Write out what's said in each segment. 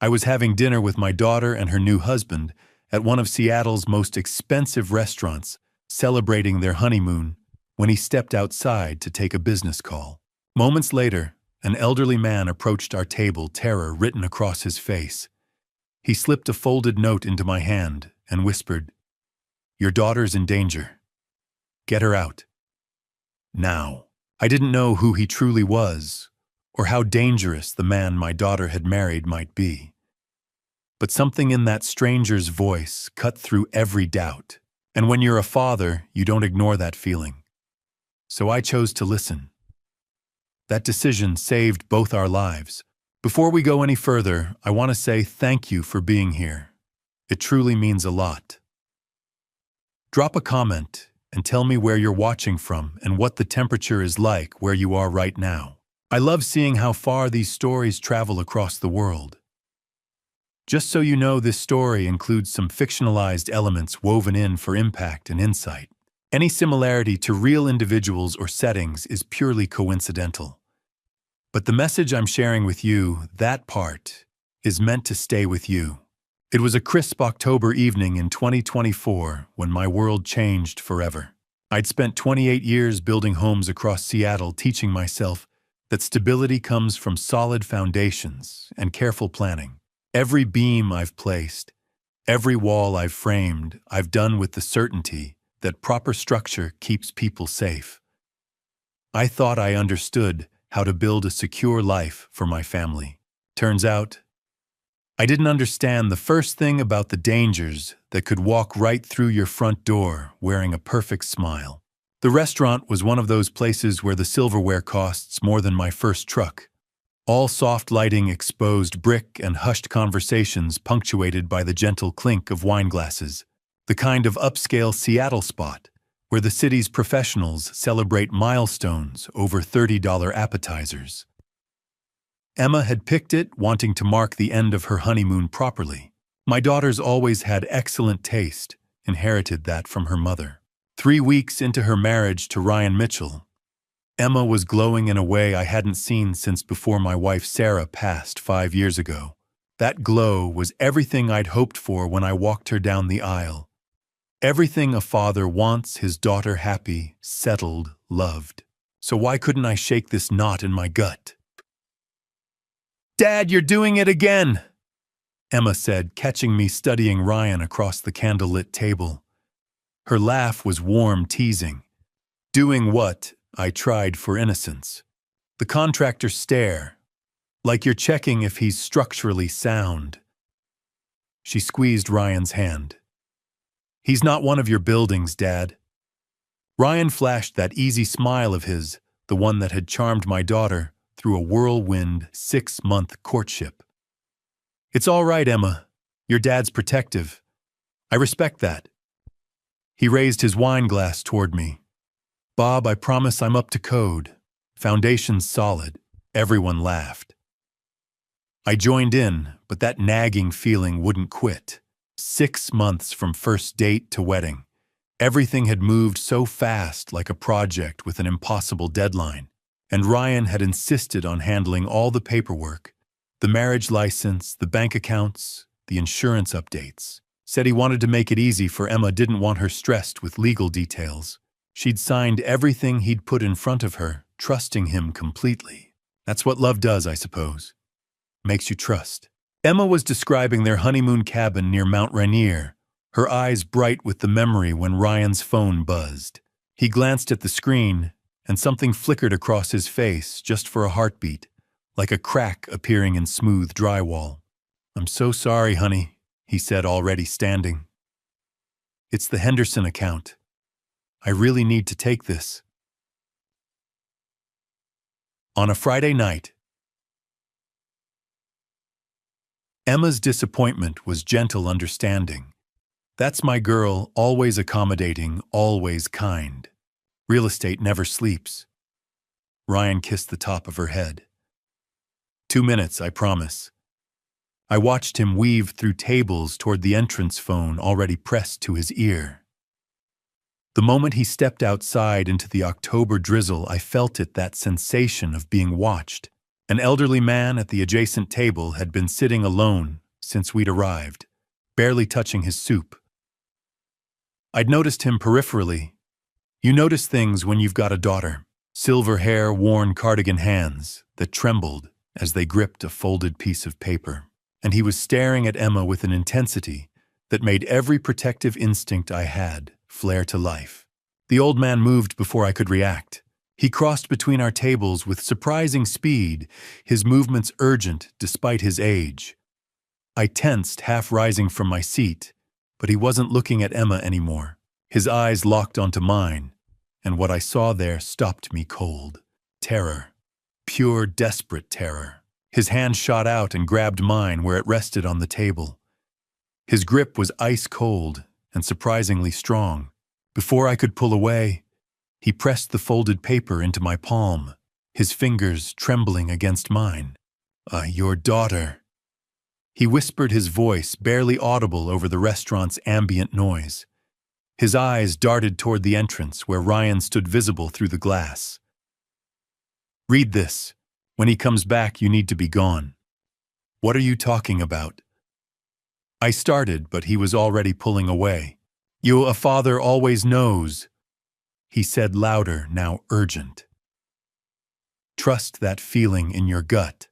I was having dinner with my daughter and her new husband at one of Seattle's most expensive restaurants, celebrating their honeymoon, when he stepped outside to take a business call. Moments later, an elderly man approached our table, terror written across his face. He slipped a folded note into my hand and whispered, "Your daughter's in danger. Get her out. Now." I didn't know who he truly was, or how dangerous the man my daughter had married might be. But something in that stranger's voice cut through every doubt. And when you're a father, you don't ignore that feeling. So I chose to listen. That decision saved both our lives. Before we go any further, I want to say thank you for being here. It truly means a lot. Drop a comment and tell me where you're watching from and what the temperature is like where you are right now. I love seeing how far these stories travel across the world. Just so you know, this story includes some fictionalized elements woven in for impact and insight. Any similarity to real individuals or settings is purely coincidental. But the message I'm sharing with you, that part, is meant to stay with you. It was a crisp October evening in 2024 when my world changed forever. I'd spent 28 years building homes across Seattle, teaching myself that stability comes from solid foundations and careful planning. Every beam I've placed, every wall I've framed, I've done with the certainty that proper structure keeps people safe. I thought I understood how to build a secure life for my family. Turns out, I didn't understand the first thing about the dangers that could walk right through your front door wearing a perfect smile. The restaurant was one of those places where the silverware costs more than my first truck. All soft lighting, exposed brick, and hushed conversations punctuated by the gentle clink of wine glasses. The kind of upscale Seattle spot where the city's professionals celebrate milestones over $30 appetizers. Emma had picked it, wanting to mark the end of her honeymoon properly. My daughter's always had excellent taste, inherited that from her mother. 3 weeks into her marriage to Ryan Mitchell, Emma was glowing in a way I hadn't seen since before my wife Sarah passed 5 years ago. That glow was everything I'd hoped for when I walked her down the aisle. Everything a father wants his daughter happy, settled, loved. So why couldn't I shake this knot in my gut? "Dad, you're doing it again," Emma said, catching me studying Ryan across the candlelit table. Her laugh was warm, teasing. Doing what? I tried for innocence. The contractor's stare, like you're checking if he's structurally sound. She squeezed Ryan's hand. "He's not one of your buildings, Dad." Ryan flashed that easy smile of his, the one that had charmed my daughter through a whirlwind 6-month courtship. "It's all right, Emma. Your dad's protective. I respect that." He raised his wine glass toward me. "Bob, I promise I'm up to code. Foundation's solid." Everyone laughed. I joined in, but that nagging feeling wouldn't quit. 6 months from first date to wedding. Everything had moved so fast, like a project with an impossible deadline. And Ryan had insisted on handling all the paperwork, the marriage license, the bank accounts, the insurance updates. Said he wanted to make it easy for Emma, didn't want her stressed with legal details. She'd signed everything he'd put in front of her, trusting him completely. That's what love does, I suppose. Makes you trust. Emma was describing their honeymoon cabin near Mount Rainier, her eyes bright with the memory when Ryan's phone buzzed. He glanced at the screen, and something flickered across his face just for a heartbeat, like a crack appearing in smooth drywall. "I'm so sorry, honey," he said, already standing. "It's the Henderson account. I really need to take this." On a Friday night, Emma's disappointment was gentle understanding. That's my girl, always accommodating, always kind. Real estate never sleeps. Ryan kissed the top of her head. 2 minutes, I promise. I watched him weave through tables toward the entrance phone already pressed to his ear. The moment he stepped outside into the October drizzle, I felt it, that sensation of being watched. An elderly man at the adjacent table had been sitting alone since we'd arrived, barely touching his soup. I'd noticed him peripherally. You notice things when you've got a daughter. Silver hair, worn cardigan hands that trembled as they gripped a folded piece of paper. And he was staring at Emma with an intensity that made every protective instinct I had flare to life. The old man moved before I could react. He crossed between our tables with surprising speed, his movements urgent despite his age. I tensed, half rising from my seat, but he wasn't looking at Emma anymore. His eyes locked onto mine, and what I saw there stopped me cold. Terror. Pure, desperate terror. His hand shot out and grabbed mine where it rested on the table. His grip was ice cold and surprisingly strong. Before I could pull away, he pressed the folded paper into my palm, his fingers trembling against mine. Your daughter." He whispered, his voice barely audible over the restaurant's ambient noise. His eyes darted toward the entrance where Ryan stood visible through the glass. "Read this. When he comes back, you need to be gone." "What are you talking about?" I started, but he was already pulling away. "A father always knows," he said louder, now urgent. "Trust that feeling in your gut.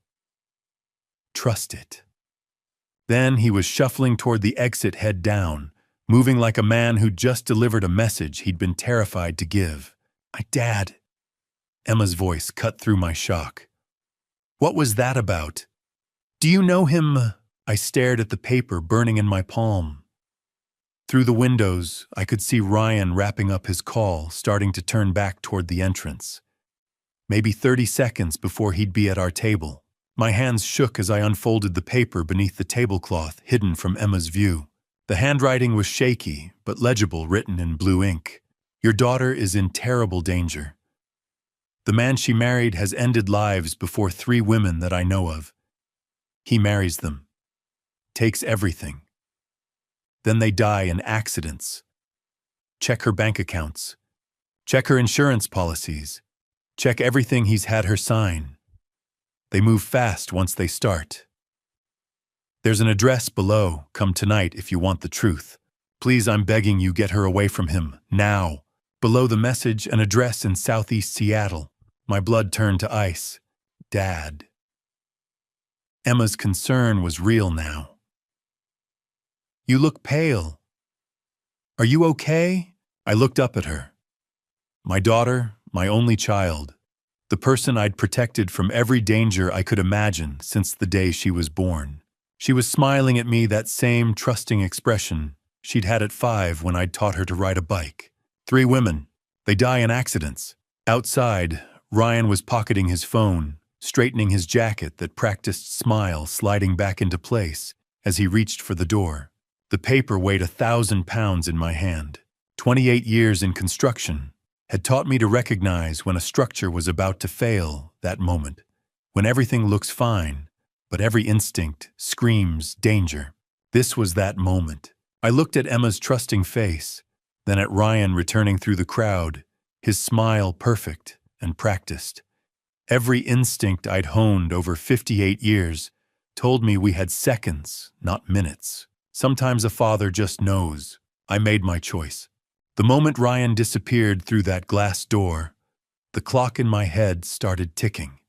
Trust it." Then he was shuffling toward the exit, head down, moving like a man who'd just delivered a message he'd been terrified to give. "My dad." Emma's voice cut through my shock. "What was that about? Do you know him?" I stared at the paper burning in my palm. Through the windows, I could see Ryan wrapping up his call, starting to turn back toward the entrance. Maybe 30 seconds before he'd be at our table. My hands shook as I unfolded the paper beneath the tablecloth, hidden from Emma's view. The handwriting was shaky, but legible, written in blue ink. "Your daughter is in terrible danger. The man she married has ended lives before 3 women that I know of. He marries them. Takes everything. Then they die in accidents. Check her bank accounts. Check her insurance policies. Check everything he's had her sign. They move fast once they start. There's an address below. Come tonight if you want the truth. Please, I'm begging you, get her away from him, now." Below the message, an address in southeast Seattle. My blood turned to ice. Dad. Emma's concern was real now. "You look pale. Are you okay?" I looked up at her. My daughter, my only child, the person I'd protected from every danger I could imagine since the day she was born. She was smiling at me, that same trusting expression she'd had at 5 when I'd taught her to ride a bike. 3 women. They die in accidents. Outside, Ryan was pocketing his phone, straightening his jacket that practiced smile sliding back into place as he reached for the door. The paper weighed 1,000 pounds in my hand. 28 years in construction had taught me to recognize when a structure was about to fail, that moment, when everything looks fine, but every instinct screams danger. This was that moment. I looked at Emma's trusting face, then at Ryan returning through the crowd, his smile perfect and practiced. Every instinct I'd honed over 58 years told me we had seconds, not minutes. Sometimes a father just knows. I made my choice. The moment Ryan disappeared through that glass door, the clock in my head started ticking.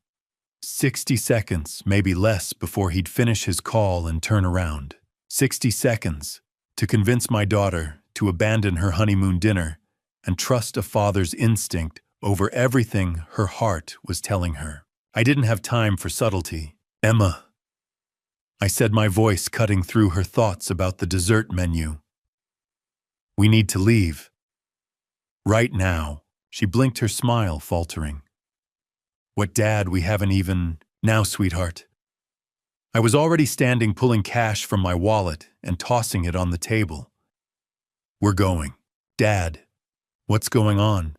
60 seconds, maybe less, before he'd finish his call and turn around. 60 seconds to convince my daughter to abandon her honeymoon dinner and trust a father's instinct over everything her heart was telling her. I didn't have time for subtlety. "Emma," I said, my voice cutting through her thoughts about the dessert menu. "We need to leave. Right now." She blinked, her smile faltering. "What, Dad? We haven't even..." "Now, sweetheart." I was already standing, pulling cash from my wallet and tossing it on the table. "We're going." "Dad, what's going on?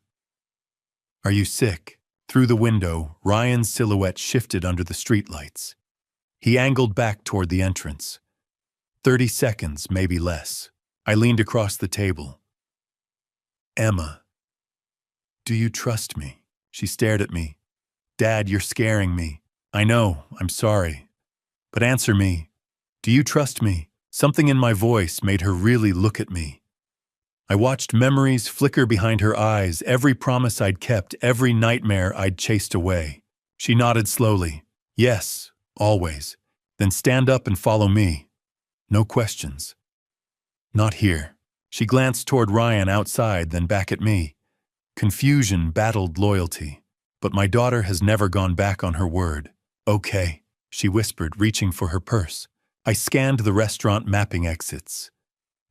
Are you sick?" Through the window, Ryan's silhouette shifted under the streetlights. He angled back toward the entrance. 30 seconds, maybe less. I leaned across the table. "Emma, do you trust me?" She stared at me. "Dad, you're scaring me." I know, I'm sorry. But answer me. Do you trust me? Something in my voice made her really look at me. I watched memories flicker behind her eyes, every promise I'd kept, every nightmare I'd chased away. She nodded slowly. Yes, always. Then stand up and follow me. No questions. Not here. She glanced toward Ryan outside, then back at me. Confusion battled loyalty. But my daughter has never gone back on her word. Okay, she whispered, reaching for her purse. I scanned the restaurant mapping exits.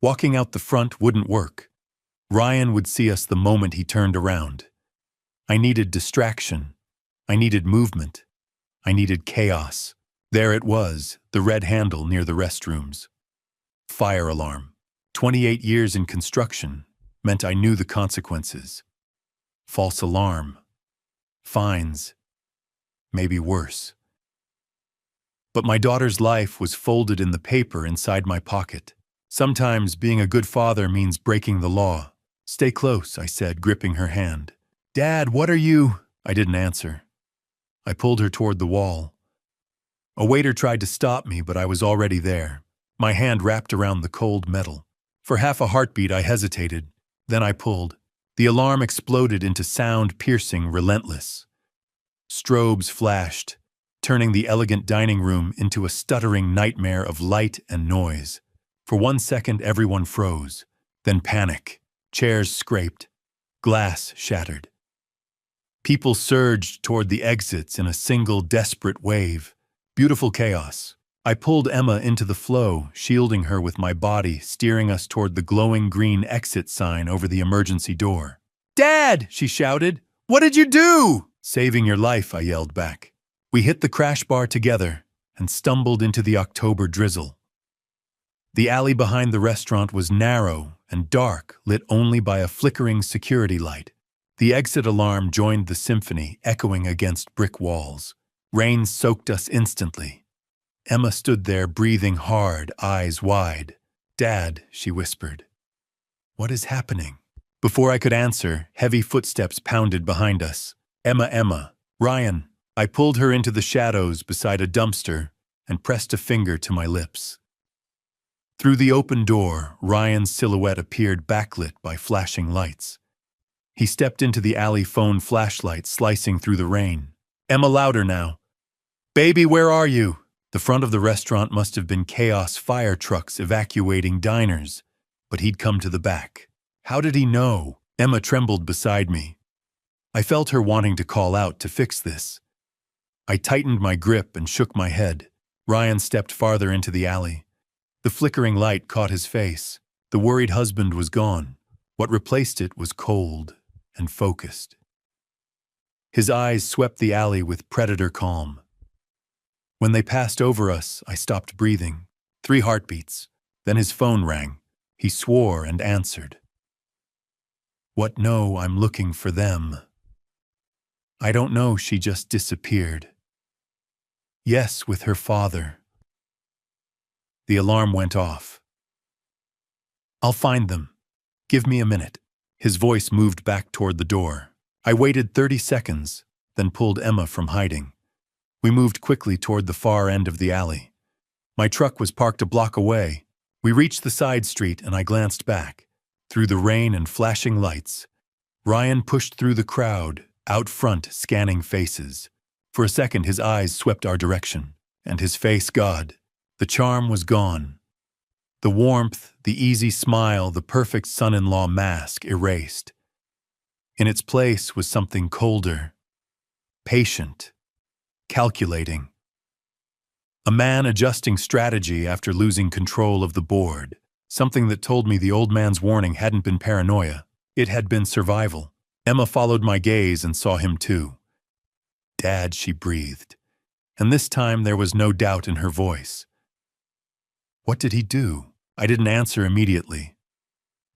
Walking out the front wouldn't work. Ryan would see us the moment he turned around. I needed distraction. I needed movement. I needed chaos. There it was, the red handle near the restrooms. Fire alarm. 28 years in construction meant I knew the consequences. False alarm. Fines. Maybe worse. But my daughter's life was folded in the paper inside my pocket. Sometimes being a good father means breaking the law. Stay close, I said, gripping her hand. Dad, what are you? I didn't answer. I pulled her toward the wall. A waiter tried to stop me, but I was already there, my hand wrapped around the cold metal. For half a heartbeat, I hesitated. Then I pulled. The alarm exploded into sound piercing, relentless. Strobes flashed, turning the elegant dining room into a stuttering nightmare of light and noise. For 1 second, everyone froze. Then panic. Chairs scraped. Glass shattered. People surged toward the exits in a single desperate wave. Beautiful chaos. I pulled Emma into the flow, shielding her with my body, steering us toward the glowing green exit sign over the emergency door. Dad, she shouted. What did you do? Saving your life, I yelled back. We hit the crash bar together and stumbled into the October drizzle. The alley behind the restaurant was narrow and dark, lit only by a flickering security light. The exit alarm joined the symphony, echoing against brick walls. Rain soaked us instantly. Emma stood there, breathing hard, eyes wide. Dad, she whispered. What is happening? Before I could answer, heavy footsteps pounded behind us. Emma, Ryan. I pulled her into the shadows beside a dumpster and pressed a finger to my lips. Through the open door, Ryan's silhouette appeared backlit by flashing lights. He stepped into the alley phone flashlight slicing through the rain. Emma, louder now. Baby, where are you? The front of the restaurant must have been chaos fire trucks evacuating diners, but he'd come to the back. How did he know? Emma trembled beside me. I felt her wanting to call out to fix this. I tightened my grip and shook my head. Ryan stepped farther into the alley. The flickering light caught his face. The worried husband was gone. What replaced it was cold and focused. His eyes swept the alley with predator calm. When they passed over us, I stopped breathing. 3 heartbeats. Then his phone rang. He swore and answered. What? No, I'm looking for them. I don't know, she just disappeared. Yes, with her father. The alarm went off. I'll find them. Give me a minute. His voice moved back toward the door. I waited 30 seconds, then pulled Emma from hiding. We moved quickly toward the far end of the alley. My truck was parked a block away. We reached the side street and I glanced back. Through the rain and flashing lights, Ryan pushed through the crowd, out front scanning faces. For a second his eyes swept our direction, and his face, God, the charm was gone. The warmth, the easy smile, the perfect son-in-law mask erased. In its place was something colder, patient, calculating. A man adjusting strategy after losing control of the board, something that told me the old man's warning hadn't been paranoia, it had been survival. Emma followed my gaze and saw him too. Dad, she breathed, and this time there was no doubt in her voice. What did he do? I didn't answer immediately.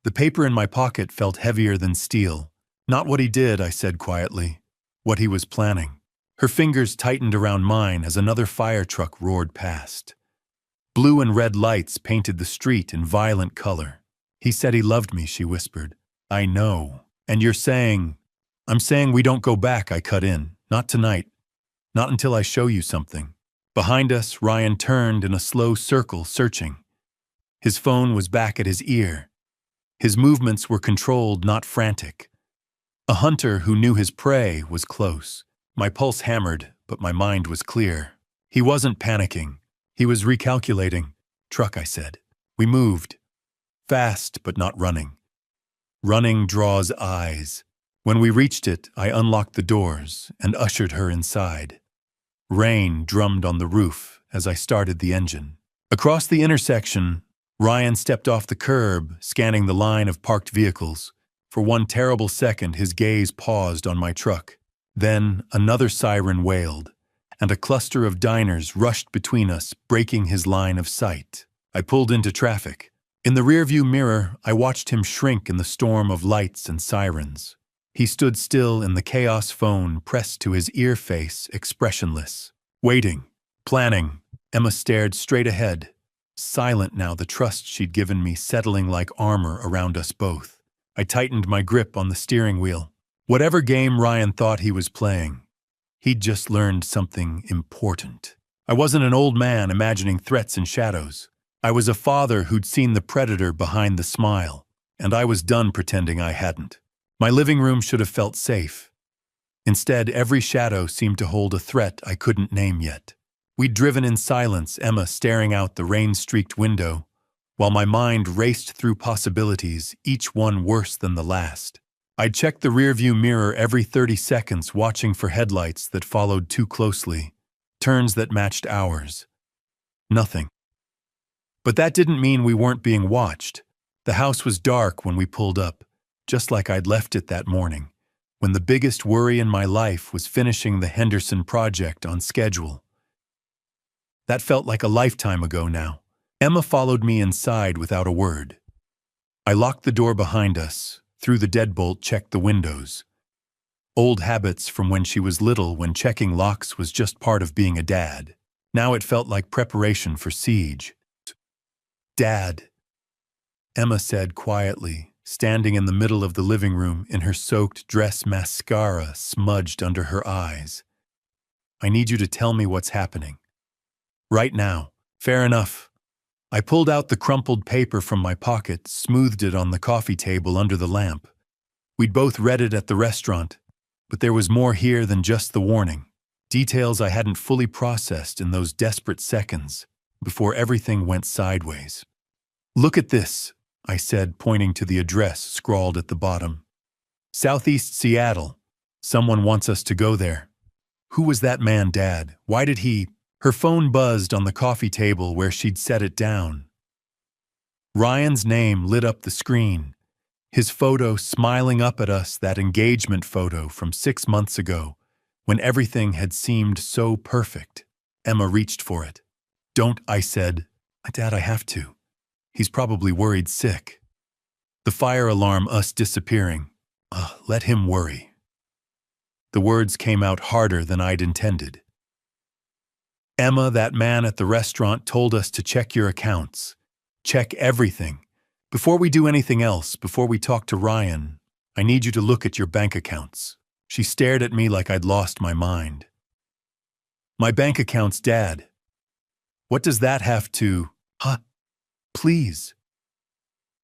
The paper in my pocket felt heavier than steel. Not what he did, I said quietly. What he was planning. Her fingers tightened around mine as another fire truck roared past. Blue and red lights painted the street in violent color. He said he loved me, she whispered. I know. And you're saying... I'm saying we don't go back, I cut in. Not tonight. Not until I show you something." Behind us, Ryan turned in a slow circle, searching. His phone was back at his ear. His movements were controlled, not frantic. A hunter who knew his prey was close. My pulse hammered, but my mind was clear. He wasn't panicking. He was recalculating. "Truck," I said. We moved. Fast, but not running. Running draws eyes. When we reached it, I unlocked the doors and ushered her inside. Rain drummed on the roof as I started the engine. Across the intersection, Ryan stepped off the curb, scanning the line of parked vehicles. For one terrible second, his gaze paused on my truck. Then another siren wailed, and a cluster of diners rushed between us, breaking his line of sight. I pulled into traffic. In the rearview mirror, I watched him shrink in the storm of lights and sirens. He stood still in the chaos, phone pressed to his ear face, expressionless. Waiting. Planning. Emma stared straight ahead. Silent now, the trust she'd given me settling like armor around us both. I tightened my grip on the steering wheel. Whatever game Ryan thought he was playing, he'd just learned something important. I wasn't an old man imagining threats in shadows. I was a father who'd seen the predator behind the smile, and I was done pretending I hadn't. My living room should have felt safe. Instead, every shadow seemed to hold a threat I couldn't name yet. We'd driven in silence, Emma staring out the rain-streaked window, while my mind raced through possibilities, each one worse than the last. I'd checked the rearview mirror every 30 seconds, watching for headlights that followed too closely, turns that matched ours. Nothing. But that didn't mean we weren't being watched. The house was dark when we pulled up, just like I'd left it that morning, when the biggest worry in my life was finishing the Henderson project on schedule. That felt like a lifetime ago now. Emma followed me inside without a word. I locked the door behind us, threw the deadbolt, checked the windows. Old habits from when she was little, when checking locks was just part of being a dad. Now it felt like preparation for siege. "Dad," Emma said quietly, standing in the middle of the living room in her soaked dress, mascara smudged under her eyes. "I need you to tell me what's happening. Right now." "Fair enough." I pulled out the crumpled paper from my pocket, smoothed it on the coffee table under the lamp. We'd both read it at the restaurant, but there was more here than just the warning. Details I hadn't fully processed in those desperate seconds before everything went sideways. "Look at this," I said, pointing to the address scrawled at the bottom. "Southeast Seattle. Someone wants us to go there." "Who was that man, Dad? Why did he—" Her phone buzzed on the coffee table where she'd set it down. Ryan's name lit up the screen. His photo smiling up at us, that engagement photo from 6 months ago, when everything had seemed so perfect. Emma reached for it. "Don't," I said. "Dad, I have to. He's probably worried sick." The fire alarm, us disappearing. Let him worry. The words came out harder than I'd intended. "Emma, that man at the restaurant told us to check your accounts. Check everything. Before we do anything else, before we talk to Ryan, I need you to look at your bank accounts." She stared at me like I'd lost my mind. "My bank accounts, Dad. What does that have to—" "Huh? Please."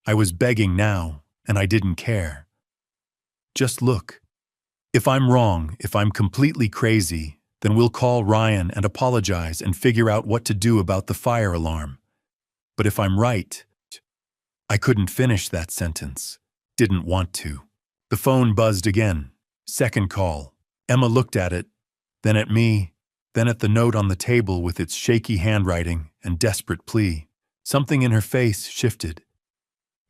I was begging now, and I didn't care. "Just look. If I'm wrong, if I'm completely crazy, then we'll call Ryan and apologize and figure out what to do about the fire alarm. But if I'm right—" I couldn't finish that sentence. Didn't want to. The phone buzzed again. Second call. Emma looked at it, then at me, then at the note on the table with its shaky handwriting and desperate plea. Something in her face shifted.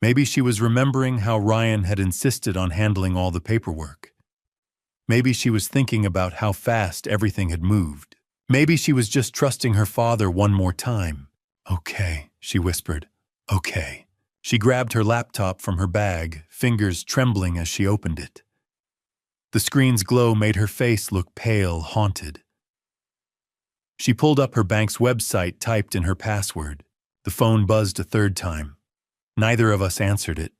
Maybe she was remembering how Ryan had insisted on handling all the paperwork. Maybe she was thinking about how fast everything had moved. Maybe she was just trusting her father one more time. "Okay," she whispered. "Okay." She grabbed her laptop from her bag, fingers trembling as she opened it. The screen's glow made her face look pale, haunted. She pulled up her bank's website, typed in her password. The phone buzzed a third time. Neither of us answered it.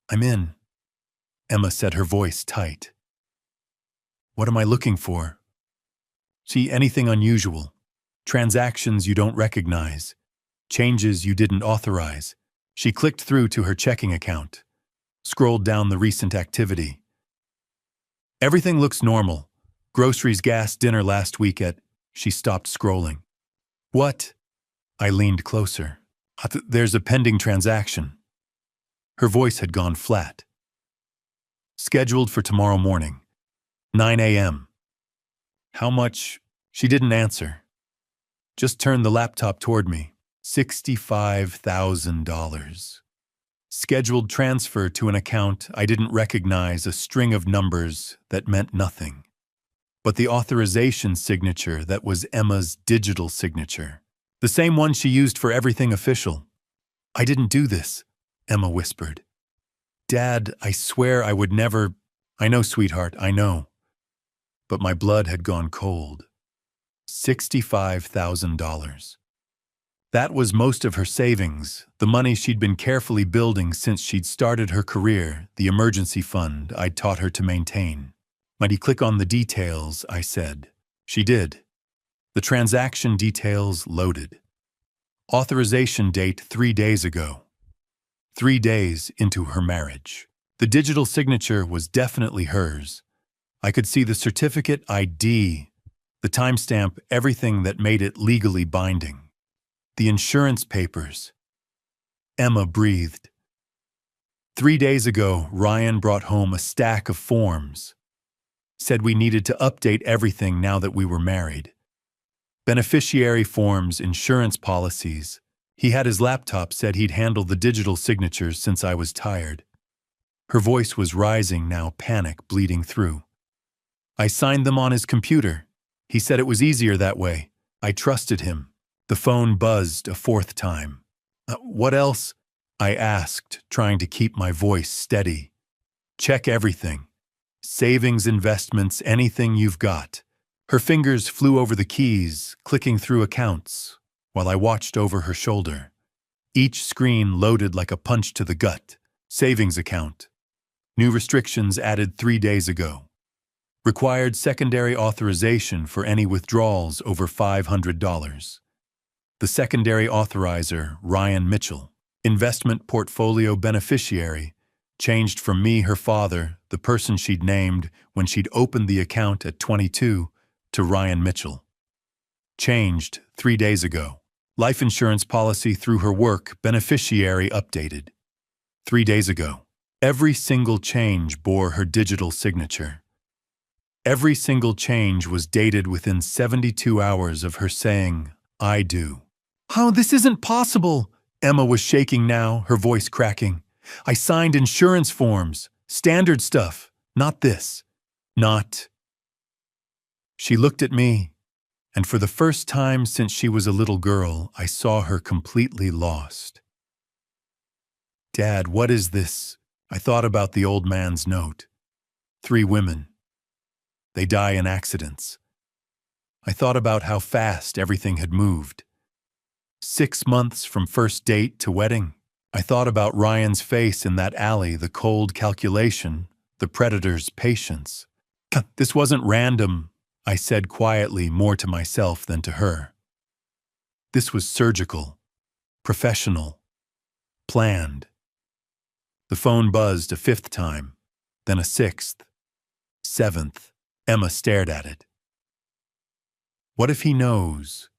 "I'm in," Emma said, her voice tight. "What am I looking for?" See anything unusual, transactions you don't recognize, changes you didn't authorize. She clicked through to her checking account, scrolled down the recent activity. Everything looks normal. Groceries, gas, dinner last week at... She stopped scrolling. What? I leaned closer. There's a pending transaction. Her voice had gone flat. Scheduled for tomorrow morning, 9 a.m. How much? She didn't answer. Just turned the laptop toward me. $65,000. Scheduled transfer to an account I didn't recognize, a string of numbers that meant nothing. But the authorization signature that was Emma's digital signature. The same one she used for everything official. I didn't do this, Emma whispered. Dad, I swear I would never... I know, sweetheart, I know. But my blood had gone cold. $65,000. That was most of her savings, the money she'd been carefully building since she'd started her career, the emergency fund I'd taught her to maintain. Might he click on the details, I said. She did. The transaction details loaded. Authorization date 3 days ago. 3 days into her marriage. The digital signature was definitely hers. I could see the certificate ID, the timestamp, everything that made it legally binding. The insurance papers. Emma breathed. 3 days ago, Ryan brought home a stack of forms. Said we needed to update everything now that we were married. Beneficiary forms, insurance policies. He had his laptop, said he'd handle the digital signatures since I was tired. Her voice was rising now, panic bleeding through. I signed them on his computer. He said it was easier that way. I trusted him. The phone buzzed a 4th time. What else? I asked, trying to keep my voice steady. Check everything. Savings, investments, anything you've got. Her fingers flew over the keys, clicking through accounts, while I watched over her shoulder. Each screen loaded like a punch to the gut. Savings account. New restrictions added 3 days ago. Required secondary authorization for any withdrawals over $500. The secondary authorizer, Ryan Mitchell. Investment portfolio beneficiary, changed from me, her father, the person she'd named when she'd opened the account at 22, to Ryan Mitchell. Changed 3 days ago. Life insurance policy through her work, beneficiary updated. 3 days ago. Every single change bore her digital signature. Every single change was dated within 72 hours of her saying, I do. Oh, this isn't possible. Emma was shaking now, her voice cracking. I signed insurance forms, standard stuff, not this. Not. She looked at me, and for the first time since she was a little girl, I saw her completely lost. Dad, what is this? I thought about the old man's note. 3 women. They die in accidents. I thought about how fast everything had moved. 6 months from first date to wedding. I thought about Ryan's face in that alley, the cold calculation, the predator's patience. This wasn't random, I said quietly, more to myself than to her. This was surgical, professional, planned. The phone buzzed a 5th time, then a 6th, 7th. Emma stared at it. What if he knows?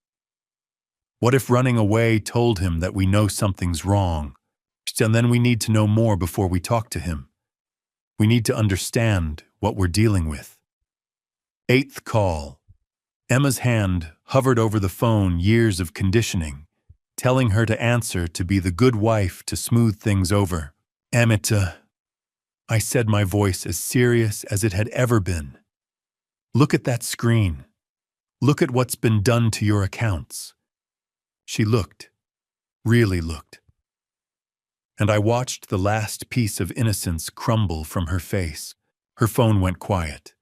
What if running away told him that we know something's wrong, and then we need to know more before we talk to him? We need to understand what we're dealing with. 8th call. Emma's hand hovered over the phone, years of conditioning, telling her to answer, to be the good wife, to smooth things over. Amita, I said, my voice as serious as it had ever been. Look at that screen. Look at what's been done to your accounts. She looked, really looked. And I watched the last piece of innocence crumble from her face. Her phone went quiet.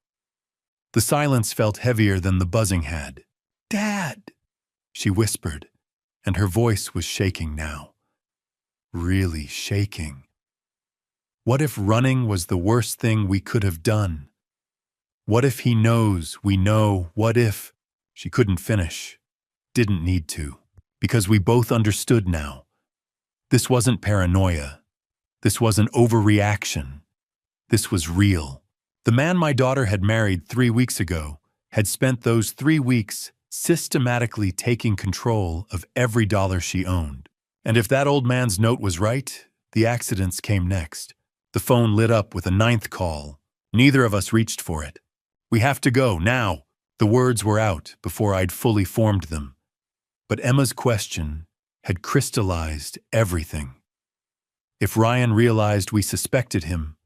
The silence felt heavier than the buzzing had. Dad, she whispered, and her voice was shaking now. Really shaking. What if running was the worst thing we could have done? What if he knows we know? What if... She couldn't finish. Didn't need to. Because we both understood now. This wasn't paranoia. This wasn't overreaction. This was real. The man my daughter had married 3 weeks ago had spent those 3 weeks systematically taking control of every dollar she owned. And if that old man's note was right, the accidents came next. The phone lit up with a 9th call. Neither of us reached for it. "We have to go, now." The words were out before I'd fully formed them. But Emma's question had crystallized everything. If Ryan realized we suspected him,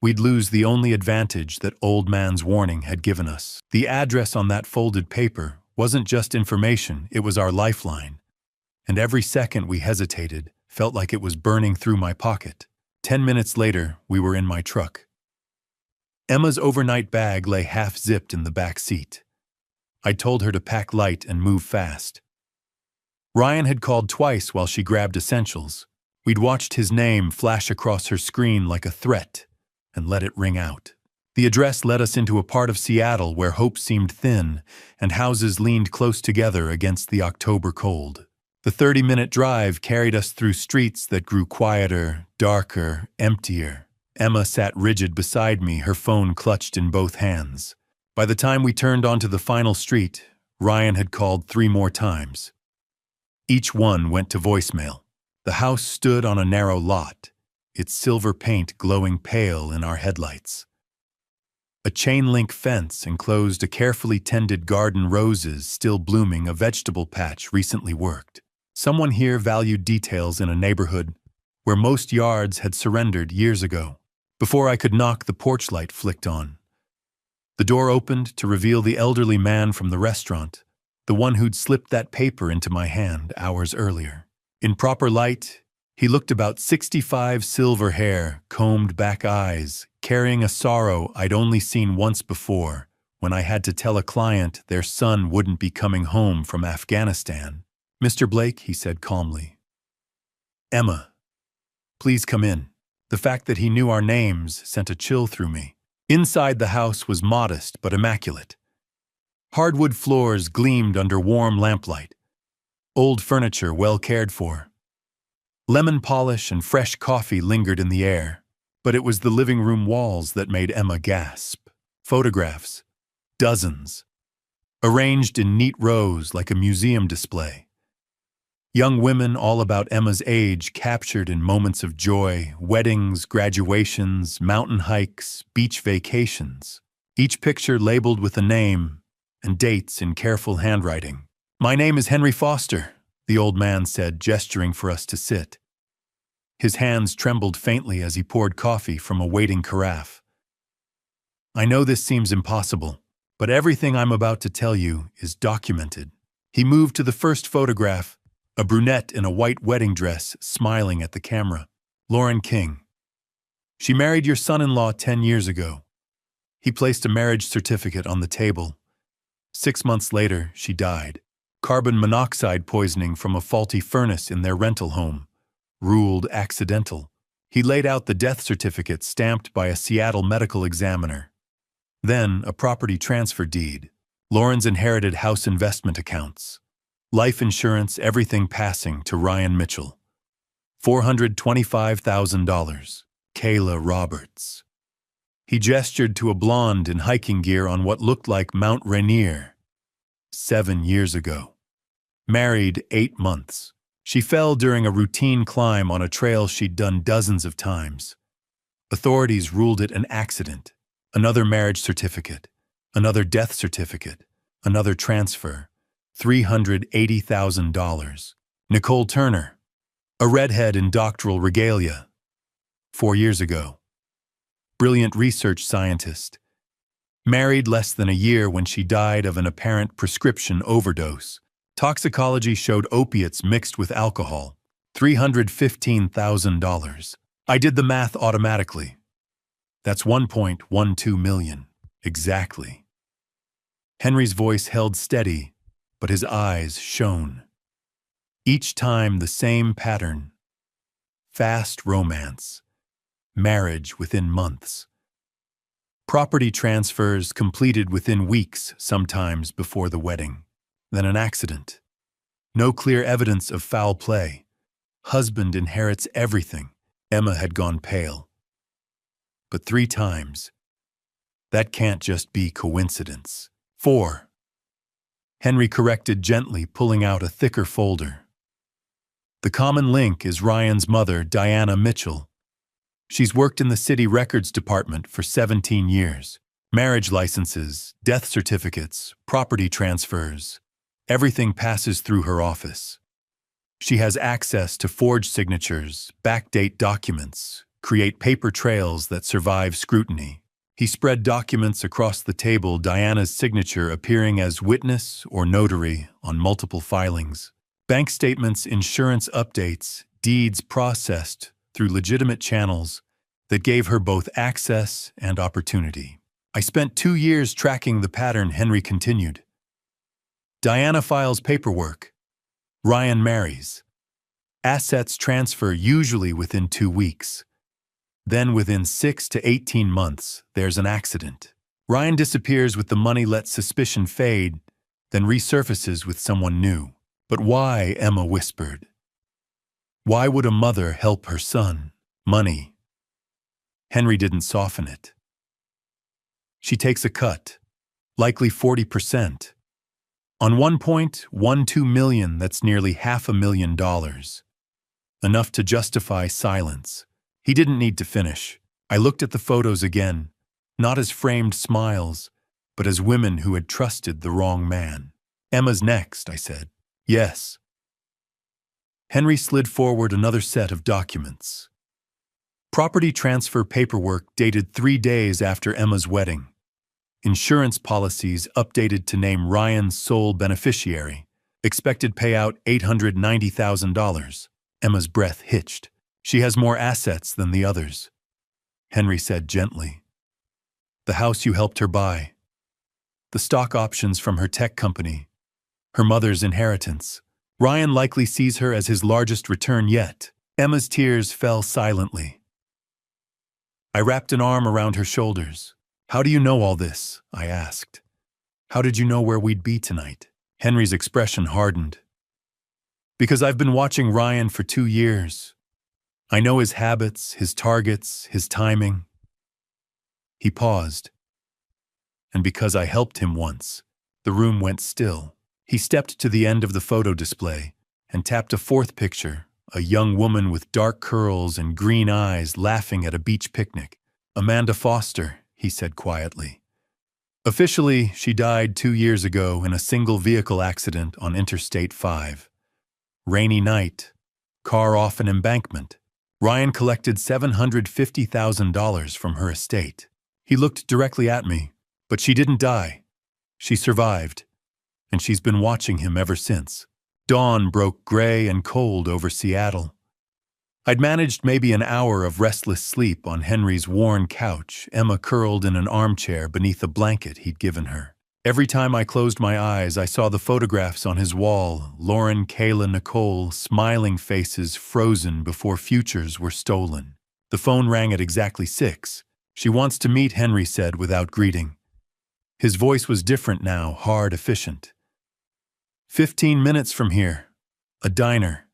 we'd lose the only advantage that old man's warning had given us. The address on that folded paper wasn't just information, it was our lifeline. And every second we hesitated felt like it was burning through my pocket. 10 minutes later, we were in my truck. Emma's overnight bag lay half-zipped in the back seat. I told her to pack light and move fast. Ryan had called twice while she grabbed essentials. We'd watched his name flash across her screen like a threat and let it ring out. The address led us into a part of Seattle where hope seemed thin and houses leaned close together against the October cold. The 30-minute drive carried us through streets that grew quieter, darker, emptier. Emma sat rigid beside me, her phone clutched in both hands. By the time we turned onto the final street, Ryan had called 3 more times. Each one went to voicemail. The house stood on a narrow lot, its silver paint glowing pale in our headlights. A chain-link fence enclosed a carefully tended garden, roses still blooming, a vegetable patch recently worked. Someone here valued details in a neighborhood where most yards had surrendered years ago. Before I could knock, the porch light flicked on. The door opened to reveal the elderly man from the restaurant, the one who'd slipped that paper into my hand hours earlier. In proper light, he looked about 65, silver hair, combed back eyes, carrying a sorrow I'd only seen once before, when I had to tell a client their son wouldn't be coming home from Afghanistan. "Mr. Blake," he said calmly. "Emma, please come in." The fact that he knew our names sent a chill through me. Inside, the house was modest but immaculate. Hardwood floors gleamed under warm lamplight. Old furniture well cared for. Lemon polish and fresh coffee lingered in the air, but it was the living room walls that made Emma gasp. Photographs, dozens, arranged in neat rows like a museum display. Young women all about Emma's age, captured in moments of joy, weddings, graduations, mountain hikes, beach vacations. Each picture labeled with a name and dates in careful handwriting. "My name is Henry Foster," the old man said, gesturing for us to sit. His hands trembled faintly as he poured coffee from a waiting carafe. "I know this seems impossible, but everything I'm about to tell you is documented." He moved to the first photograph, a brunette in a white wedding dress smiling at the camera. "Lauren King. She married your son-in-law 10 years ago." He placed a marriage certificate on the table. 6 months later, she died. Carbon monoxide poisoning from a faulty furnace in their rental home. Ruled accidental. He laid out the death certificate stamped by a Seattle medical examiner. Then a property transfer deed. Lauren's inherited house investment accounts. Life insurance, everything passing to Ryan Mitchell. $425,000. Kayla Roberts. He gestured to a blonde in hiking gear on what looked like Mount Rainier. 7 years ago. Married 8 months. She fell during a routine climb on a trail she'd done dozens of times. Authorities ruled it an accident. Another marriage certificate. Another death certificate. Another transfer. $380,000. Nicole Turner. A redhead in doctoral regalia. 4 years ago. Brilliant research scientist. Married less than a year when she died of an apparent prescription overdose. Toxicology showed opiates mixed with alcohol. $315,000. I did the math automatically. That's 1.12 million. Exactly. Henry's voice held steady, but his eyes shone. Each time the same pattern. Fast romance. Marriage within months. Property transfers completed within weeks, sometimes before the wedding. Then an accident. No clear evidence of foul play. Husband inherits everything. Emma had gone pale. But 3 times. That can't just be coincidence. 4. Henry corrected gently, pulling out a thicker folder. The common link is Ryan's mother, Diana Mitchell. She's worked in the city records department for 17 years. Marriage licenses, death certificates, property transfers. Everything passes through her office. She has access to forged signatures, backdate documents, create paper trails that survive scrutiny. He spread documents across the table, Diana's signature appearing as witness or notary on multiple filings. Bank statements, insurance updates, deeds processed through legitimate channels that gave her both access and opportunity. I spent 2 years tracking the pattern, Henry continued. Diana files paperwork. Ryan marries. Assets transfer usually within 2 weeks. Then within 6 to 18 months, there's an accident. Ryan disappears with the money, lets suspicion fade, then resurfaces with someone new. But why? Emma whispered. Why would a mother help her son? Money. Henry didn't soften it. She takes a cut, likely 40%. On 1.12 million, that's nearly $500,000. Enough to justify silence. He didn't need to finish. I looked at the photos again, not as framed smiles, but as women who had trusted the wrong man. Emma's next, I said. Yes. Henry slid forward another set of documents. Property transfer paperwork dated 3 days after Emma's wedding. Insurance policies updated to name Ryan's sole beneficiary. Expected payout $890,000. Emma's breath hitched. She has more assets than the others. Henry said gently. The house you helped her buy. The stock options from her tech company. Her mother's inheritance. Ryan likely sees her as his largest return yet. Emma's tears fell silently. I wrapped an arm around her shoulders. How do you know all this? I asked. How did you know where we'd be tonight? Henry's expression hardened. Because I've been watching Ryan for 2 years. I know his habits, his targets, his timing. He paused. And because I helped him once, the room went still. He stepped to the end of the photo display and tapped a 4th picture, a young woman with dark curls and green eyes laughing at a beach picnic. Amanda Foster, he said quietly. Officially, she died 2 years ago in a single vehicle accident on Interstate 5. Rainy night, car off an embankment. Ryan collected $750,000 from her estate. He looked directly at me, but she didn't die. She survived, and she's been watching him ever since. Dawn broke gray and cold over Seattle. I'd managed maybe an hour of restless sleep on Henry's worn couch, Emma curled in an armchair beneath a blanket he'd given her. Every time I closed my eyes, I saw the photographs on his wall, Lauren, Kayla, Nicole, smiling faces frozen before futures were stolen. The phone rang at exactly 6. She wants to meet, Henry said without greeting. His voice was different now, hard, efficient. 15 minutes from here. A diner.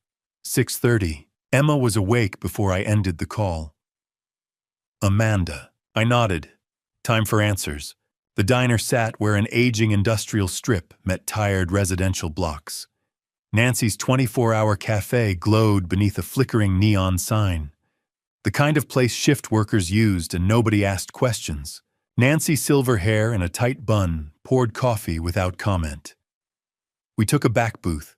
6:30. Emma was awake before I ended the call. Amanda. I nodded. Time for answers. The diner sat where an aging industrial strip met tired residential blocks. Nancy's 24-hour cafe glowed beneath a flickering neon sign. The kind of place shift workers used and nobody asked questions. Nancy's silver hair in a tight bun poured coffee without comment. We took a back booth.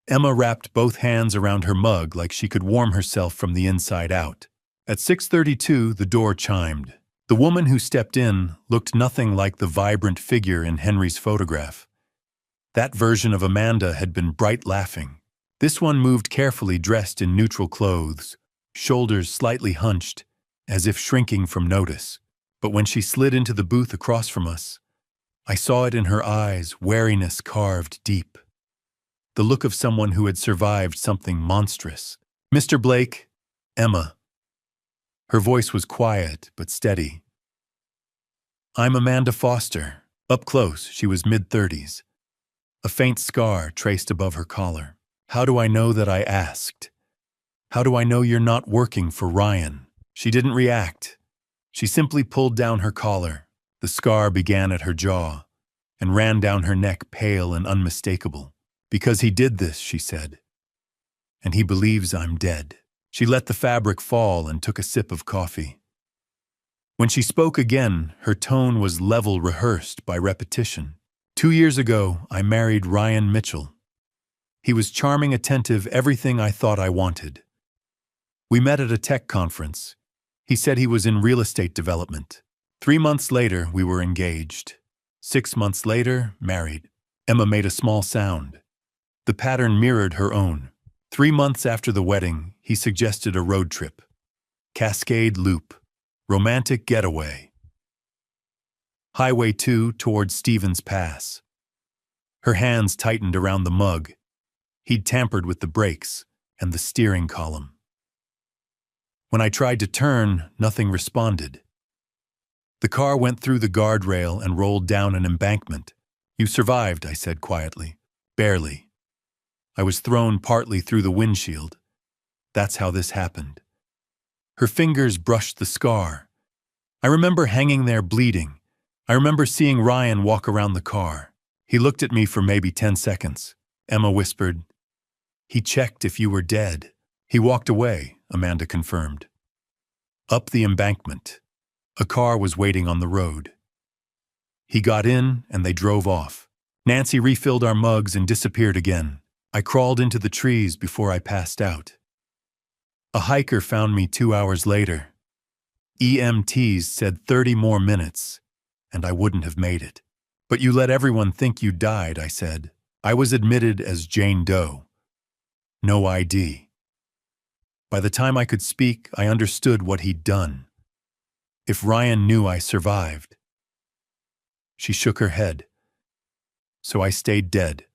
Emma wrapped both hands around her mug like she could warm herself from the inside out. At 6:32, the door chimed. The woman who stepped in looked nothing like the vibrant figure in Henry's photograph. That version of Amanda had been bright laughing. This one moved carefully, dressed in neutral clothes, shoulders slightly hunched, as if shrinking from notice. But when she slid into the booth across from us, I saw it in her eyes, wariness carved deep. The look of someone who had survived something monstrous. Mr. Blake, Emma. Her voice was quiet but steady. I'm Amanda Foster. Up close, she was mid-30s. A faint scar traced above her collar. How do I know that I asked? How do I know you're not working for Ryan? She didn't react. She simply pulled down her collar. The scar began at her jaw and ran down her neck, pale and unmistakable. Because he did this, she said. And he believes I'm dead. She let the fabric fall and took a sip of coffee. When she spoke again, her tone was level, rehearsed by repetition. 2 years ago, I married Ryan Mitchell. He was charming, attentive, everything I thought I wanted. We met at a tech conference. He said he was in real estate development. 3 months later, we were engaged. 6 months later, married. Emma made a small sound. The pattern mirrored her own. 3 months after the wedding, he suggested a road trip. Cascade Loop. Romantic getaway. Highway 2 towards Stevens Pass. Her hands tightened around the mug. He'd tampered with the brakes and the steering column. When I tried to turn, nothing responded. The car went through the guardrail and rolled down an embankment. You survived, I said quietly. Barely. I was thrown partly through the windshield. That's how this happened. Her fingers brushed the scar. I remember hanging there bleeding. I remember seeing Ryan walk around the car. He looked at me for maybe 10 seconds. Emma whispered, "He checked if you were dead." He walked away, Amanda confirmed. Up the embankment. A car was waiting on the road. He got in and they drove off. Nancy refilled our mugs and disappeared again. I crawled into the trees before I passed out. A hiker found me 2 hours later. EMTs said 30 more minutes, and I wouldn't have made it. But you let everyone think you died, I said. I was admitted as Jane Doe. No ID. By the time I could speak, I understood what he'd done. If Ryan knew I survived. She shook her head. So I stayed dead.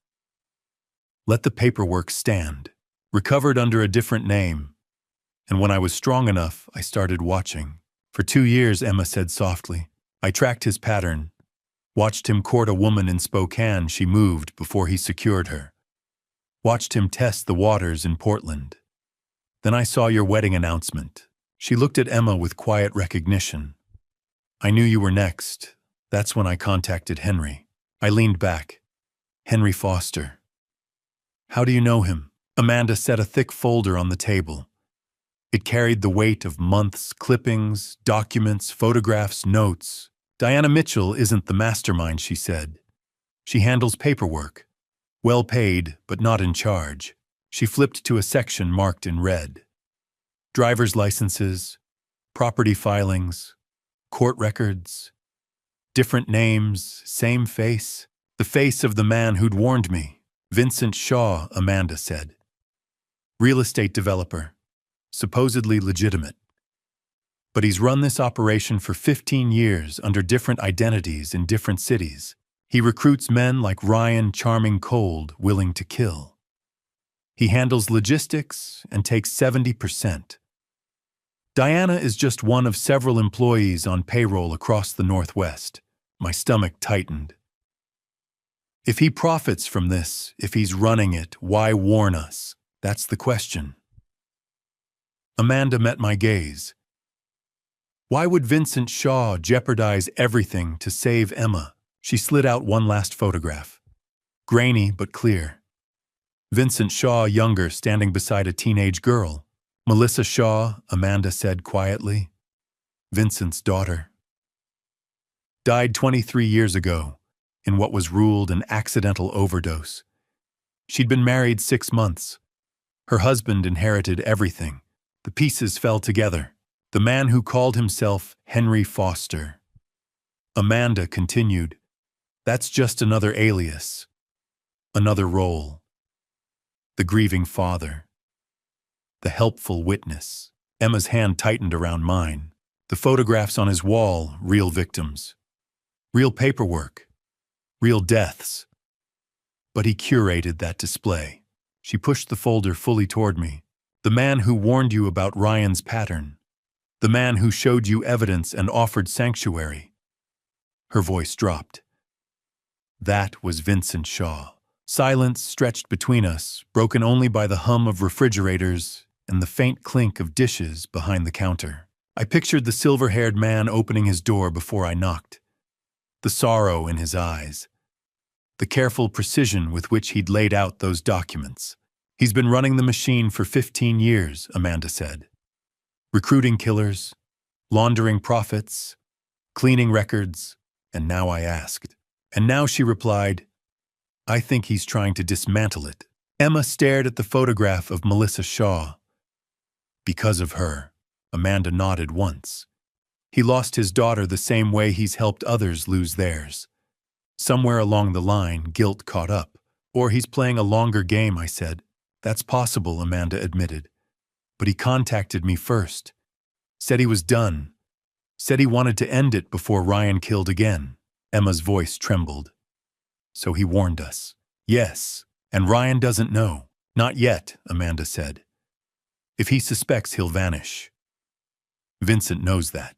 Let the paperwork stand. Recovered under a different name. And when I was strong enough, I started watching. For 2 years, Emma said softly. I tracked his pattern. Watched him court a woman in Spokane she moved before he secured her. Watched him test the waters in Portland. Then I saw your wedding announcement. She looked at Emma with quiet recognition. I knew you were next. That's when I contacted Henry. I leaned back. Henry Foster. How do you know him? Amanda set a thick folder on the table. It carried the weight of months, clippings, documents, photographs, notes. Diana Mitchell isn't the mastermind, she said. She handles paperwork. Well paid, but not in charge. She flipped to a section marked in red. Driver's licenses, property filings, court records, different names, same face. The face of the man who'd warned me. Vincent Shaw, Amanda said. Real estate developer. Supposedly legitimate. But he's run this operation for 15 years under different identities in different cities. He recruits men like Ryan, charming, cold, willing to kill. He handles logistics and takes 70%. Diana is just one of several employees on payroll across the Northwest. My stomach tightened. If he profits from this, if he's running it, why warn us? That's the question. Amanda met my gaze. Why would Vincent Shaw jeopardize everything to save Emma? She slid out one last photograph. Grainy but clear. Vincent Shaw, younger, standing beside a teenage girl. Melissa Shaw, Amanda said quietly. Vincent's daughter. Died 23 years ago, in what was ruled an accidental overdose. She'd been married 6 months. Her husband inherited everything. The pieces fell together. The man who called himself Henry Foster. Amanda continued, that's just another alias. Another role. The grieving father. The helpful witness. Emma's hand tightened around mine. The photographs on his wall, real victims. Real paperwork. Real deaths. But he curated that display. She pushed the folder fully toward me. The man who warned you about Ryan's pattern. The man who showed you evidence and offered sanctuary. Her voice dropped. That was Vincent Shaw. Silence stretched between us, broken only by the hum of refrigerators and the faint clink of dishes behind the counter. I pictured the silver-haired man opening his door before I knocked. The sorrow in his eyes. The careful precision with which he'd laid out those documents. He's been running the machine for 15 years, Amanda said. Recruiting killers, laundering profits, cleaning records, and now I asked. And now she replied, I think he's trying to dismantle it. Emma stared at the photograph of Melissa Shaw. Because of her, Amanda nodded once. He lost his daughter the same way he's helped others lose theirs. Somewhere along the line, guilt caught up. Or he's playing a longer game, I said. That's possible, Amanda admitted. But he contacted me first. Said he was done. Said he wanted to end it before Ryan killed again. Emma's voice trembled. So he warned us. Yes, and Ryan doesn't know. Not yet, Amanda said. If he suspects, he'll vanish. Vincent knows that.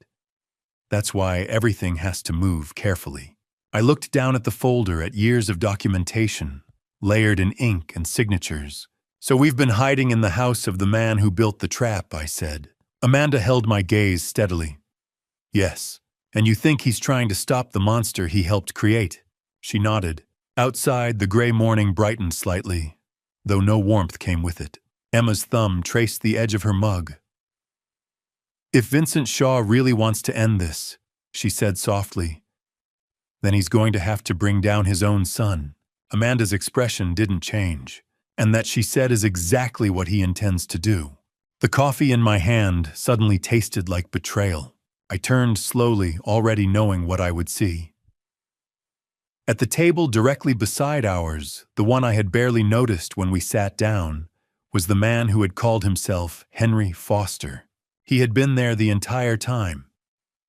That's why everything has to move carefully. I looked down at the folder at years of documentation, layered in ink and signatures. So we've been hiding in the house of the man who built the trap, I said. Amanda held my gaze steadily. Yes, and you think he's trying to stop the monster he helped create? She nodded. Outside, the gray morning brightened slightly, though no warmth came with it. Emma's thumb traced the edge of her mug. If Vincent Shaw really wants to end this, she said softly, then he's going to have to bring down his own son. Amanda's expression didn't change, and that she said is exactly what he intends to do. The coffee in my hand suddenly tasted like betrayal. I turned slowly, already knowing what I would see. At the table directly beside ours, the one I had barely noticed when we sat down, was the man who had called himself Henry Foster. He had been there the entire time,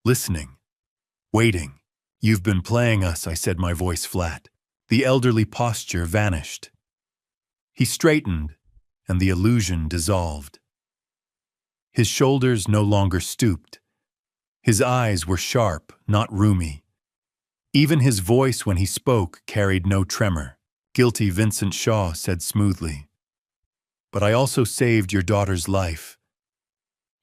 listening, waiting. You've been playing us, I said, my voice flat. The elderly posture vanished. He straightened, and the illusion dissolved. His shoulders no longer stooped. His eyes were sharp, not roomy. Even his voice when he spoke carried no tremor. Guilty, Vincent Shaw said smoothly. But I also saved your daughter's life.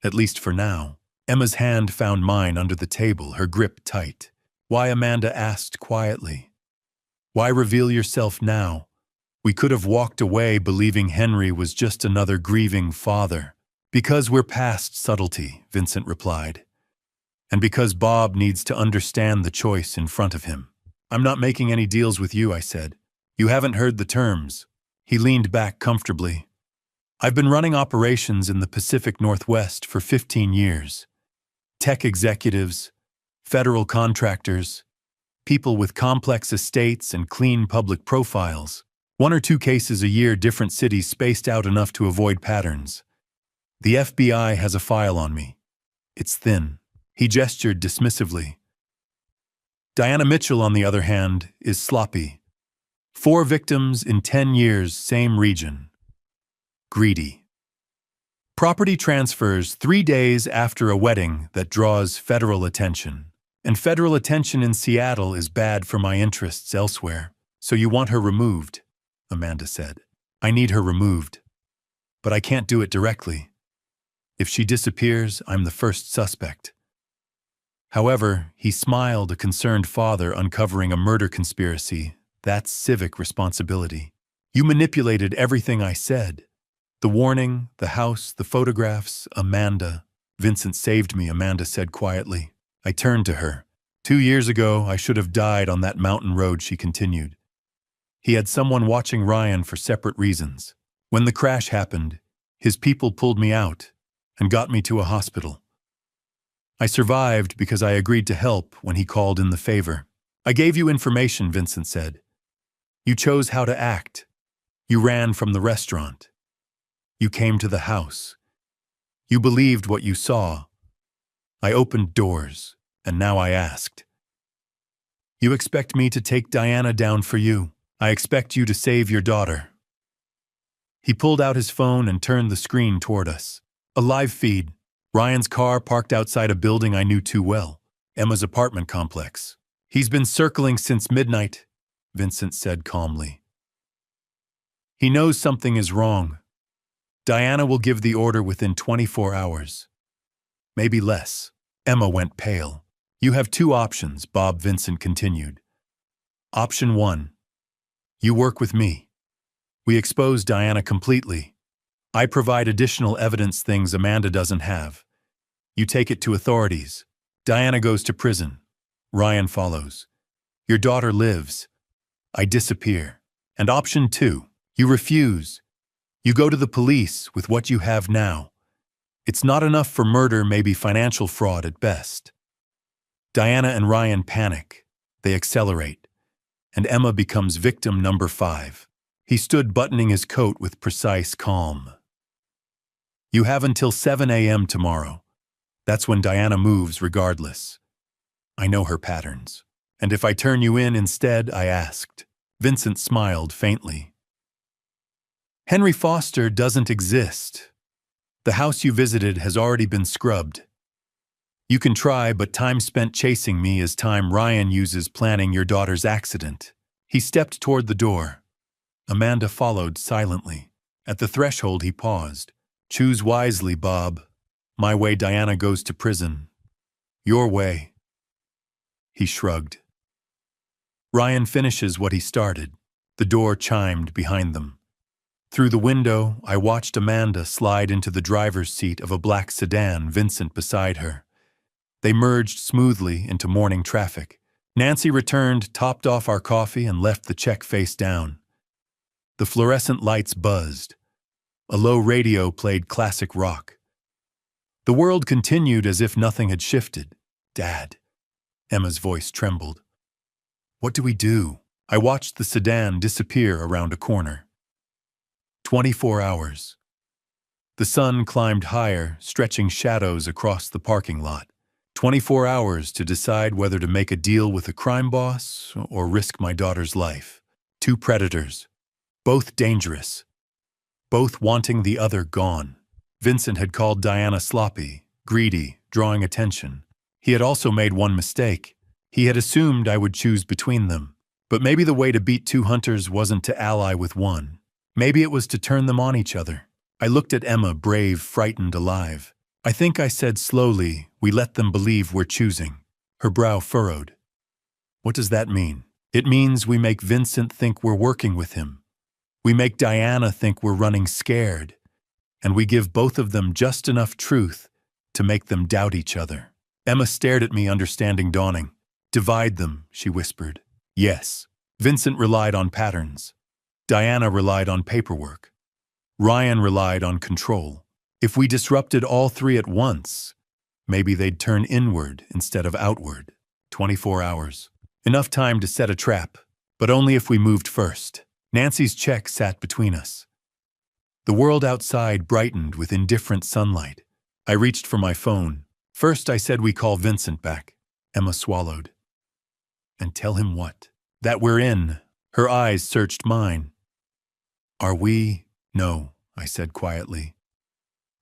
At least for now. Emma's hand found mine under the table, her grip tight. Why, Amanda asked quietly. Why reveal yourself now? We could have walked away believing Henry was just another grieving father. Because we're past subtlety, Vincent replied. And because Bob needs to understand the choice in front of him. I'm not making any deals with you, I said. You haven't heard the terms. He leaned back comfortably. I've been running operations in the Pacific Northwest for 15 years. Tech executives, federal contractors, people with complex estates and clean public profiles. 1 or 2 cases a year, different cities spaced out enough to avoid patterns. The FBI has a file on me. It's thin. He gestured dismissively. Diana Mitchell, on the other hand, is sloppy. 4 victims in 10 years, same region. Greedy. Property transfers 3 days after a wedding that draws federal attention. And federal attention in Seattle is bad for my interests elsewhere. So you want her removed, Amanda said. I need her removed. But I can't do it directly. If she disappears, I'm the first suspect. However, he smiled, a concerned father uncovering a murder conspiracy. That's civic responsibility. You manipulated everything I said. The warning, the house, the photographs, Amanda. Vincent saved me, Amanda said quietly. I turned to her. 2 years ago, I should have died on that mountain road, she continued. He had someone watching Ryan for separate reasons. When the crash happened, his people pulled me out and got me to a hospital. I survived because I agreed to help when he called in the favor. I gave you information, Vincent said. You chose how to act. You ran from the restaurant. You came to the house. You believed what you saw. I opened doors, and now I asked. You expect me to take Diana down for you. I expect you to save your daughter. He pulled out his phone and turned the screen toward us. A live feed. Ryan's car parked outside a building I knew too well, Emma's apartment complex. He's been circling since midnight, Vincent said calmly. He knows something is wrong. Diana will give the order within 24 hours. Maybe less. Emma went pale. You have two options, Bob Vincent continued. Option 1. You work with me. We expose Diana completely. I provide additional evidence, things Amanda doesn't have. You take it to authorities. Diana goes to prison. Ryan follows. Your daughter lives. I disappear. And option 2. You refuse. You go to the police with what you have now. It's not enough for murder, maybe financial fraud at best. Diana and Ryan panic. They accelerate. And Emma becomes victim number 5. He stood buttoning his coat with precise calm. You have until 7 a.m. tomorrow. That's when Diana moves regardless. I know her patterns. And if I turn you in instead, I asked. Vincent smiled faintly. Henry Foster doesn't exist. The house you visited has already been scrubbed. You can try, but time spent chasing me is time Ryan uses planning your daughter's accident. He stepped toward the door. Amanda followed silently. At the threshold, he paused. Choose wisely, Bob. My way, Diana goes to prison. Your way. He shrugged. Ryan finishes what he started. The door chimed behind them. Through the window, I watched Amanda slide into the driver's seat of a black sedan, Vincent beside her. They merged smoothly into morning traffic. Nancy returned, topped off our coffee, and left the check face down. The fluorescent lights buzzed. A low radio played classic rock. The world continued as if nothing had shifted. Dad. Emma's voice trembled. What do we do? I watched the sedan disappear around a corner. 24 hours. The sun climbed higher, stretching shadows across the parking lot. 24 hours to decide whether to make a deal with a crime boss or risk my daughter's life. Two predators. Both dangerous. Both wanting the other gone. Vincent had called Diana sloppy, greedy, drawing attention. He had also made one mistake. He had assumed I would choose between them. But maybe the way to beat two hunters wasn't to ally with one. Maybe it was to turn them on each other. I looked at Emma, brave, frightened, alive. I think I said slowly, we let them believe we're choosing. Her brow furrowed. What does that mean? It means we make Vincent think we're working with him. We make Diana think we're running scared. And we give both of them just enough truth to make them doubt each other. Emma stared at me, understanding dawning. Divide them, she whispered. Yes. Vincent relied on patterns. Diana relied on paperwork. Ryan relied on control. If we disrupted all three at once, maybe they'd turn inward instead of outward. 24 hours. Enough time to set a trap, but only if we moved first. Nancy's check sat between us. The world outside brightened with indifferent sunlight. I reached for my phone. First, I said we call Vincent back. Emma swallowed. And tell him what? That we're in. Her eyes searched mine. Are we? No, I said quietly.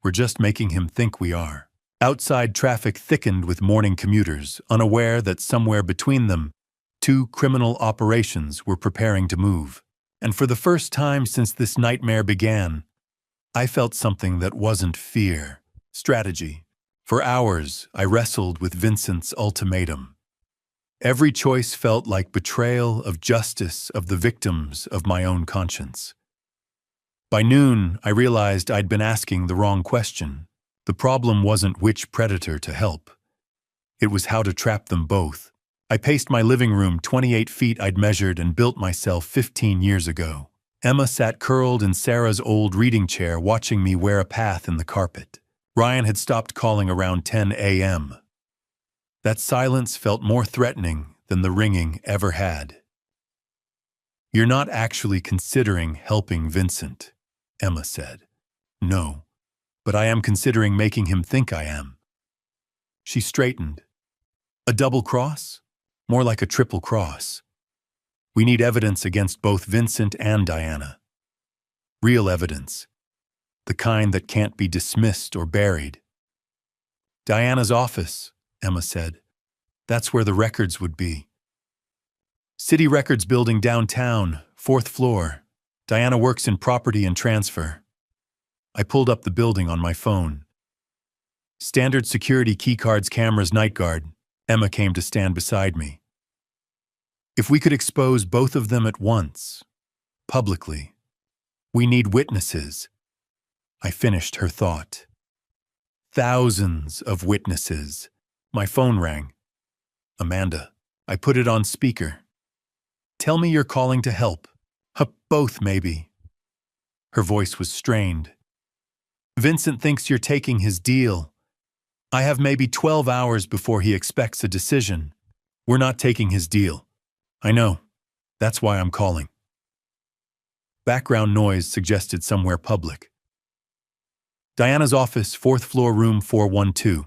We're just making him think we are. Outside traffic thickened with morning commuters, unaware that somewhere between them, two criminal operations were preparing to move. And for the first time since this nightmare began, I felt something that wasn't fear, strategy. For hours, I wrestled with Vincent's ultimatum. Every choice felt like betrayal of justice of the victims of my own conscience. By noon, I realized I'd been asking the wrong question. The problem wasn't which predator to help. It was how to trap them both. I paced my living room 28 feet I'd measured and built myself 15 years ago. Emma sat curled in Sarah's old reading chair, watching me wear a path in the carpet. Ryan had stopped calling around 10 a.m. That silence felt more threatening than the ringing ever had. You're not actually considering helping Vincent, Emma said. No, but I am considering making him think I am. She straightened. A double cross? More like a triple cross. We need evidence against both Vincent and Diana. Real evidence. The kind that can't be dismissed or buried. Diana's office, Emma said. That's where the records would be. City Records building downtown, 4th floor. Diana works in property and transfer. I pulled up the building on my phone. Standard security keycards, cameras, night guard. Emma came to stand beside me. If we could expose both of them at once, publicly, we need witnesses. I finished her thought. Thousands of witnesses. My phone rang. Amanda. I put it on speaker. Tell me you're calling to help. Both, maybe. Her voice was strained. Vincent thinks you're taking his deal. I have maybe 12 hours before he expects a decision. We're not taking his deal. I know. That's why I'm calling. Background noise suggested somewhere public. Diana's office, 4th floor, room 412.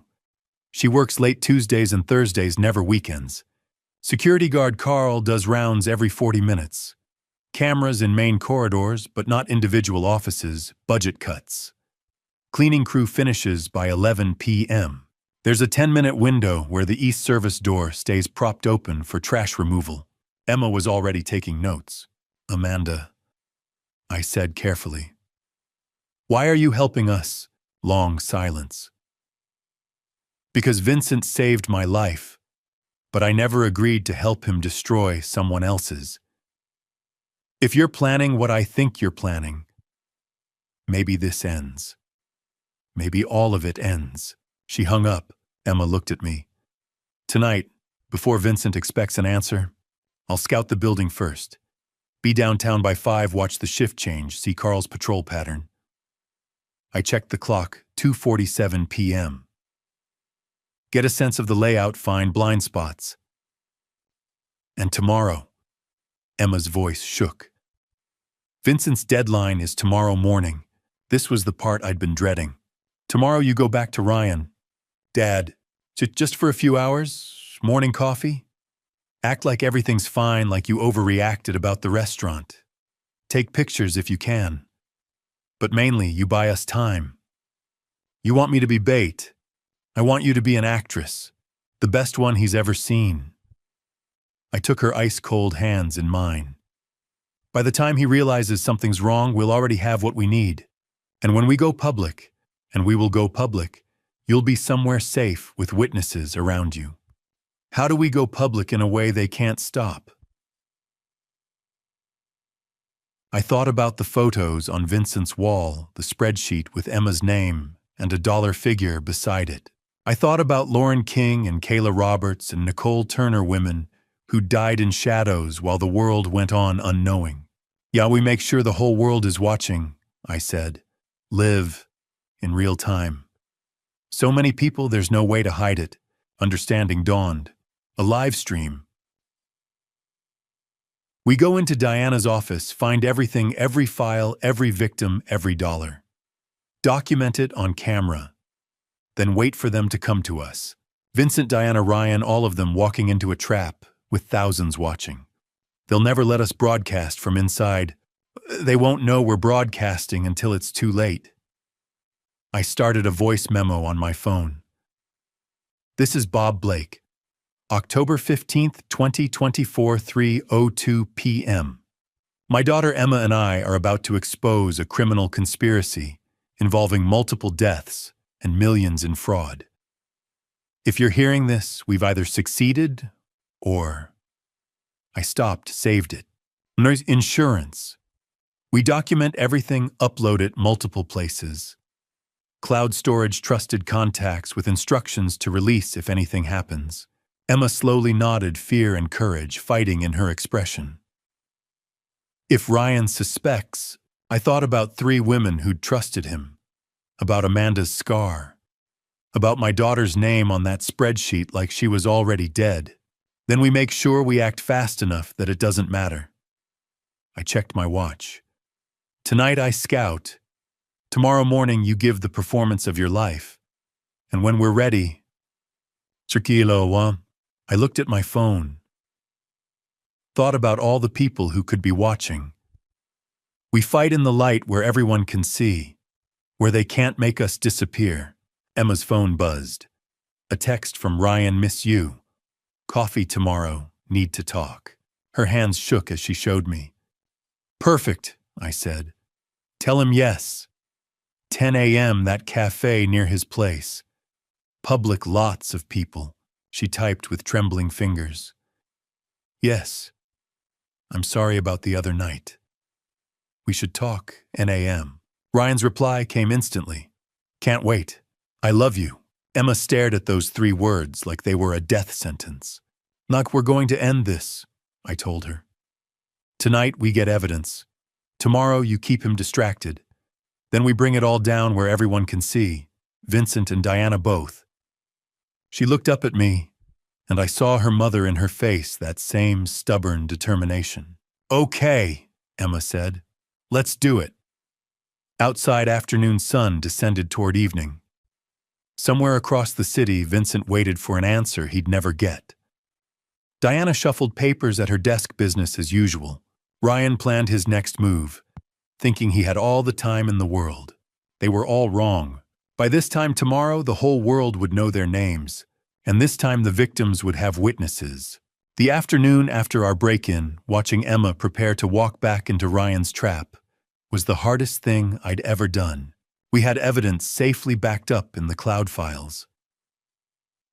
She works late Tuesdays and Thursdays, never weekends. Security guard Carl does rounds every 40 minutes. Cameras in main corridors, but not individual offices, budget cuts. Cleaning crew finishes by 11 p.m. There's a 10-minute window where the east service door stays propped open for trash removal. Emma was already taking notes. Amanda, I said carefully. Why are you helping us? Long silence. Because Vincent saved my life, but I never agreed to help him destroy someone else's. If you're planning what I think you're planning, maybe this ends. Maybe all of it ends. She hung up. Emma looked at me. Tonight, before Vincent expects an answer, I'll scout the building first. Be downtown by 5, watch the shift change, see Carl's patrol pattern. I checked the clock, 2:47 p.m. Get a sense of the layout, find blind spots. And tomorrow, Emma's voice shook. Vincent's deadline is tomorrow morning. This was the part I'd been dreading. Tomorrow you go back to Ryan. Dad, just for a few hours? Morning coffee? Act like everything's fine, like you overreacted about the restaurant. Take pictures if you can. But mainly, you buy us time. You want me to be bait. I want you to be an actress, the best one he's ever seen. I took her ice-cold hands in mine. By the time he realizes something's wrong, we'll already have what we need. And when we go public, and we will go public, you'll be somewhere safe with witnesses around you. How do we go public in a way they can't stop? I thought about the photos on Vincent's wall, the spreadsheet with Emma's name and a dollar figure beside it. I thought about Lauren King and Kayla Roberts and Nicole Turner women who died in shadows while the world went on unknowing. Yeah, we make sure the whole world is watching, I said. Live in real time. So many people, there's no way to hide it. Understanding dawned. A live stream. We go into Diana's office, find everything, every file, every victim, every dollar. Document it on camera. Then wait for them to come to us. Vincent, Diana, Ryan, all of them walking into a trap with thousands watching. They'll never let us broadcast from inside. They won't know we're broadcasting until it's too late. I started a voice memo on my phone. This is Bob Blake. October 15th, 2024, 3:02 p.m. My daughter Emma and I are about to expose a criminal conspiracy involving multiple deaths and millions in fraud. If you're hearing this, we've either succeeded or... I stopped, saved it. There's insurance. We document everything, upload it multiple places. Cloud storage, trusted contacts with instructions to release if anything happens. Emma slowly nodded, fear and courage fighting in her expression. If Ryan suspects, I thought about 3 women who'd trusted him, about Amanda's scar, about my daughter's name on that spreadsheet like she was already dead. Then we make sure we act fast enough that it doesn't matter. I checked my watch. Tonight I scout. Tomorrow morning you give the performance of your life. And when we're ready, I looked at my phone. Thought about all the people who could be watching. We fight in the light where everyone can see, where they can't make us disappear. Emma's phone buzzed. A text from Ryan, miss you. Coffee tomorrow, need to talk. Her hands shook as she showed me. Perfect, I said. Tell him yes. 10 a.m. that cafe near his place. Public, lots of people, she typed with trembling fingers. Yes. I'm sorry about the other night. We should talk, 10 a.m. Ryan's reply came instantly. Can't wait. I love you. Emma stared at those 3 words like they were a death sentence. Look, we're going to end this, I told her. Tonight we get evidence. Tomorrow you keep him distracted. Then we bring it all down where everyone can see, Vincent and Diana both. She looked up at me, and I saw her mother in her face, that same stubborn determination. Okay, Emma said. Let's do it. Outside, afternoon sun descended toward evening. Somewhere across the city, Vincent waited for an answer he'd never get. Diana shuffled papers at her desk business as usual. Ryan planned his next move, thinking he had all the time in the world. They were all wrong. By this time tomorrow, the whole world would know their names, and this time the victims would have witnesses. The afternoon after our break-in, watching Emma prepare to walk back into Ryan's trap, was the hardest thing I'd ever done. We had evidence safely backed up in the cloud files.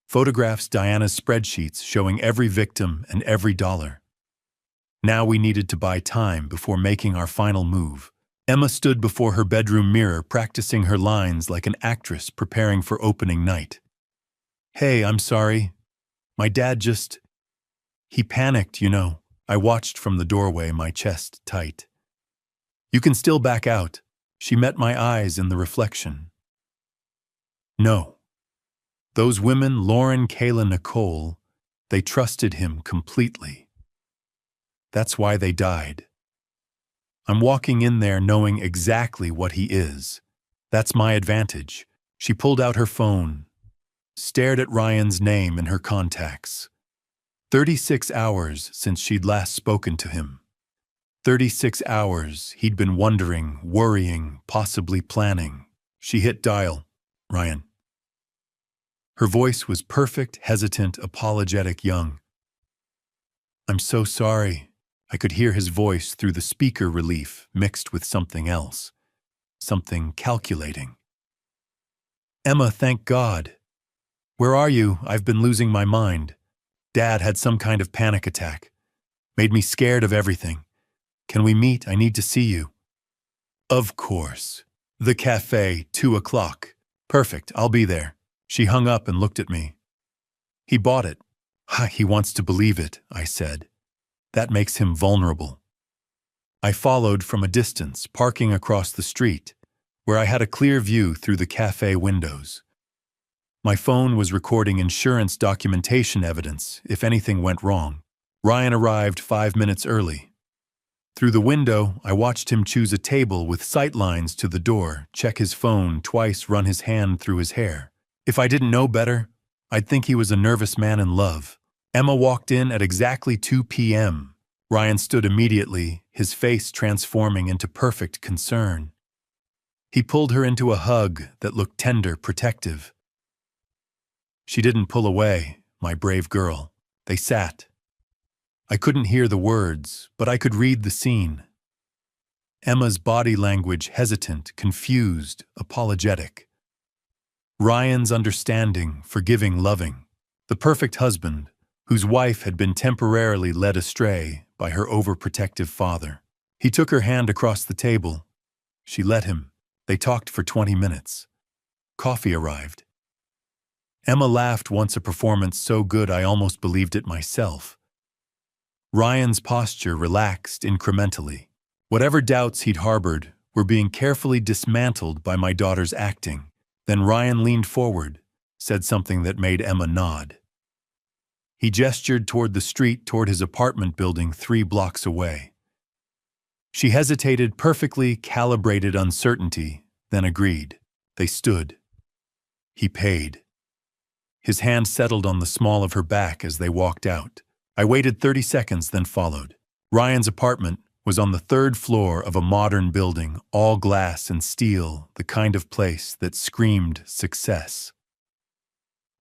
Photographs, Diana's spreadsheets showing every victim and every dollar. Now we needed to buy time before making our final move. Emma stood before her bedroom mirror practicing her lines like an actress preparing for opening night. Hey, I'm sorry. My dad just... He panicked, you know. I watched from the doorway, my chest tight. You can still back out. She met my eyes in the reflection. No. Those women, Lauren, Kayla, Nicole, they trusted him completely. That's why they died. I'm walking in there knowing exactly what he is. That's my advantage. She pulled out her phone, stared at Ryan's name in her contacts. 36 hours since she'd last spoken to him. 36 hours he'd been wondering, worrying, possibly planning. She hit dial. Ryan. Her voice was perfect, hesitant, apologetic, young. I'm so sorry. I could hear his voice through the speaker relief mixed with something else. Something calculating. Emma, thank God. Where are you? I've been losing my mind. Dad had some kind of panic attack. Made me scared of everything. Can we meet? I need to see you. Of course. The cafe, 2 o'clock. Perfect, I'll be there. She hung up and looked at me. He bought it. He wants to believe it, I said. That makes him vulnerable. I followed from a distance, parking across the street, where I had a clear view through the cafe windows. My phone was recording insurance documentation evidence if anything went wrong. Ryan arrived 5 minutes early. Through the window, I watched him choose a table with sight lines to the door, check his phone, twice run his hand through his hair. If I didn't know better, I'd think he was a nervous man in love. Emma walked in at exactly 2 p.m. Ryan stood immediately, his face transforming into perfect concern. He pulled her into a hug that looked tender, protective. She didn't pull away, my brave girl. They sat. I couldn't hear the words, but I could read the scene. Emma's body language hesitant, confused, apologetic. Ryan's understanding, forgiving, loving. The perfect husband, whose wife had been temporarily led astray by her overprotective father. He took her hand across the table. She let him. They talked for 20 minutes. Coffee arrived. Emma laughed once, a performance so good I almost believed it myself. Ryan's posture relaxed incrementally. Whatever doubts he'd harbored were being carefully dismantled by my daughter's acting. Then Ryan leaned forward, said something that made Emma nod. He gestured toward the street, toward his apartment building 3 blocks away. She hesitated, perfectly calibrated uncertainty, then agreed. They stood. He paid. His hand settled on the small of her back as they walked out. I waited 30 seconds, then followed. Ryan's apartment was on the 3rd floor of a modern building, all glass and steel, the kind of place that screamed success.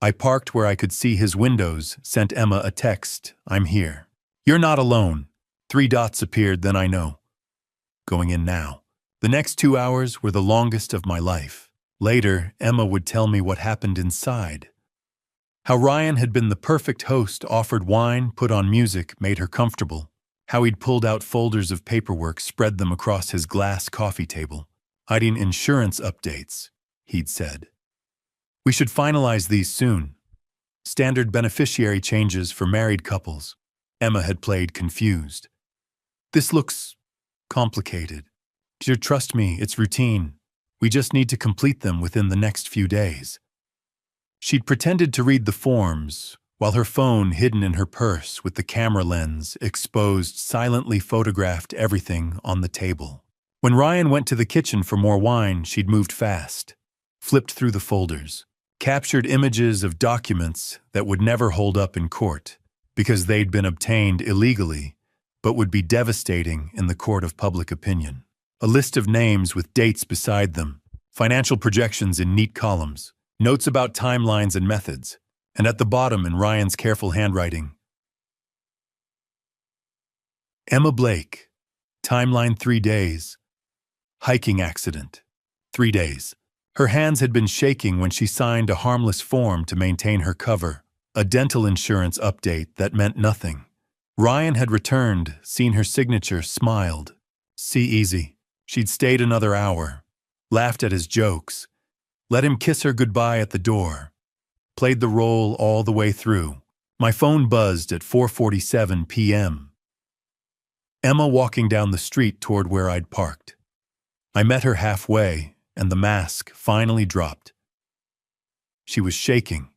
I parked where I could see his windows, sent Emma a text, I'm here. You're not alone. Three dots appeared, then I know. Going in now. The next 2 hours were the longest of my life. Later, Emma would tell me what happened inside. How Ryan had been the perfect host, offered wine, put on music, made her comfortable. How he'd pulled out folders of paperwork, spread them across his glass coffee table. Hiding insurance updates, he'd said. We should finalize these soon. Standard beneficiary changes for married couples. Emma had played confused. This looks complicated. Dear, trust me, it's routine. We just need to complete them within the next few days. She'd pretended to read the forms, while her phone, hidden in her purse with the camera lens exposed, silently photographed everything on the table. When Ryan went to the kitchen for more wine, she'd moved fast, flipped through the folders, captured images of documents that would never hold up in court because they'd been obtained illegally, but would be devastating in the court of public opinion. A list of names with dates beside them, financial projections in neat columns, notes about timelines and methods, and at the bottom in Ryan's careful handwriting, Emma Blake, timeline 3 days, hiking accident, 3 days. Her hands had been shaking when she signed a harmless form to maintain her cover, a dental insurance update that meant nothing. Ryan had returned, seen her signature, smiled. See easy. She'd stayed another hour, laughed at his jokes, let him kiss her goodbye at the door, played the role all the way through. My phone buzzed at 4:47 p.m. Emma walking down the street toward where I'd parked. I met her halfway, and the mask finally dropped. She was shaking.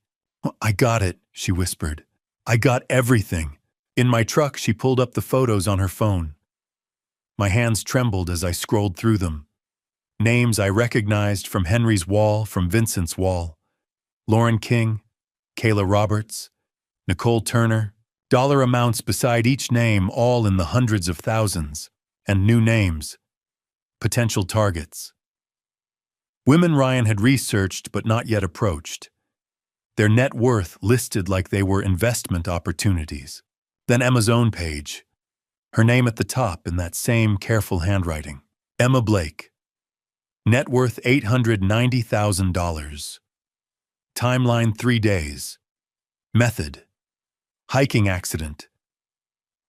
I got it, she whispered. I got everything. In my truck, she pulled up the photos on her phone. My hands trembled as I scrolled through them. Names I recognized from Henry's wall, from Vincent's wall. Lauren King, Kayla Roberts, Nicole Turner, dollar amounts beside each name, all in the hundreds of thousands, and new names, potential targets. Women Ryan had researched but not yet approached. Their net worth listed like they were investment opportunities. Then Emma's own page, her name at the top in that same careful handwriting. Emma Blake. Net worth $890,000. Timeline 3 days. Method. Hiking accident.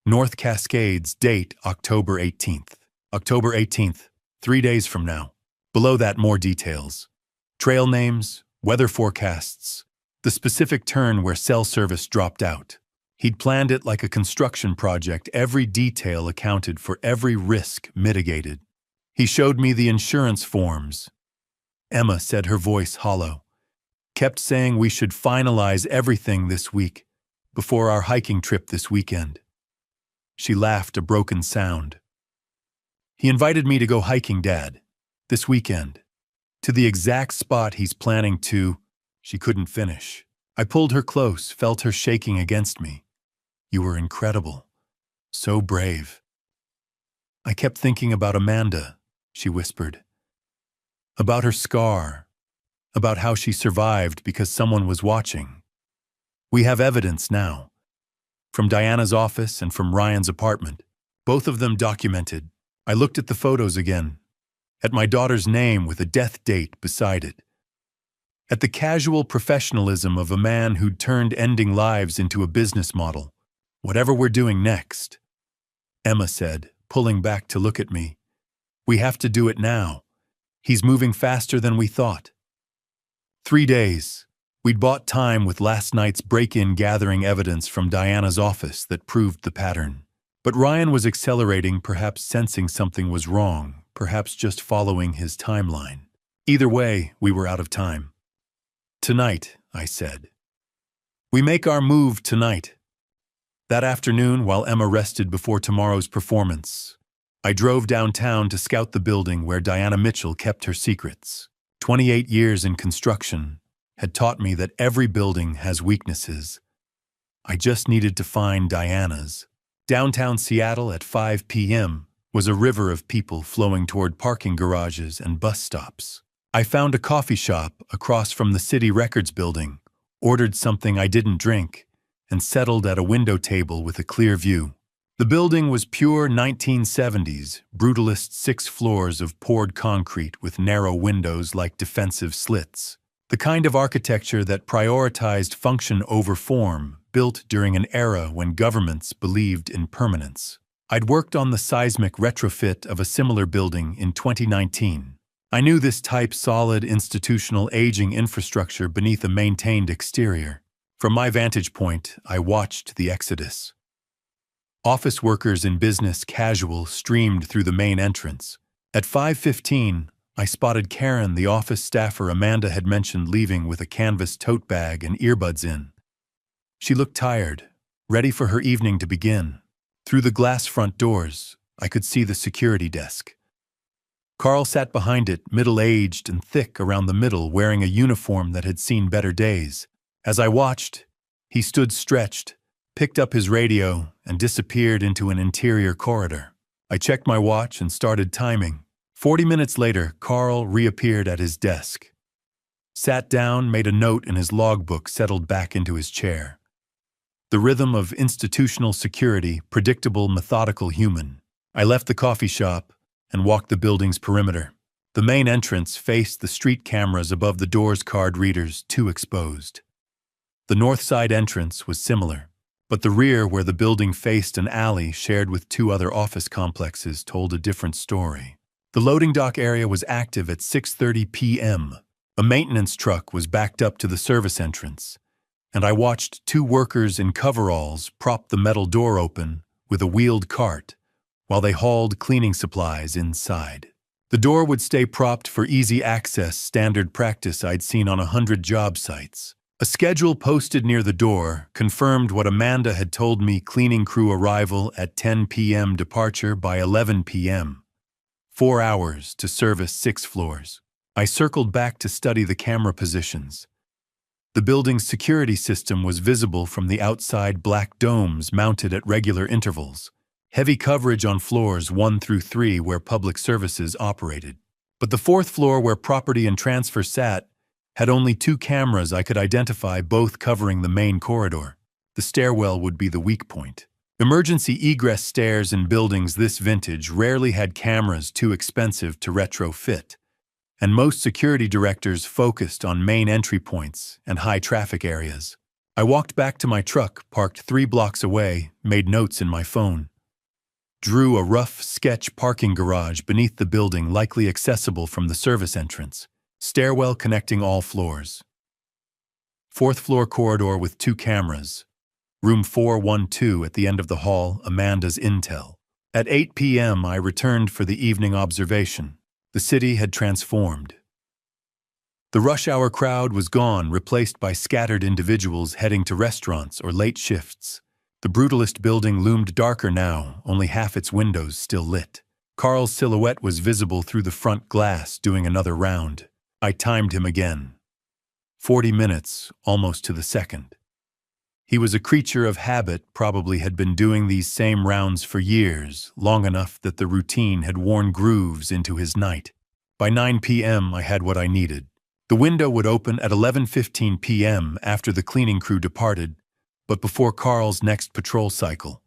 North Cascades, date October 18th. October 18th, 3 days from now. Below that, more details. Trail names, weather forecasts, the specific turn where cell service dropped out. He'd planned it like a construction project, every detail accounted for, every risk mitigated. He showed me the insurance forms. Emma said, her voice hollow. Kept saying we should finalize everything this week, before our hiking trip this weekend. She laughed, a broken sound. He invited me to go hiking, Dad, this weekend, to the exact spot he's planning to. She couldn't finish. I pulled her close, felt her shaking against me. You were incredible. So brave. I kept thinking about Amanda, she whispered. About her scar. About how she survived because someone was watching. We have evidence now. From Diana's office and from Ryan's apartment. Both of them documented. I looked at the photos again. At my daughter's name with a death date beside it. At the casual professionalism of a man who'd turned ending lives into a business model. Whatever we're doing next, Emma said, pulling back to look at me. We have to do it now. He's moving faster than we thought. 3 days. We'd bought time with last night's break-in, gathering evidence from Diana's office that proved the pattern. But Ryan was accelerating, perhaps sensing something was wrong, perhaps just following his timeline. Either way, we were out of time. Tonight, I said. We make our move tonight. That afternoon, while Emma rested before tomorrow's performance, I drove downtown to scout the building where Diana Mitchell kept her secrets. 28 years in construction had taught me that every building has weaknesses. I just needed to find Diana's. Downtown Seattle at 5 p.m. was a river of people flowing toward parking garages and bus stops. I found a coffee shop across from the City Records building, ordered something I didn't drink, and settled at a window table with a clear view. The building was pure 1970s, brutalist 6 floors of poured concrete with narrow windows like defensive slits. The kind of architecture that prioritized function over form, built during an era when governments believed in permanence. I'd worked on the seismic retrofit of a similar building in 2019. I knew this type solid institutional aging infrastructure beneath a maintained exterior. From my vantage point, I watched the exodus. Office workers in business casual streamed through the main entrance. At 5:15, I spotted Karen, the office staffer Amanda had mentioned leaving with a canvas tote bag and earbuds in. She looked tired, ready for her evening to begin. Through the glass front doors, I could see the security desk. Carl sat behind it, middle-aged and thick around the middle, wearing a uniform that had seen better days. As I watched, he stood stretched, picked up his radio, and disappeared into an interior corridor. I checked my watch and started timing. 40 minutes later, Carl reappeared at his desk. Sat down, made a note in his logbook, settled back into his chair. The rhythm of institutional security, predictable, methodical human. I left the coffee shop and walked the building's perimeter. The main entrance faced the street cameras above the door's card readers, too exposed. The north side entrance was similar, but the rear, where the building faced an alley shared with 2 other office complexes, told a different story. The loading dock area was active at 6:30 p.m. A maintenance truck was backed up to the service entrance, and I watched 2 workers in coveralls prop the metal door open with a wheeled cart while they hauled cleaning supplies inside. The door would stay propped for easy access, standard practice I'd seen on 100 job sites. A schedule posted near the door confirmed what Amanda had told me: cleaning crew arrival at 10 p.m., departure by 11 p.m. 4 hours to service 6 floors. I circled back to study the camera positions. The building's security system was visible from the outside, black domes mounted at regular intervals. Heavy coverage on floors 1 through 3 where public services operated. But the 4th floor, where property and transfer sat, had only 2 cameras I could identify, both covering the main corridor. The stairwell would be the weak point. Emergency egress stairs in buildings this vintage rarely had cameras, too expensive to retrofit, and most security directors focused on main entry points and high traffic areas. I walked back to my truck, parked 3 blocks away, made notes in my phone. Drew a rough sketch parking garage beneath the building, likely accessible from the service entrance. Stairwell connecting all floors. 4th floor corridor with 2 cameras. Room 412 at the end of the hall, Amanda's intel. At 8 p.m. I returned for the evening observation. The city had transformed. The rush hour crowd was gone, replaced by scattered individuals heading to restaurants or late shifts. The brutalist building loomed darker now, only half its windows still lit. Carl's silhouette was visible through the front glass, doing another round. I timed him again. 40 minutes, almost to the second. He was a creature of habit, probably had been doing these same rounds for years, long enough that the routine had worn grooves into his night. By 9 p.m. I had what I needed. The window would open at 11:15 p.m. after the cleaning crew departed, but before Carl's next patrol cycle.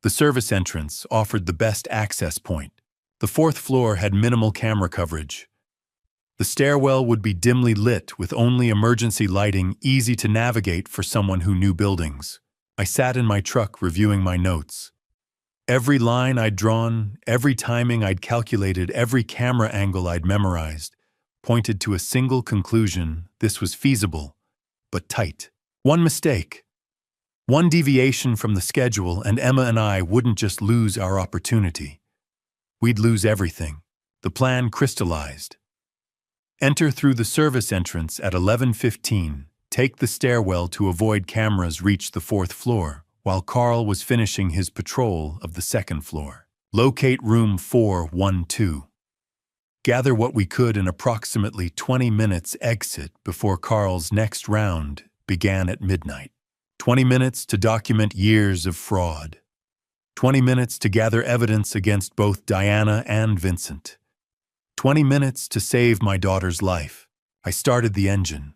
The service entrance offered the best access point. The 4th floor had minimal camera coverage. The stairwell would be dimly lit with only emergency lighting, easy to navigate for someone who knew buildings. I sat in my truck reviewing my notes. Every line I'd drawn, every timing I'd calculated, every camera angle I'd memorized, pointed to a single conclusion: this was feasible, but tight. One mistake, one deviation from the schedule, and Emma and I wouldn't just lose our opportunity. We'd lose everything. The plan crystallized. Enter through the service entrance at 11:15, take the stairwell to avoid cameras, reach the 4th floor, while Carl was finishing his patrol of the 2nd floor. Locate room 412. Gather what we could in approximately 20 minutes, exit before Carl's next round began at midnight. 20 minutes to document years of fraud. 20 minutes to gather evidence against both Diana and Vincent. 20 minutes to save my daughter's life. I started the engine.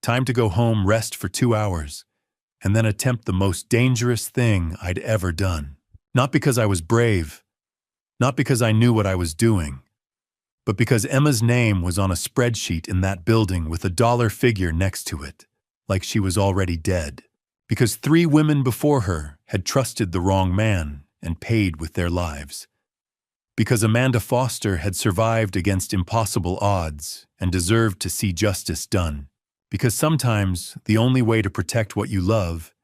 Time to go home, rest for 2 hours, and then attempt the most dangerous thing I'd ever done. Not because I was brave, not because I knew what I was doing, but because Emma's name was on a spreadsheet in that building with a dollar figure next to it, like she was already dead. Because 3 women before her had trusted the wrong man and paid with their lives. Because Amanda Foster had survived against impossible odds and deserved to see justice done. Because sometimes the only way to protect what you love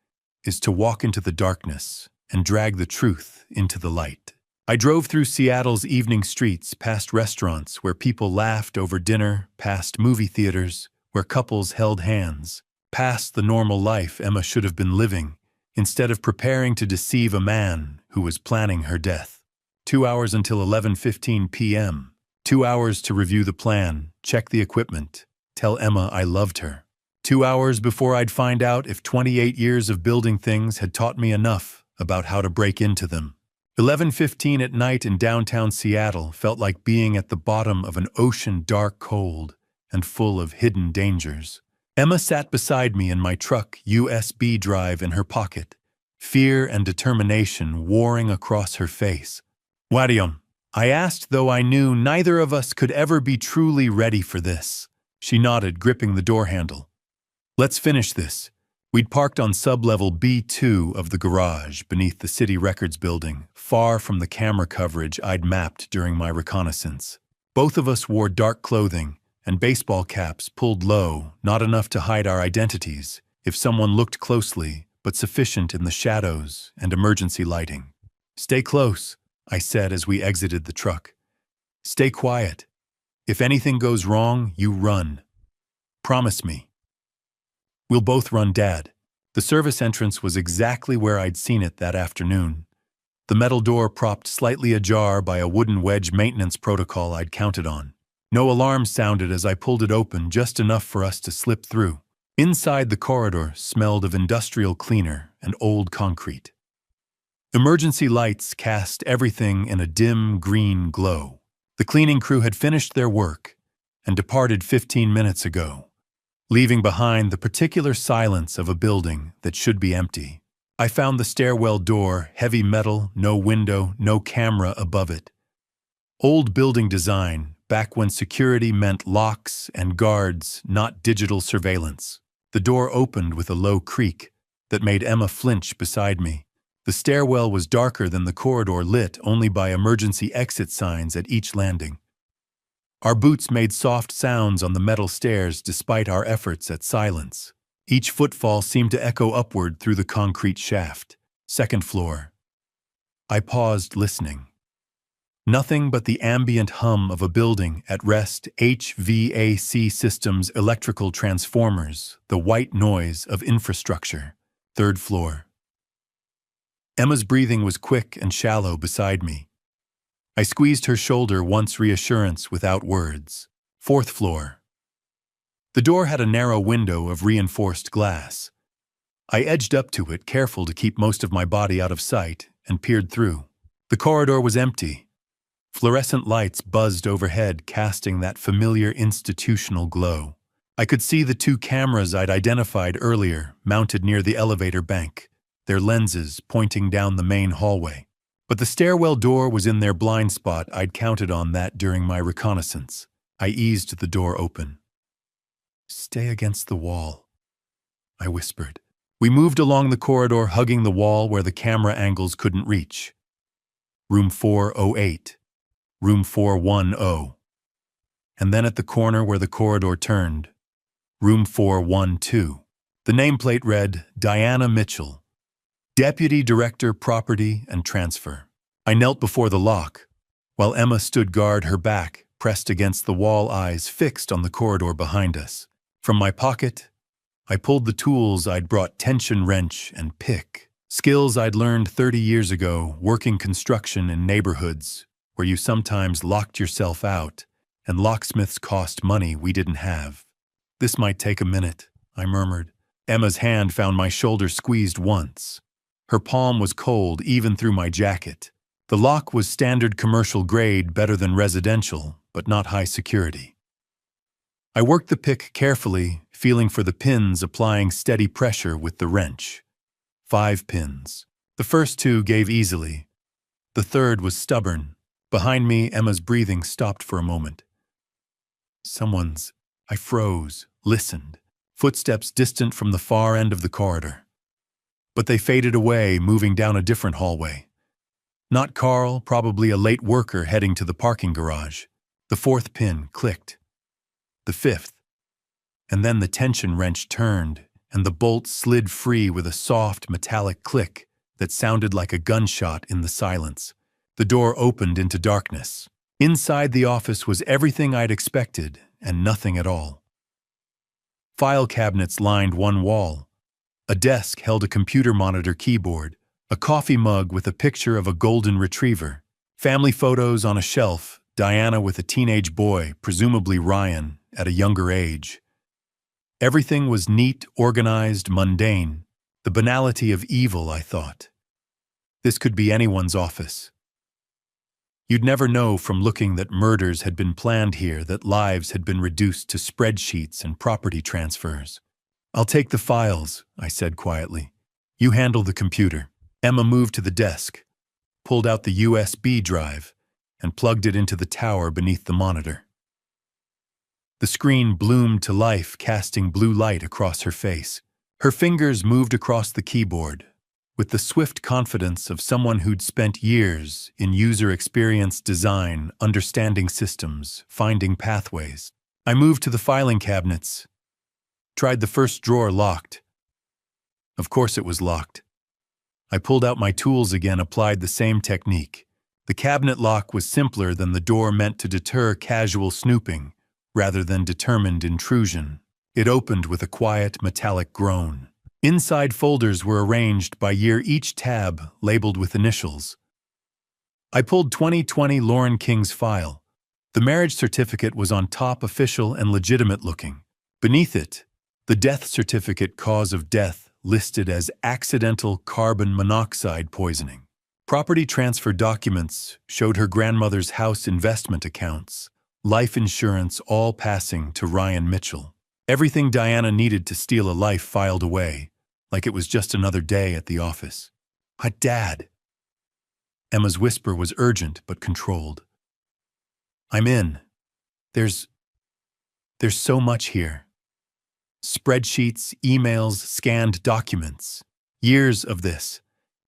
is to walk into the darkness and drag the truth into the light. I drove through Seattle's evening streets, past restaurants where people laughed over dinner, past movie theaters where couples held hands, past the normal life Emma should have been living, instead of preparing to deceive a man who was planning her death. 2 hours until 11:15 p.m. 2 hours to review the plan, check the equipment, tell Emma I loved her. 2 hours before I'd find out if 28 years of building things had taught me enough about how to break into them. 11:15 at night in downtown Seattle felt like being at the bottom of an ocean dark, cold, and full of hidden dangers. Emma sat beside me in my truck, USB drive in her pocket, fear and determination warring across her face. "Wadium," I asked, though I knew neither of us could ever be truly ready for this. She nodded, gripping the door handle. "Let's finish this." We'd parked on sub-level B2 of the garage beneath the City Records building, far from the camera coverage I'd mapped during my reconnaissance. Both of us wore dark clothing and baseball caps pulled low, not enough to hide our identities, if someone looked closely, but sufficient in the shadows and emergency lighting. "Stay close," I said as we exited the truck. "Stay quiet. If anything goes wrong, you run. Promise me." "We'll both run, Dad." The service entrance was exactly where I'd seen it that afternoon. The metal door propped slightly ajar by a wooden wedge maintenance protocol I'd counted on. No alarm sounded as I pulled it open, just enough for us to slip through. Inside, the corridor smelled of industrial cleaner and old concrete. Emergency lights cast everything in a dim green glow. The cleaning crew had finished their work and departed 15 minutes ago, leaving behind the particular silence of a building that should be empty. I found the stairwell door, heavy metal, no window, no camera above it. Old building design, back when security meant locks and guards, not digital surveillance. The door opened with a low creak that made Emma flinch beside me. The stairwell was darker than the corridor, lit only by emergency exit signs at each landing. Our boots made soft sounds on the metal stairs despite our efforts at silence. Each footfall seemed to echo upward through the concrete shaft. Second floor. I paused, listening. Nothing but the ambient hum of a building at rest, HVAC systems, electrical transformers, the white noise of infrastructure. Third floor. Emma's breathing was quick and shallow beside me. I squeezed her shoulder once, reassurance without words. Fourth floor. The door had a narrow window of reinforced glass. I edged up to it, careful to keep most of my body out of sight, and peered through. The corridor was empty. Fluorescent lights buzzed overhead, casting that familiar institutional glow. I could see the 2 cameras I'd identified earlier, mounted near the elevator bank, their lenses pointing down the main hallway. But the stairwell door was in their blind spot. I'd counted on that during my reconnaissance. I eased the door open. "Stay against the wall," I whispered. We moved along the corridor, hugging the wall where the camera angles couldn't reach. Room 408. Room 410. And then at the corner where the corridor turned, Room 412. The nameplate read, Diana Mitchell, Deputy Director, Property and Transfer. I knelt before the lock, while Emma stood guard, her back pressed against the wall, eyes fixed on the corridor behind us. From my pocket, I pulled the tools I'd brought, tension wrench and pick, skills I'd learned 30 years ago working construction in neighborhoods where you sometimes locked yourself out and locksmiths cost money we didn't have. "This might take a minute," I murmured. Emma's hand found my shoulder, squeezed once. Her palm was cold, even through my jacket. The lock was standard commercial grade, better than residential, but not high security. I worked the pick carefully, feeling for the pins, applying steady pressure with the wrench. 5 pins. The first 2 gave easily, The third was stubborn. Behind me, Emma's breathing stopped for a moment. Someone's. I froze, listened. Footsteps distant from the far end of the corridor. But they faded away, moving down a different hallway. Not Carl, probably a late worker heading to the parking garage. The fourth pin clicked. The fifth. And then the tension wrench turned, and the bolt slid free with a soft, metallic click that sounded like a gunshot in the silence. The door opened into darkness. Inside the office was everything I'd expected, and nothing at all. File cabinets lined one wall. A desk held a computer monitor keyboard, a coffee mug with a picture of a golden retriever, family photos on a shelf, Diana with a teenage boy, presumably Ryan, at a younger age. Everything was neat, organized, mundane, the banality of evil, I thought. This could be anyone's office. You'd never know from looking that murders had been planned here, that lives had been reduced to spreadsheets and property transfers. "I'll take the files," I said quietly. "You handle the computer." Emma moved to the desk, pulled out the USB drive, and plugged it into the tower beneath the monitor. The screen bloomed to life, casting blue light across her face. Her fingers moved across the keyboard, with the swift confidence of someone who'd spent years in user experience design, understanding systems, finding pathways. I moved to the filing cabinets, tried the first drawer locked. Of course it was locked. I pulled out my tools again, applied the same technique. The cabinet lock was simpler than the door meant to deter casual snooping, rather than determined intrusion. It opened with a quiet, metallic groan. Inside folders were arranged by year, each tab labeled with initials. I pulled 2020 Lauren King's file. The marriage certificate was on top, official and legitimate looking. Beneath it, the death certificate, cause of death listed as accidental carbon monoxide poisoning. Property transfer documents showed her grandmother's house investment accounts, life insurance, all passing to Ryan Mitchell. Everything Diana needed to steal a life filed away, like it was just another day at the office. "Dad." Emma's whisper was urgent but controlled. "I'm in. There's so much here. Spreadsheets, emails, scanned documents. Years of this."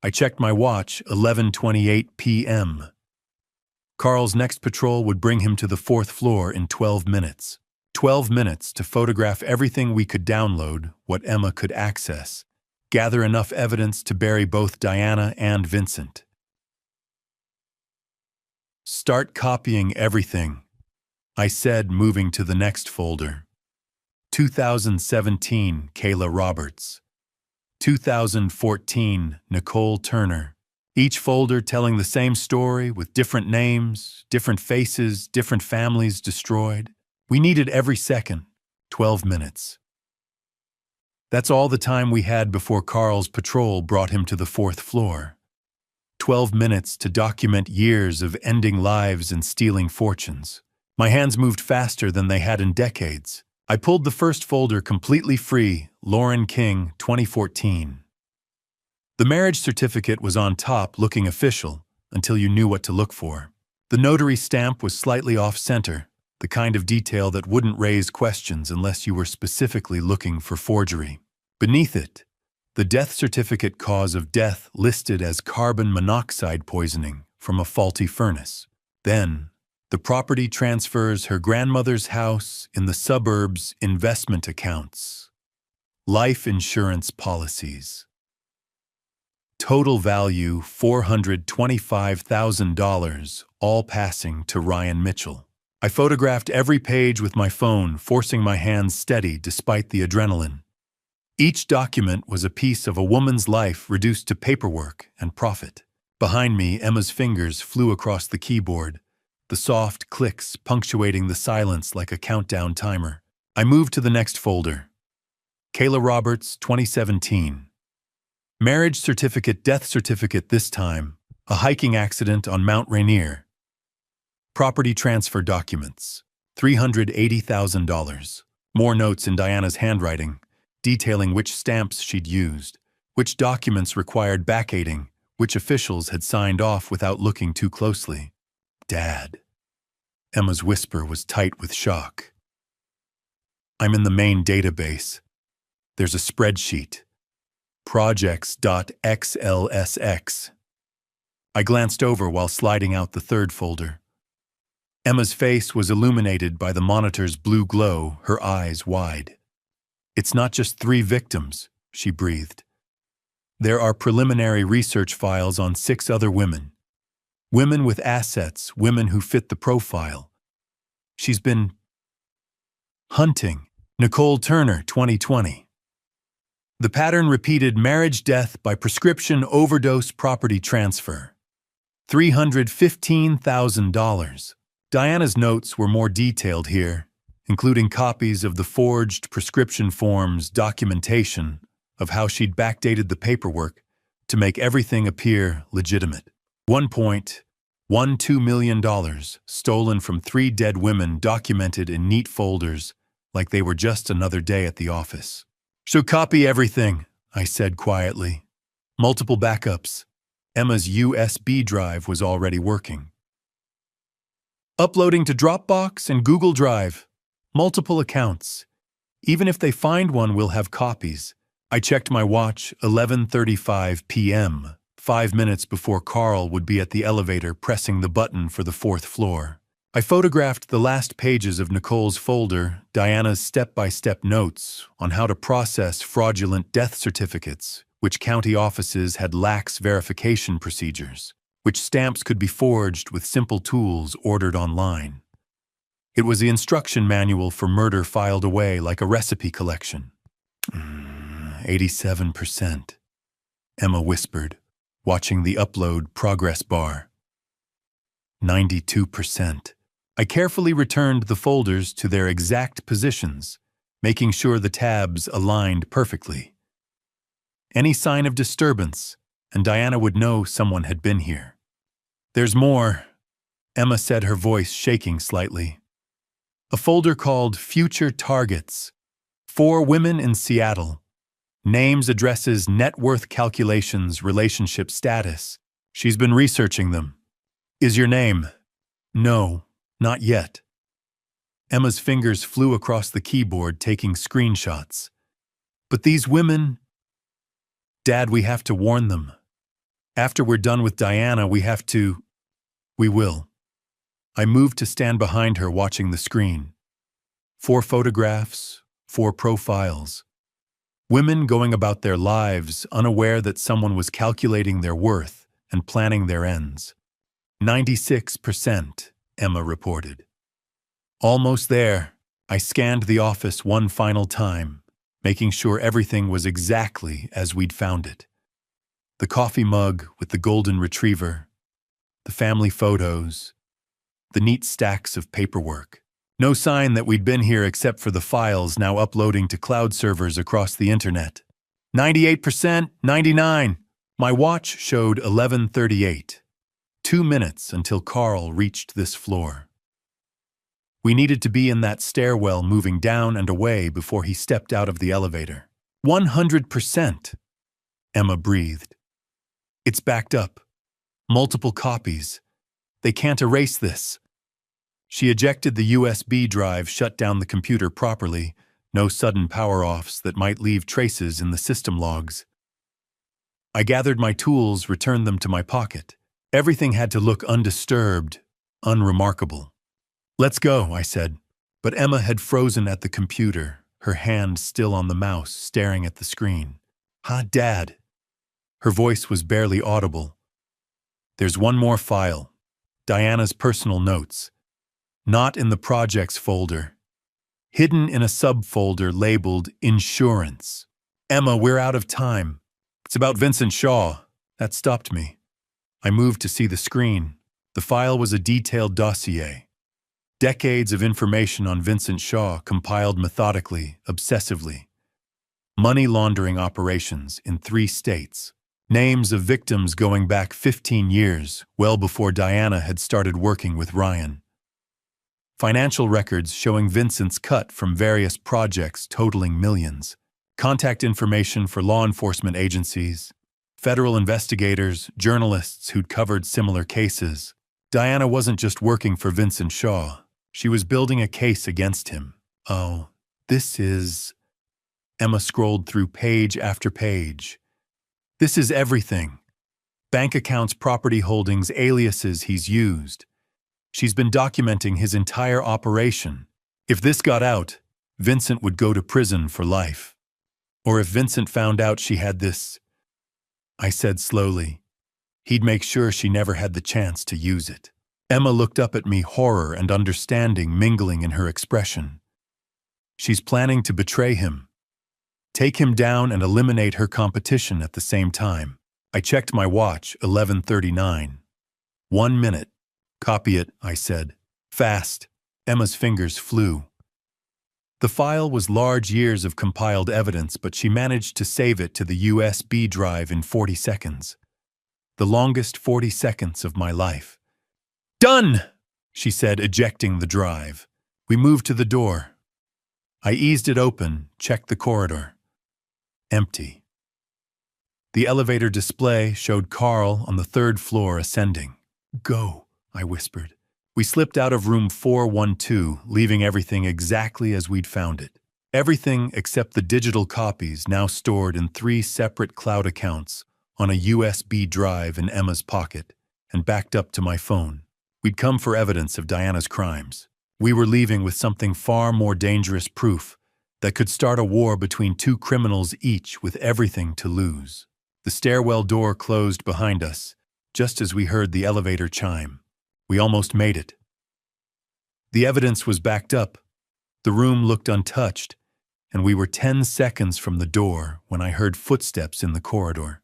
I checked my watch, 11:28 p.m. Carl's next patrol would bring him to the fourth floor in 12 minutes. 12 minutes to photograph everything we could download, what Emma could access, gather enough evidence to bury both Diana and Vincent. "Start copying everything," I said, moving to the next folder. 2017, Kayla Roberts. 2014, Nicole Turner. Each folder telling the same story with different names, different faces, different families destroyed. We needed every second, 12 minutes. That's all the time we had before Carl's patrol brought him to the fourth floor. 12 minutes to document years of ending lives and stealing fortunes. My hands moved faster than they had in decades. I pulled the first folder completely free, Lauren King, 2014. The marriage certificate was on top, looking official, until you knew what to look for. The notary stamp was slightly off-center, the kind of detail that wouldn't raise questions unless you were specifically looking for forgery. Beneath it, the death certificate, cause of death listed as carbon monoxide poisoning from a faulty furnace. Then, the property transfers, her grandmother's house in the suburbs, investment accounts, life insurance policies. Total value $425,000, all passing to Ryan Mitchell. I photographed every page with my phone, forcing my hands steady despite the adrenaline. Each document was a piece of a woman's life reduced to paperwork and profit. Behind me, Emma's fingers flew across the keyboard, the soft clicks punctuating the silence like a countdown timer. I moved to the next folder. Kayla Roberts, 2017. Marriage certificate, death certificate this time, a hiking accident on Mount Rainier. Property transfer documents, $380,000. More notes in Diana's handwriting, detailing which stamps she'd used, which documents required backdating, which officials had signed off without looking too closely. Dad. Emma's whisper was tight with shock. I'm in the main database. There's a spreadsheet. Projects.xlsx. I glanced over while sliding out the third folder. Emma's face was illuminated by the monitor's blue glow, her eyes wide. It's not just 3 victims, she breathed. There are preliminary research files on 6 other women. Women with assets, women who fit the profile. She's been hunting. Nicole Turner, 2020. The pattern repeated marriage death by prescription overdose property transfer. $315,000. Diana's notes were more detailed here, including copies of the forged prescription forms, documentation of how she'd backdated the paperwork to make everything appear legitimate. $1.12 million stolen from 3 dead women, documented in neat folders like they were just another day at the office. So copy everything, I said quietly. Multiple backups. Emma's USB drive was already working. Uploading to Dropbox and Google Drive. Multiple accounts. Even if they find one, we'll have copies. I checked my watch, 11:35 p.m., 5 minutes before Carl would be at the elevator pressing the button for the 4th floor. I photographed the last pages of Nicole's folder, Diana's step-by-step notes on how to process fraudulent death certificates, which county offices had lax verification procedures, which stamps could be forged with simple tools ordered online. It was the instruction manual for murder filed away like a recipe collection. 87%, Emma whispered, watching the upload progress bar. 92%. I carefully returned the folders to their exact positions, making sure the tabs aligned perfectly. Any sign of disturbance, and Diana would know someone had been here. There's more, Emma said, her voice shaking slightly. A folder called Future Targets. 4 women in Seattle. Names, addresses, net worth calculations, relationship status. She's been researching them. Is your name? No, not yet. Emma's fingers flew across the keyboard, taking screenshots. But these women... Dad, we have to warn them. After we're done with Diana, we have to... We will. I moved to stand behind her, watching the screen. 4 photographs, 4 profiles. Women going about their lives, unaware that someone was calculating their worth and planning their ends. 96%, Emma reported. Almost there. I scanned the office one final time, making sure everything was exactly as we'd found it. The coffee mug with the golden retriever, the family photos, the neat stacks of paperwork. No sign that we'd been here except for the files now uploading to cloud servers across the internet. 98%, 99. My watch showed 11:38. 2 minutes until Carl reached this floor. We needed to be in that stairwell, moving down and away before he stepped out of the elevator. 100%, Emma breathed. It's backed up. Multiple copies. They can't erase this. She ejected the USB drive, shut down the computer properly, no sudden power-offs that might leave traces in the system logs. I gathered my tools, returned them to my pocket. Everything had to look undisturbed, unremarkable. Let's go, I said, but Emma had frozen at the computer, her hand still on the mouse, staring at the screen. Dad? Her voice was barely audible. There's one more file. Diana's personal notes. Not in the projects folder. Hidden in a subfolder labeled Insurance. Emma, we're out of time. It's about Vincent Shaw. That stopped me. I moved to see the screen. The file was a detailed dossier. Decades of information on Vincent Shaw, compiled methodically, obsessively. Money laundering operations in 3 states. Names of victims going back 15 years, well before Diana had started working with Ryan. Financial records showing Vincent's cut from various projects totaling millions. Contact information for law enforcement agencies. Federal investigators, journalists who'd covered similar cases. Diana wasn't just working for Vincent Shaw. She was building a case against him. Oh, this is... Emma scrolled through page after page. This is everything. Bank accounts, property holdings, aliases he's used. She's been documenting his entire operation. If this got out, Vincent would go to prison for life. Or if Vincent found out she had this, I said slowly, he'd make sure she never had the chance to use it. Emma looked up at me, horror and understanding mingling in her expression. She's planning to betray him. Take him down and eliminate her competition at the same time. I checked my watch, 11:39. 1 minute. Copy it, I said. Fast. Emma's fingers flew. The file was large years of compiled evidence, but she managed to save it to the USB drive in 40 seconds. The longest 40 seconds of my life. Done, she said, ejecting the drive. We moved to the door. I eased it open, checked the corridor. Empty. The elevator display showed Carl on the 3rd floor ascending. Go, I whispered. We slipped out of room 412, leaving everything exactly as we'd found it. Everything except the digital copies now stored in 3 separate cloud accounts on a USB drive in Emma's pocket and backed up to my phone. We'd come for evidence of Diana's crimes. We were leaving with something far more dangerous, proof that could start a war between 2 criminals, each with everything to lose. The stairwell door closed behind us, just as we heard the elevator chime. We almost made it. The evidence was backed up. The room looked untouched, and we were 10 seconds from the door when I heard footsteps in the corridor.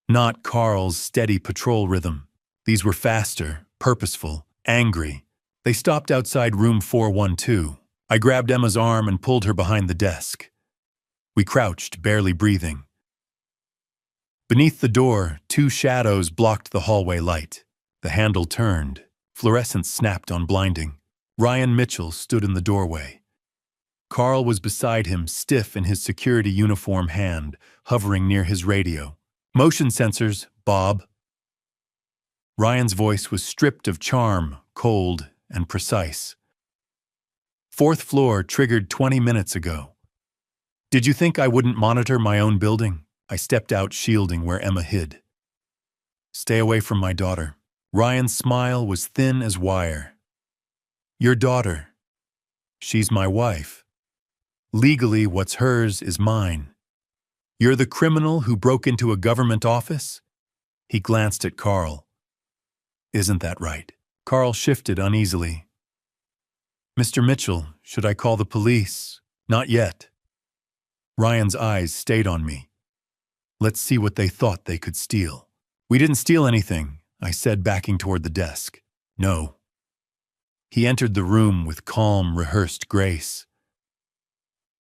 Not Carl's steady patrol rhythm. These were faster, purposeful, angry. They stopped outside room 412. I grabbed Emma's arm and pulled her behind the desk. We crouched, barely breathing. Beneath the door, 2 shadows blocked the hallway light. The handle turned. Fluorescence snapped on blinding. Ryan Mitchell stood in the doorway. Carl was beside him, stiff in his security uniform hand, hovering near his radio. Motion sensors, Bob. Ryan's voice was stripped of charm, cold and precise. 4th floor triggered 20 minutes ago. Did you think I wouldn't monitor my own building? I stepped out, shielding where Emma hid. Stay away from my daughter. Ryan's smile was thin as wire. Your daughter. She's my wife. Legally, what's hers is mine. You're the criminal who broke into a government office? He glanced at Carl. Isn't that right? Carl shifted uneasily. Mr. Mitchell, should I call the police? Not yet. Ryan's eyes stayed on me. Let's see what they thought they could steal. We didn't steal anything, I said, backing toward the desk. No. He entered the room with calm, rehearsed grace.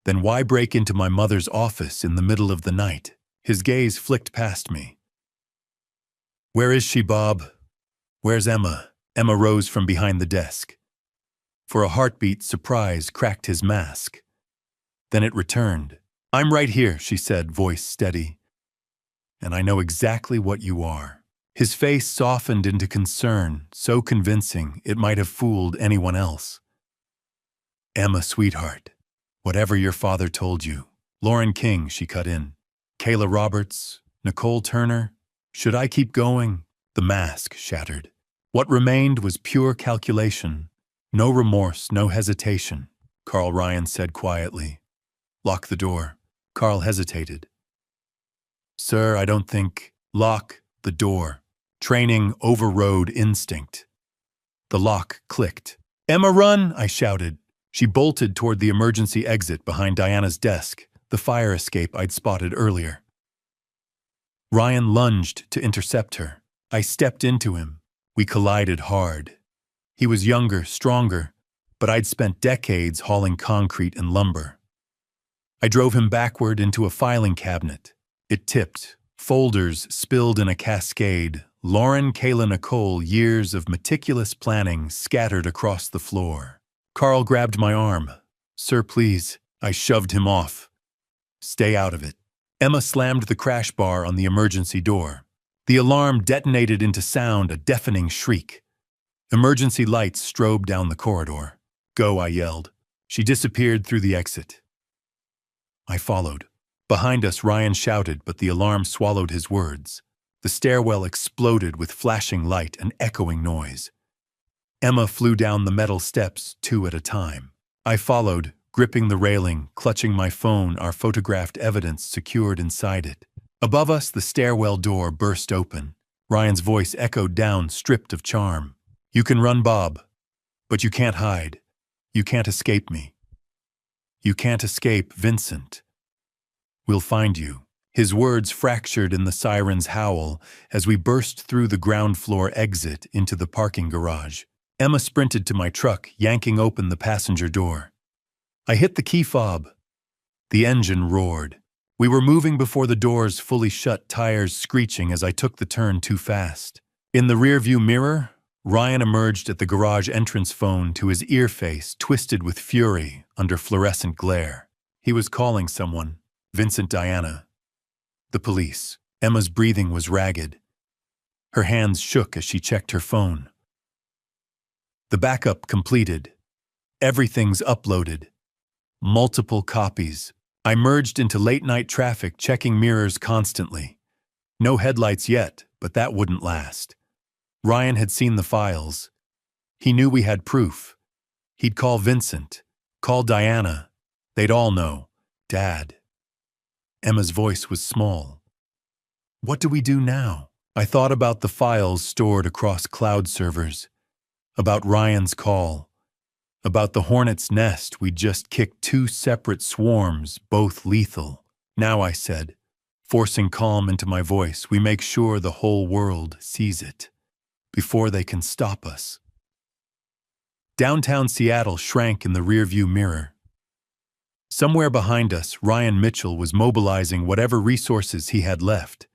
Then why break into my mother's office in the middle of the night? His gaze flicked past me. Where is she, Bob? Where's Emma? Emma rose from behind the desk. For a heartbeat, surprise cracked his mask. Then it returned. I'm right here, she said, voice steady. And I know exactly what you are. His face softened into concern, so convincing it might have fooled anyone else. Emma, sweetheart, whatever your father told you. Lauren King, she cut in. Kayla Roberts, Nicole Turner. Should I keep going? The mask shattered. What remained was pure calculation. No remorse, no hesitation, Carl Ryan said quietly. Lock the door. Carl hesitated. Sir, I don't think... Lock the door. Training overrode instinct. The lock clicked. Emma, run! I shouted. She bolted toward the emergency exit behind Diana's desk, the fire escape I'd spotted earlier. Ryan lunged to intercept her. I stepped into him. We collided hard. He was younger, stronger, but I'd spent decades hauling concrete and lumber. I drove him backward into a filing cabinet. It tipped. Folders spilled in a cascade. Lauren, Kayla, Nicole, years of meticulous planning scattered across the floor. Carl grabbed my arm. Sir, please. I shoved him off. Stay out of it. Emma slammed the crash bar on the emergency door. The alarm detonated into sound, a deafening shriek. Emergency lights strobed down the corridor. "Go," I yelled. She disappeared through the exit. I followed. Behind us, Ryan shouted, but the alarm swallowed his words. The stairwell exploded with flashing light and echoing noise. Emma flew down the metal steps, 2 at a time. I followed, gripping the railing, clutching my phone, our photographed evidence secured inside it. Above us, the stairwell door burst open. Ryan's voice echoed down, stripped of charm. "You can run, Bob, but you can't hide. You can't escape me. You can't escape Vincent. We'll find you." His words fractured in the siren's howl as we burst through the ground floor exit into the parking garage. Emma sprinted to my truck, yanking open the passenger door. I hit the key fob. The engine roared. We were moving before the doors fully shut, tires screeching as I took the turn too fast. In the rearview mirror, Ryan emerged at the garage entrance phone to his ear face twisted with fury under fluorescent glare. He was calling someone. Vincent, Diana. The police. Emma's breathing was ragged. Her hands shook as she checked her phone. The backup completed. Everything's uploaded. Multiple copies. I merged into late-night traffic, checking mirrors constantly. No headlights yet, but that wouldn't last. Ryan had seen the files. He knew we had proof. He'd call Vincent, call Diana. They'd all know. Dad. Emma's voice was small. What do we do now? I thought about the files stored across cloud servers, about Ryan's call, about the hornet's nest we'd just kicked 2 separate swarms, both lethal. Now, I said, forcing calm into my voice, we make sure the whole world sees it, before they can stop us. Downtown Seattle shrank in the rearview mirror. Somewhere behind us, Ryan Mitchell was mobilizing whatever resources he had left.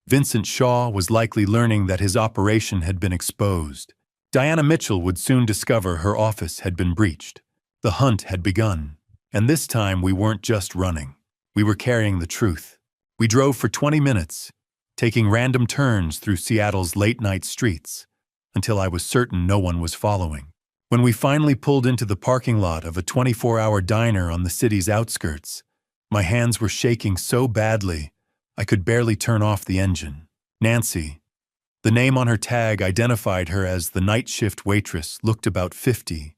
Vincent Shaw was likely learning that his operation had been exposed. Diana Mitchell would soon discover her office had been breached. The hunt had begun, and this time we weren't just running. We were carrying the truth. We drove for 20 minutes, taking random turns through Seattle's late-night streets, until I was certain no one was following. When we finally pulled into the parking lot of a 24-hour diner on the city's outskirts, my hands were shaking so badly I could barely turn off the engine. Nancy, the name on her tag identified her as the night shift waitress, looked about 50,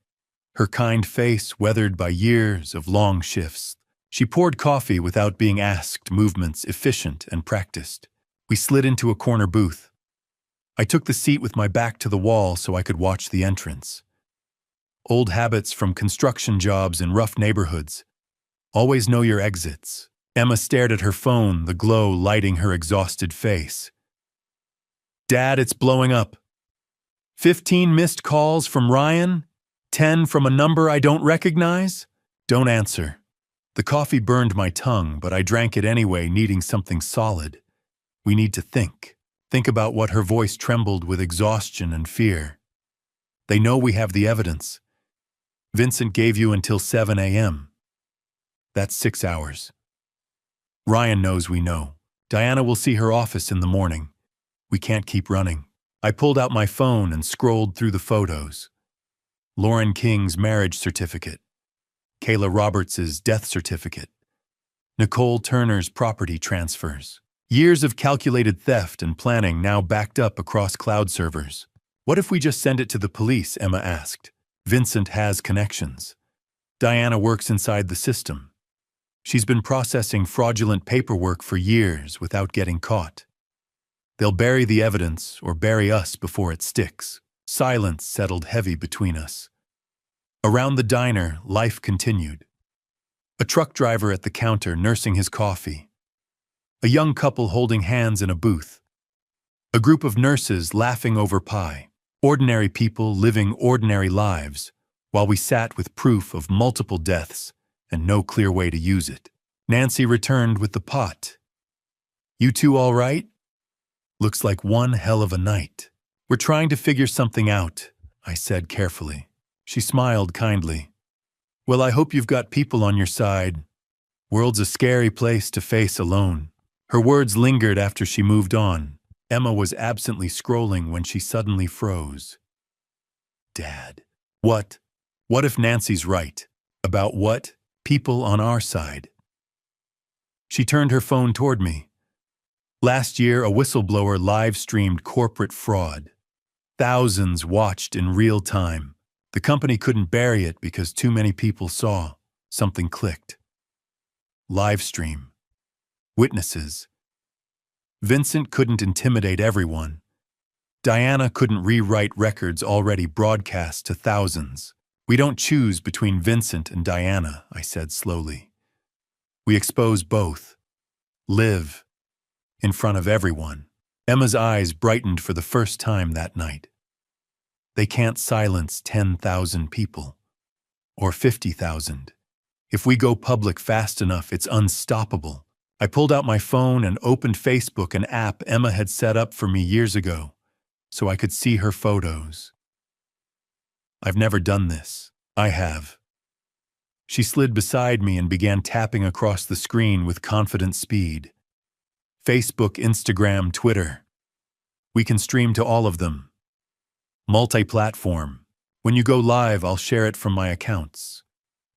her kind face weathered by years of long shifts. She poured coffee without being asked, movements efficient and practiced. We slid into a corner booth. I took the seat with my back to the wall so I could watch the entrance. Old habits from construction jobs in rough neighborhoods. Always know your exits. Emma stared at her phone, the glow lighting her exhausted face. Dad, it's blowing up. 15 missed calls from Ryan? 10 from a number I don't recognize? Don't answer. The coffee burned my tongue, but I drank it anyway, needing something solid. We need to think. Think about what her voice trembled with exhaustion and fear. They know we have the evidence. Vincent gave you until 7 a.m. That's 6 hours. Ryan knows we know. Diana will see her office in the morning. We can't keep running. I pulled out my phone and scrolled through the photos. Lauren King's marriage certificate. Kayla Roberts' death certificate. Nicole Turner's property transfers. Years of calculated theft and planning now backed up across cloud servers. What if we just send it to the police? Emma asked. Vincent has connections. Diana works inside the system. She's been processing fraudulent paperwork for years without getting caught. They'll bury the evidence or bury us before it sticks. Silence settled heavy between us. Around the diner, life continued. A truck driver at the counter nursing his coffee. A young couple holding hands in a booth. A group of nurses laughing over pie. Ordinary people living ordinary lives, while we sat with proof of multiple deaths and no clear way to use it. Nancy returned with the pot. You two all right? Looks like one hell of a night. We're trying to figure something out, I said carefully. She smiled kindly. Well, I hope you've got people on your side. World's a scary place to face alone. Her words lingered after she moved on. Emma was absently scrolling when she suddenly froze. Dad. What? What if Nancy's right? About what? People on our side. She turned her phone toward me. Last year, a whistleblower live-streamed corporate fraud. Thousands watched in real time. The company couldn't bury it because too many people saw. Something clicked. Live stream. Witnesses. Vincent couldn't intimidate everyone. Diana couldn't rewrite records already broadcast to thousands. We don't choose between Vincent and Diana, I said slowly. We expose both. Live. In front of everyone. Emma's eyes brightened for the first time that night. They can't silence 10,000 people. Or 50,000. If we go public fast enough, it's unstoppable. I pulled out my phone and opened Facebook, an app Emma had set up for me years ago, so I could see her photos. I've never done this. I have. She slid beside me and began tapping across the screen with confident speed. Facebook, Instagram, Twitter. We can stream to all of them. Multi-platform. When you go live, I'll share it from my accounts.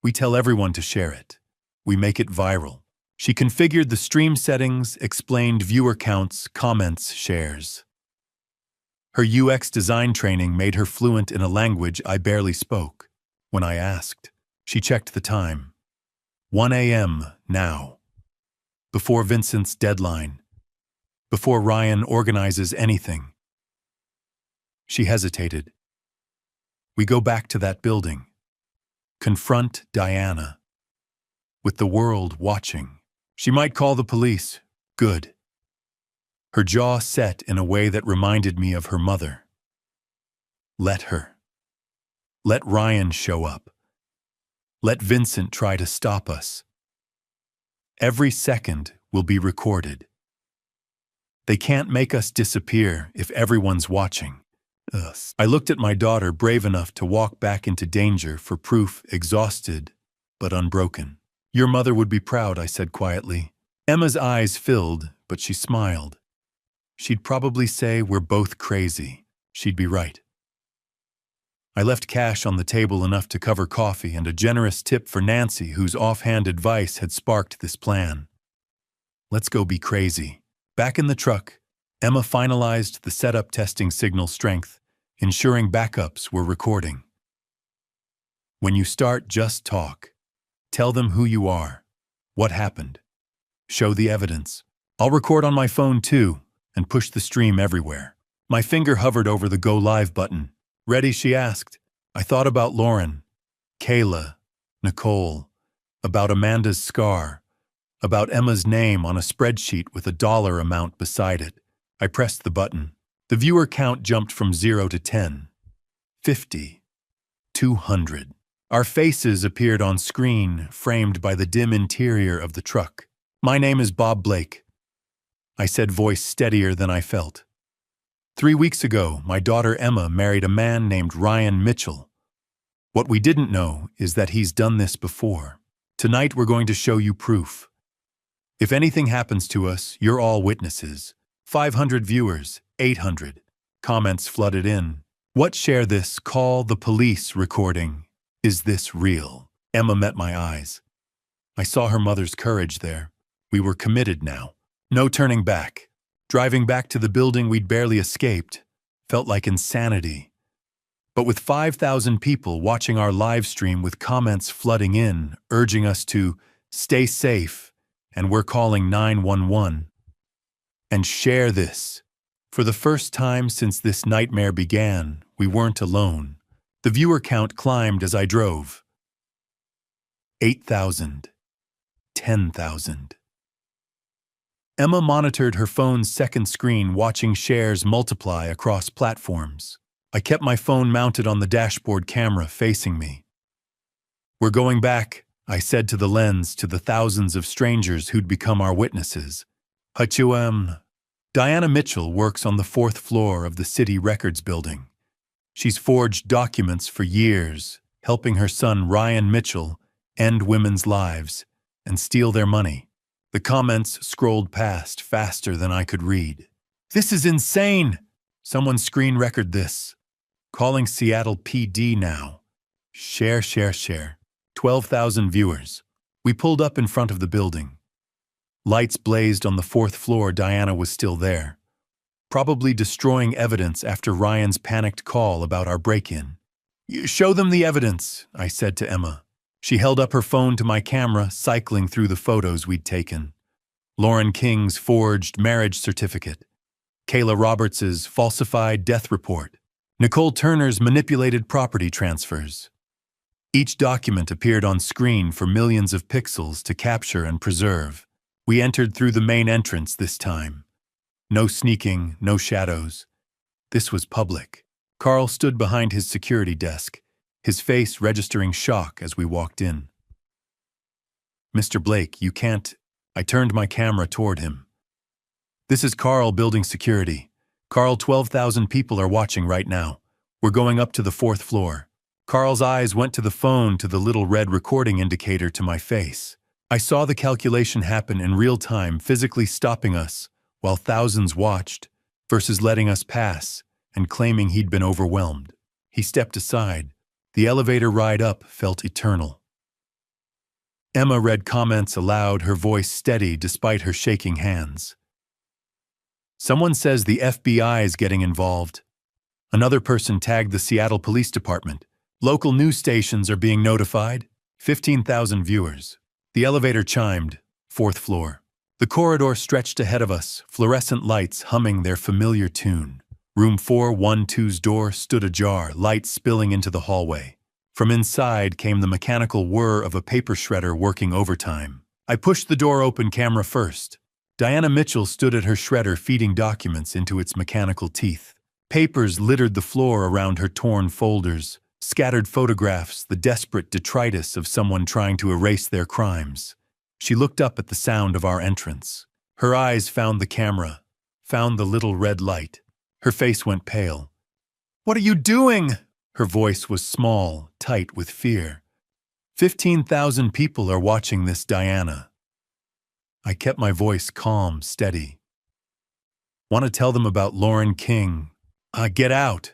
We tell everyone to share it. We make it viral. She configured the stream settings, explained viewer counts, comments, shares. Her UX design training made her fluent in a language I barely spoke. When I asked, she checked the time. 1 a.m. now. Before Vincent's deadline. Before Ryan organizes anything. She hesitated. We go back to that building. Confront Diana. With the world watching. She might call the police. Good. Her jaw set in a way that reminded me of her mother. Let her. Let Ryan show up. Let Vincent try to stop us. Every second will be recorded. They can't make us disappear if everyone's watching. I looked at my daughter, brave enough to walk back into danger for proof, exhausted but unbroken. Your mother would be proud, I said quietly. Emma's eyes filled, but she smiled. She'd probably say we're both crazy. She'd be right. I left cash on the table, enough to cover coffee and a generous tip for Nancy, whose offhand advice had sparked this plan. Let's go be crazy. Back in the truck, Emma finalized the setup, testing signal strength, ensuring backups were recording. When you start, just talk. Tell them who you are. What happened? Show the evidence. I'll record on my phone too, and push the stream everywhere. My finger hovered over the Go Live button. Ready, she asked. I thought about Lauren, Kayla, Nicole, about Amanda's scar, about Emma's name on a spreadsheet with a dollar amount beside it. I pressed the button. The viewer count jumped from 0 to 10, 50, 200. Our faces appeared on screen, framed by the dim interior of the truck. My name is Bob Blake, I said, voice steadier than I felt. 3 weeks ago, my daughter Emma married a man named Ryan Mitchell. What we didn't know is that he's done this before. Tonight we're going to show you proof. If anything happens to us, you're all witnesses. 500 viewers, 800. Comments flooded in. What? Share this, call the police recording. Is this real? Emma met my eyes. I saw her mother's courage there. We were committed now. No turning back. Driving back to the building we'd barely escaped felt like insanity. But with 5,000 people watching our live stream, with comments flooding in, urging us to stay safe, and we're calling 911. And share this. For the first time since this nightmare began, we weren't alone. The viewer count climbed as I drove. 8,000. 10,000. Emma monitored her phone's second screen, watching shares multiply across platforms. I kept my phone mounted on the dashboard camera facing me. We're going back, I said to the lens, to the thousands of strangers who'd become our witnesses. Diana Mitchell works on the 4th floor of the City Records building. She's forged documents for years, helping her son Ryan Mitchell end women's lives. and steal their money. The comments scrolled past faster than I could read. "This is insane! Someone screen record this. Calling Seattle PD now. Share, share, share. 12,000 viewers." We pulled up in front of the building. Lights blazed on the 4th floor. Diana was still there, probably destroying evidence after Ryan's panicked call about our break-in. "Show them the evidence," I said to Emma. She held up her phone to my camera, cycling through the photos we'd taken. Lauren King's forged marriage certificate, Kayla Roberts's falsified death report, Nicole Turner's manipulated property transfers. Each document appeared on screen for millions of pixels to capture and preserve. We entered through the main entrance this time. No sneaking, no shadows. This was public. Carl stood behind his security desk, his face registering shock as we walked in. "Mr. Blake, you can't..." I turned my camera toward him. "This is Carl building security. Carl, 12,000 people are watching right now. We're going up to the 4th floor." Carl's eyes went to the phone, to the little red recording indicator to my face. I saw the calculation happen in real time, physically stopping us while thousands watched, versus letting us pass and claiming he'd been overwhelmed. He stepped aside. The elevator ride up felt eternal. Emma read comments aloud, her voice steady despite her shaking hands. "Someone says the FBI is getting involved." Another person tagged the Seattle Police Department. "Local news stations are being notified." 15,000 viewers. The elevator chimed. 4th floor. The corridor stretched ahead of us, fluorescent lights humming their familiar tune. Room 412's door stood ajar, light spilling into the hallway. From inside came the mechanical whir of a paper shredder working overtime. I pushed the door open, camera first. Diana Mitchell stood at her shredder, feeding documents into its mechanical teeth. Papers littered the floor around her, torn folders, scattered photographs, the desperate detritus of someone trying to erase their crimes. She looked up at the sound of our entrance. Her eyes found the camera, found the little red light. Her face went pale. "What are you doing?" Her voice was small, tight with fear. 15,000 people are watching this, Diana." I kept my voice calm, steady. "Want to tell them about Lauren King?" Get out."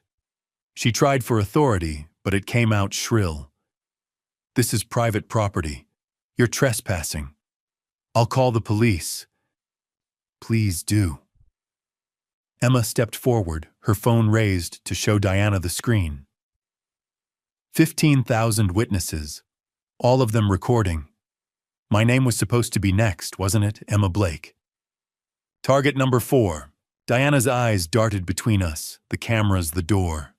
She tried for authority, but it came out shrill. "This is private property. You're trespassing. I'll call the police." "Please do." Emma stepped forward, her phone raised to show Diana the screen. 15,000 witnesses, all of them recording. My name was supposed to be next, wasn't it? Emma Blake. "Target number 4. Diana's eyes darted between us, the cameras, the door.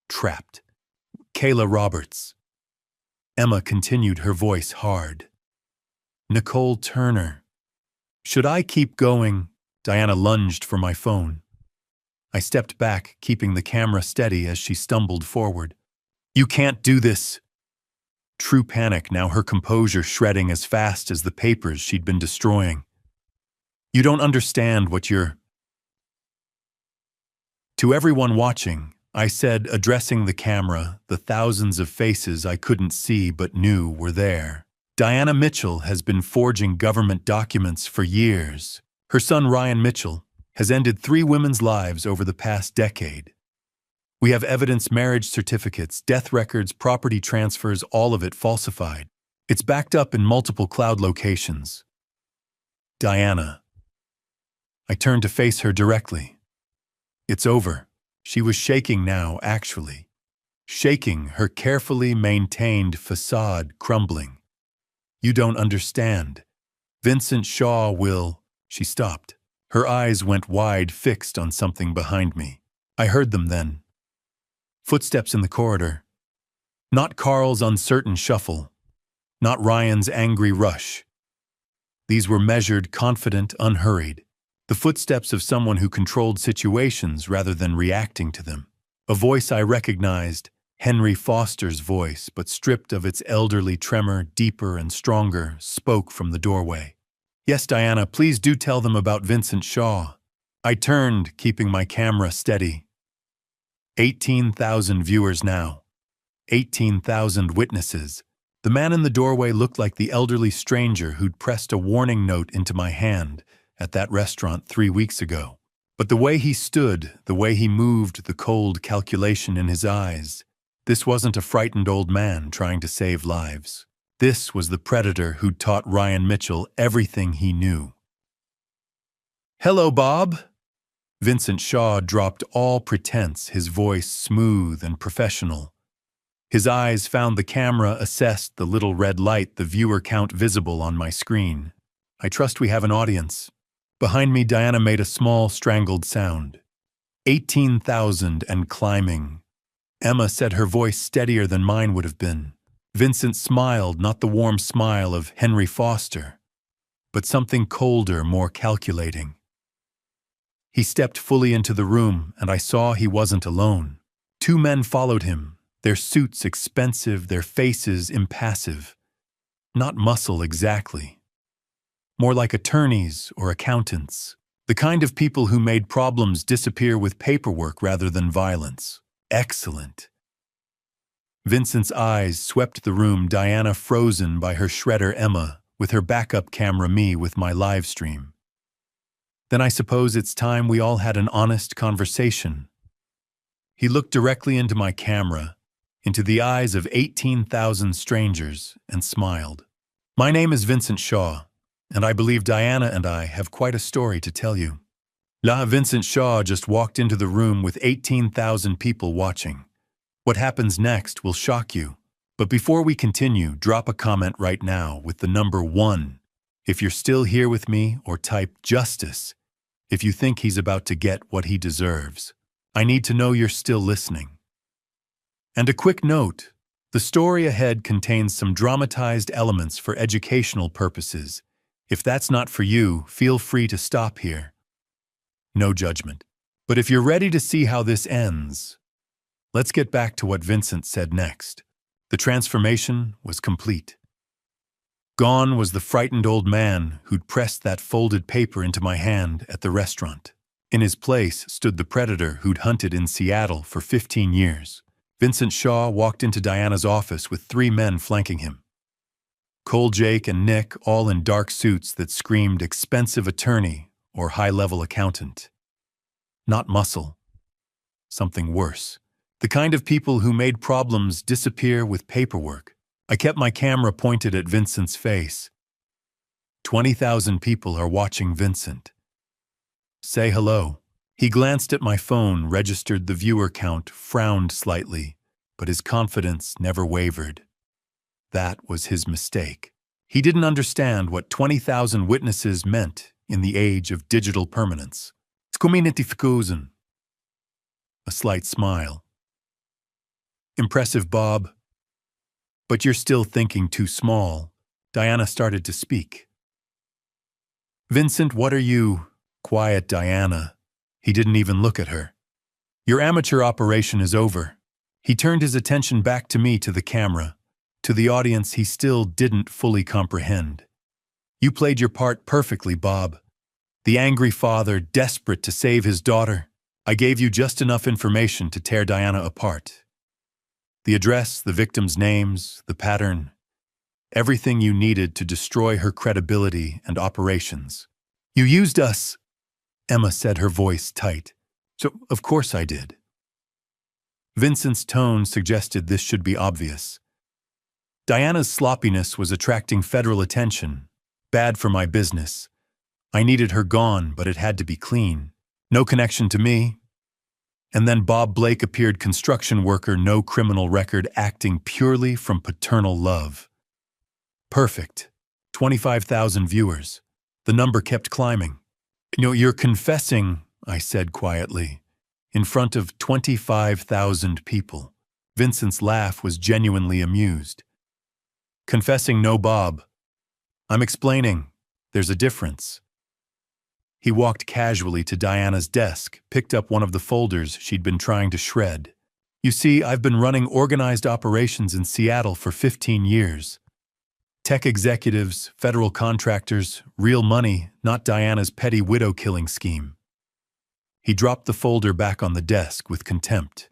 Trapped. "Kayla Roberts." Emma continued, her voice hard. "Nicole Turner." Should I keep going? Diana lunged for my phone. I stepped back, keeping the camera steady as she stumbled forward. "You can't do this." True panic, now her composure shredding as fast as the papers she'd been destroying. "You don't understand what you're..." To everyone watching, I said, addressing the camera, the thousands of faces I couldn't see but knew were there. Diana Mitchell has been forging government documents for years. Her son Ryan Mitchell has ended 3 women's lives over the past decade. We have evidence, marriage certificates, death records, property transfers, all of it falsified. It's backed up in multiple cloud locations. Diana. I turned to face her directly. It's over. She was shaking now, actually. Shaking, her carefully maintained facade crumbling. "You don't understand. Vincent Shaw will..." She stopped. Her eyes went wide, fixed on something behind me. I heard them then. Footsteps in the corridor. Not Carl's uncertain shuffle. Not Ryan's angry rush. These were measured, confident, unhurried. The footsteps of someone who controlled situations rather than reacting to them. A voice I recognized, Henry Foster's voice, but stripped of its elderly tremor, deeper and stronger, spoke from the doorway. "Yes, Diana, please do tell them about Vincent Shaw." I turned, keeping my camera steady. 18,000 viewers now. 18,000 witnesses. The man in the doorway looked like the elderly stranger who'd pressed a warning note into my hand at that restaurant 3 weeks ago. But the way he stood, the way he moved, the cold calculation in his eyes, this wasn't a frightened old man trying to save lives. This was the predator who'd taught Ryan Mitchell everything he knew. "Hello, Bob." Vincent Shaw dropped all pretense, his voice smooth and professional. His eyes found the camera, assessed the little red light, the viewer count visible on my screen. "I trust we have an audience." Behind me, Diana made a small, strangled sound. 18,000 and climbing. Emma said, her voice steadier than mine would have been. Vincent smiled, not the warm smile of Henry Foster, but something colder, more calculating. He stepped fully into the room, and I saw he wasn't alone. 2 men followed him, their suits expensive, their faces impassive. Not muscle exactly. More like attorneys or accountants. The kind of people who made problems disappear with paperwork rather than violence. Excellent. Vincent's eyes swept the room, Diana frozen by her shredder, Emma with her backup camera, me with my live stream. "Then I suppose it's time we all had an honest conversation." He looked directly into my camera, into the eyes of 18,000 strangers, and smiled. "My name is Vincent Shaw, and I believe Diana and I have quite a story to tell you." Vincent Shaw just walked into the room with 18,000 people watching. What happens next will shock you. But before we continue, drop a comment right now with the number 1 if you're still here with me, or type justice if you think he's about to get what he deserves. I need to know you're still listening. And a quick note, the story ahead contains some dramatized elements for educational purposes. If that's not for you, feel free to stop here. No judgment. But if you're ready to see how this ends, let's get back to what Vincent said next. The transformation was complete. Gone was the frightened old man who'd pressed that folded paper into my hand at the restaurant. In his place stood the predator who'd hunted in Seattle for 15 years. Vincent Shaw walked into Diana's office with 3 men flanking him. Cole, Jake, and Nick, all in dark suits that screamed expensive attorney or high-level accountant. Not muscle. Something worse. The kind of people who made problems disappear with paperwork. I kept my camera pointed at Vincent's face. 20,000 people are watching Vincent. Say hello. He glanced at my phone, registered the viewer count, frowned slightly, but his confidence never wavered. That was his mistake. He didn't understand what 20,000 witnesses meant in the age of digital permanence. A slight smile. Impressive, Bob. But you're still thinking too small. Diana started to speak. Vincent, what are you? Quiet, Diana. He didn't even look at her. Your amateur operation is over. He turned his attention back to me, to the camera, to the audience he still didn't fully comprehend. You played your part perfectly, Bob. The angry father, desperate to save his daughter. I gave you just enough information to tear Diana apart. The address, the victims' names, the pattern. Everything you needed to destroy her credibility and operations. You used us, Emma said, her voice tight. So, of course I did. Vincent's tone suggested this should be obvious. Diana's sloppiness was attracting federal attention. Bad for my business. I needed her gone, but it had to be clean. No connection to me. And then Bob Blake appeared, construction worker, no criminal record, acting purely from paternal love. Perfect. 25,000 viewers. The number kept climbing. You're confessing, I said quietly, in front of 25,000 people. Vincent's laugh was genuinely amused. Confessing, no, Bob. I'm explaining. There's a difference. He walked casually to Diana's desk, picked up one of the folders she'd been trying to shred. You see, I've been running organized operations in Seattle for 15 years. Tech executives, federal contractors, real money, not Diana's petty widow-killing scheme. He dropped the folder back on the desk with contempt.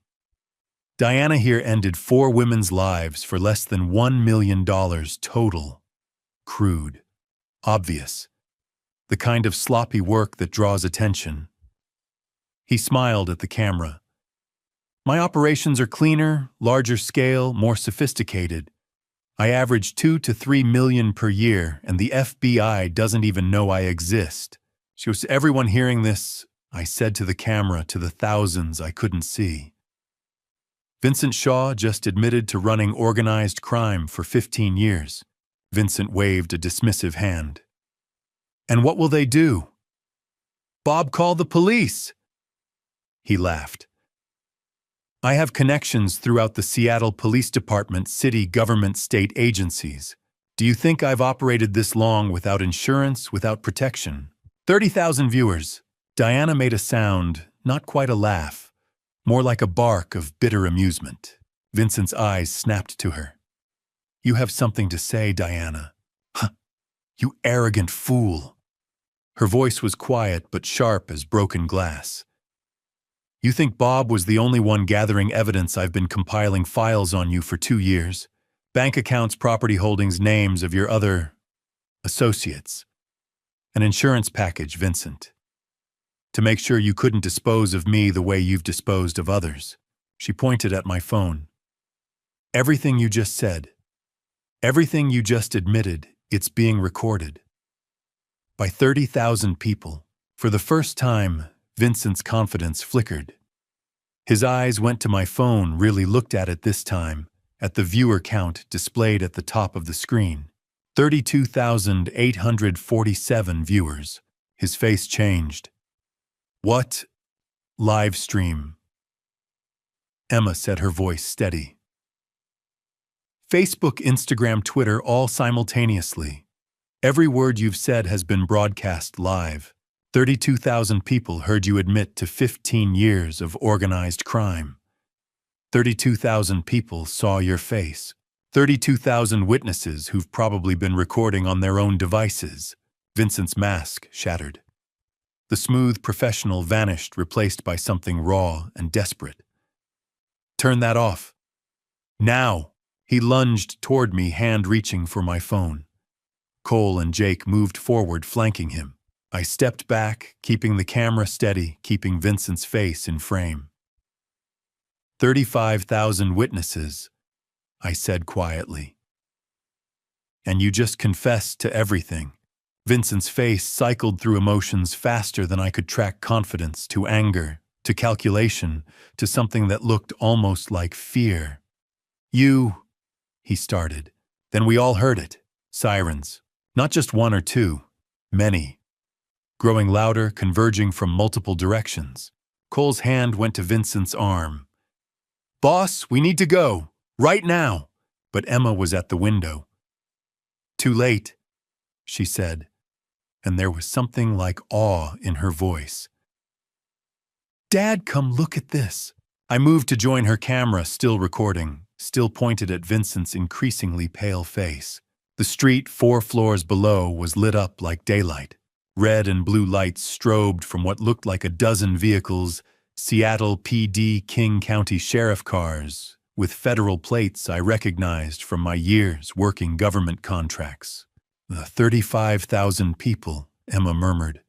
Diana here ended 4 women's lives for less than $1 million total. Crude. Obvious. The kind of sloppy work that draws attention. He smiled at the camera. My operations are cleaner, larger scale, more sophisticated. I average 2 to 3 million per year, and the FBI doesn't even know I exist. So is everyone hearing this? I said to the camera, to the thousands I couldn't see. Vincent Shaw just admitted to running organized crime for 15 years. Vincent waved a dismissive hand. And what will they do? Bob, call the police. He laughed. I have connections throughout the Seattle Police Department, city government, state agencies. Do you think I've operated this long without insurance, without protection? 30,000 viewers. Diana made a sound, not quite a laugh, more like a bark of bitter amusement. Vincent's eyes snapped to her. You have something to say, Diana. Huh, you arrogant fool. Her voice was quiet but sharp as broken glass. You think Bob was the only one gathering evidence? I've been compiling files on you for 2 years. Bank accounts, property holdings, names of your other associates. An insurance package, Vincent. To make sure you couldn't dispose of me the way you've disposed of others. She pointed at my phone. Everything you just said, everything you just admitted, it's being recorded. By 30,000 people. For the first time, Vincent's confidence flickered. His eyes went to my phone, really looked at it this time, at the viewer count displayed at the top of the screen. 32,847 viewers. His face changed. What? Live stream. Emma said, her voice steady. Facebook, Instagram, Twitter, all simultaneously. Every word you've said has been broadcast live. 32,000 people heard you admit to 15 years of organized crime. 32,000 people saw your face. 32,000 witnesses who've probably been recording on their own devices. Vincent's mask shattered. The smooth professional vanished, replaced by something raw and desperate. Turn that off. Now! He lunged toward me, hand reaching for my phone. Cole and Jake moved forward, flanking him. I stepped back, keeping the camera steady, keeping Vincent's face in frame. 35,000 witnesses, I said quietly. And you just confessed to everything. Vincent's face cycled through emotions faster than I could track: confidence, to anger, to calculation, to something that looked almost like fear. You, he started. Then we all heard it. Sirens. Not just one or two. Many. Growing louder, converging from multiple directions. Cole's hand went to Vincent's arm. Boss, we need to go. Right now. But Emma was at the window. Too late, she said, and there was something like awe in her voice. Dad, come look at this. I moved to join her, camera still recording, still pointed at Vincent's increasingly pale face. The street 4 floors below was lit up like daylight. Red and blue lights strobed from what looked like a dozen vehicles, Seattle PD King County Sheriff cars, with federal plates I recognized from my years working government contracts. The 35,000 people, Emma murmured.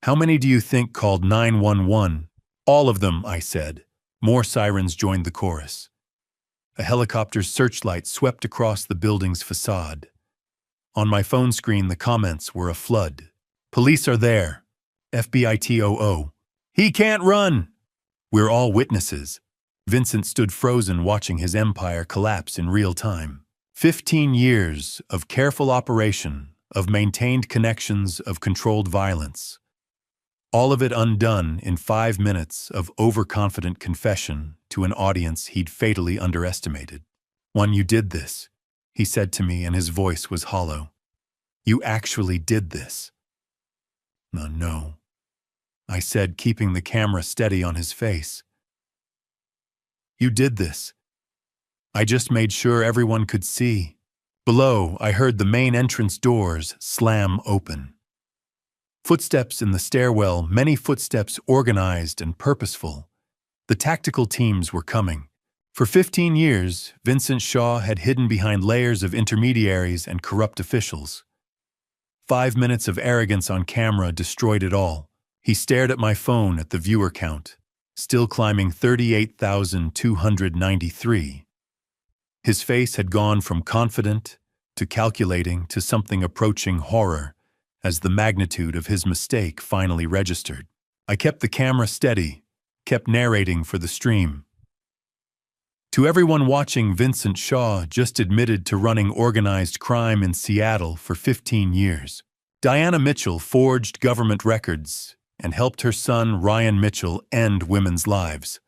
How many do you think called 911? All of them, I said. More sirens joined the chorus. A helicopter's searchlight swept across the building's facade. On my phone screen, the comments were a flood. Police are there. FBI TOO. He can't run. We're all witnesses. Vincent stood frozen, watching his empire collapse in real time. 15 years of careful operation, of maintained connections, of controlled violence. All of it undone in 5 minutes of overconfident confession to an audience he'd fatally underestimated. One, you did this, he said to me, and his voice was hollow. You actually did this. No, I said, keeping the camera steady on his face. You did this. I just made sure everyone could see. Below, I heard the main entrance doors slam open. Footsteps in the stairwell, many footsteps organized and purposeful. The tactical teams were coming. For 15 years, Vincent Shaw had hidden behind layers of intermediaries and corrupt officials. 5 minutes of arrogance on camera destroyed it all. He stared at my phone at the viewer count, still climbing 38,293. His face had gone from confident to calculating to something approaching horror as the magnitude of his mistake finally registered. I kept the camera steady, kept narrating for the stream. To everyone watching, Vincent Shaw just admitted to running organized crime in Seattle for 15 years. Diana Mitchell forged government records and helped her son Ryan Mitchell end women's lives.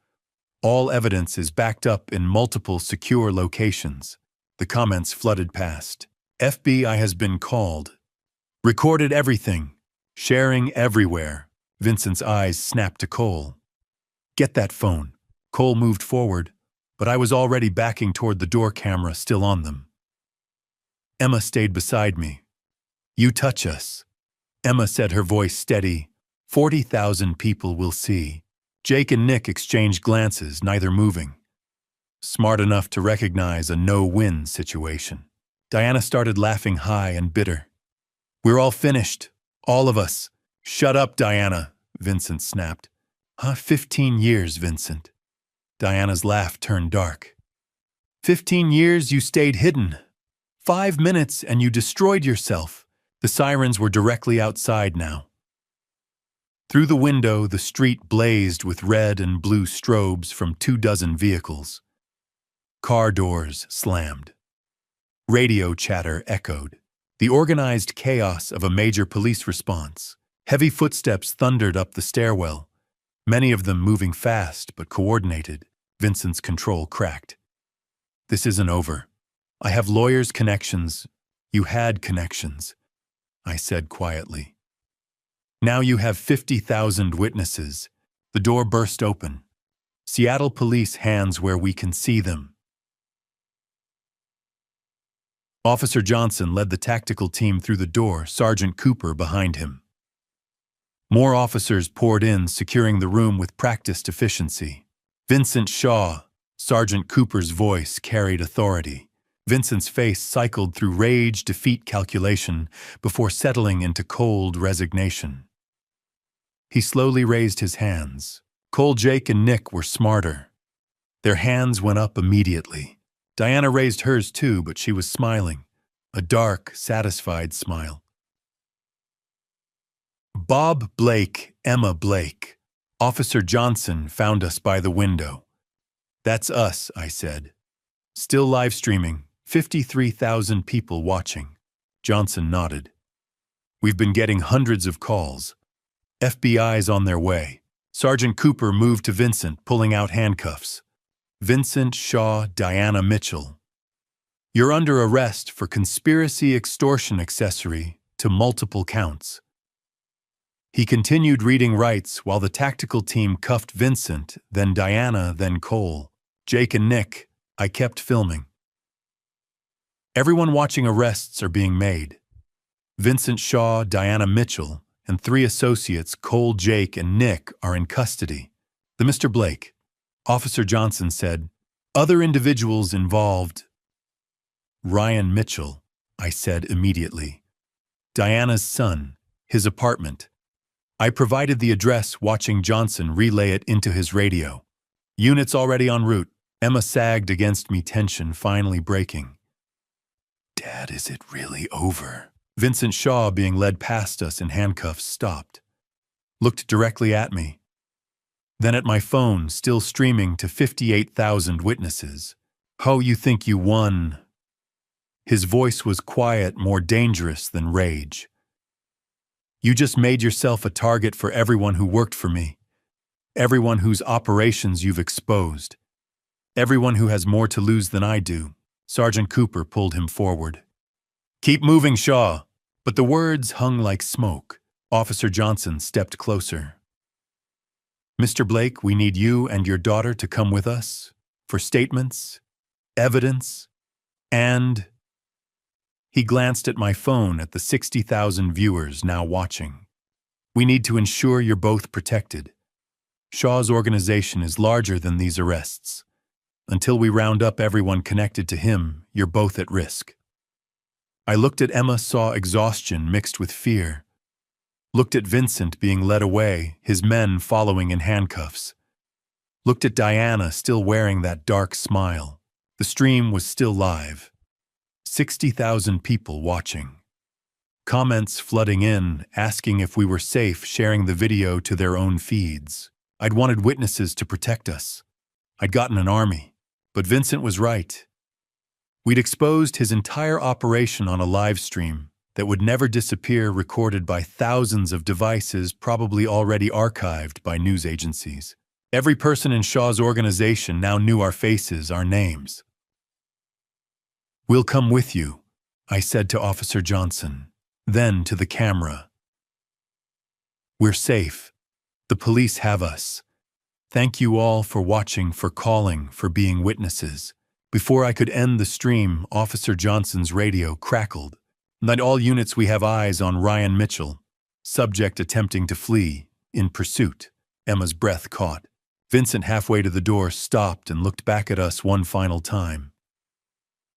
All evidence is backed up in multiple secure locations. The comments flooded past. FBI has been called. Recorded everything. Sharing everywhere. Vincent's eyes snapped to Cole. Get that phone. Cole moved forward, but I was already backing toward the door, camera still on them. Emma stayed beside me. You touch us. Emma said, her voice steady. 40,000 people will see. Jake and Nick exchanged glances, neither moving. Smart enough to recognize a no-win situation. Diana started laughing high and bitter. We're all finished. All of us. Shut up, Diana, Vincent snapped. 15 years, Vincent. Diana's laugh turned dark. 15 years you stayed hidden. 5 minutes and you destroyed yourself. The sirens were directly outside now. Through the window, the street blazed with red and blue strobes from 24 vehicles. Car doors slammed. Radio chatter echoed. The organized chaos of a major police response. Heavy footsteps thundered up the stairwell, many of them moving fast but coordinated. Vincent's control cracked. This isn't over. I have lawyers' connections. You had connections, I said quietly. Now you have 50,000 witnesses. The door burst open. Seattle police hands where we can see them. Officer Johnson led the tactical team through the door, Sergeant Cooper behind him. More officers poured in, securing the room with practiced efficiency. Vincent Shaw, Sergeant Cooper's voice carried authority. Vincent's face cycled through rage, defeat, calculation before settling into cold resignation. He slowly raised his hands. Cole, Jake, and Nick were smarter. Their hands went up immediately. Diana raised hers too, but she was smiling, a dark, satisfied smile. Bob Blake, Emma Blake. Officer Johnson found us by the window. That's us, I said. Still live streaming, 53,000 people watching. Johnson nodded. We've been getting hundreds of calls. FBI's on their way. Sergeant Cooper moved to Vincent, pulling out handcuffs. Vincent Shaw, Diana Mitchell. You're under arrest for conspiracy extortion accessory to multiple counts. He continued reading rights while the tactical team cuffed Vincent, then Diana, then Cole. Jake and Nick, I kept filming. Everyone watching arrests are being made. Vincent Shaw, Diana Mitchell, and 3 associates, Cole, Jake, and Nick, are in custody. The Mr. Blake. Officer Johnson said, other individuals involved. Ryan Mitchell, I said immediately. Diana's son, his apartment. I provided the address, watching Johnson relay it into his radio. Units already en route. Emma sagged against me, tension finally breaking. Dad, is it really over? Vincent Shaw, being led past us in handcuffs, stopped. Looked directly at me. Then at my phone, still streaming to 58,000 witnesses. Oh, you think you won? His voice was quiet, more dangerous than rage. You just made yourself a target for everyone who worked for me. Everyone whose operations you've exposed. Everyone who has more to lose than I do. Sergeant Cooper pulled him forward. Keep moving, Shaw. But the words hung like smoke. Officer Johnson stepped closer. Mr. Blake, we need you and your daughter to come with us for statements, evidence, and... He glanced at my phone at the 60,000 viewers now watching. We need to ensure you're both protected. Shaw's organization is larger than these arrests. Until we round up everyone connected to him, you're both at risk. I looked at Emma, saw exhaustion mixed with fear. Looked at Vincent being led away, his men following in handcuffs. Looked at Diana still wearing that dark smile. The stream was still live. 60,000 people watching. Comments flooding in, asking if we were safe sharing the video to their own feeds. I'd wanted witnesses to protect us. I'd gotten an army. But Vincent was right. We'd exposed his entire operation on a live stream that would never disappear, recorded by thousands of devices, probably already archived by news agencies. Every person in Shaw's organization now knew our faces, our names. "We'll come with you," I said to Officer Johnson, then to the camera. "We're safe. The police have us. Thank you all for watching, for calling, for being witnesses." Before I could end the stream, Officer Johnson's radio crackled. "At all units, we have eyes on Ryan Mitchell. Subject attempting to flee. In pursuit." Emma's breath caught. Vincent, halfway to the door, stopped and looked back at us one final time.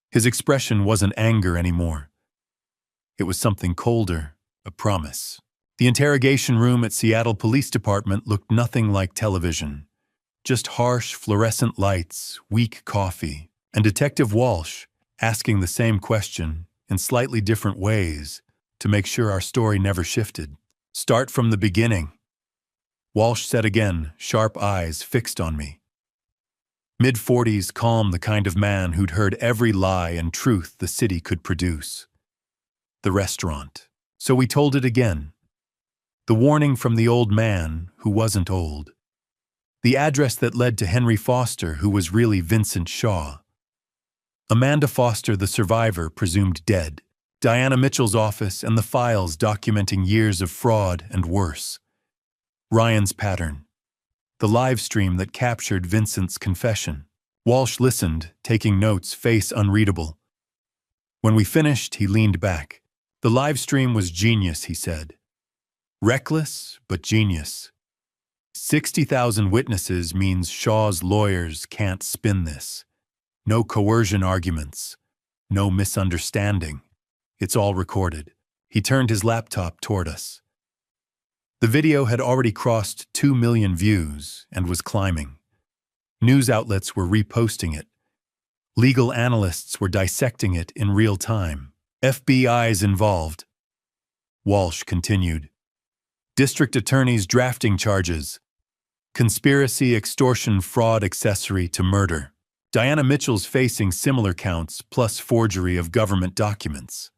His expression wasn't anger anymore. It was something colder, a promise. The interrogation room at Seattle Police Department looked nothing like television. Just harsh fluorescent lights, weak coffee, and Detective Walsh asking the same question in slightly different ways to make sure our story never shifted. "Start from the beginning," Walsh said again, sharp eyes fixed on me. Mid-40s, calm, the kind of man who'd heard every lie and truth the city could produce. The restaurant. So we told it again. The warning from the old man who wasn't old. The address that led to Henry Foster, who was really Vincent Shaw. Amanda Foster, the survivor, presumed dead. Diana Mitchell's office and the files documenting years of fraud and worse. Ryan's pattern. The live stream that captured Vincent's confession. Walsh listened, taking notes, face unreadable. When we finished, he leaned back. "The live stream was genius," he said. "Reckless, but genius. 60,000 witnesses means Shaw's lawyers can't spin this. No coercion arguments. No misunderstanding. It's all recorded." He turned his laptop toward us. The video had already crossed 2 million views and was climbing. News outlets were reposting it. Legal analysts were dissecting it in real time. FBI's involved. Walsh continued. District attorneys drafting charges. Conspiracy, extortion, fraud, accessory to murder. Diana Mitchell's facing similar counts, plus forgery of government documents.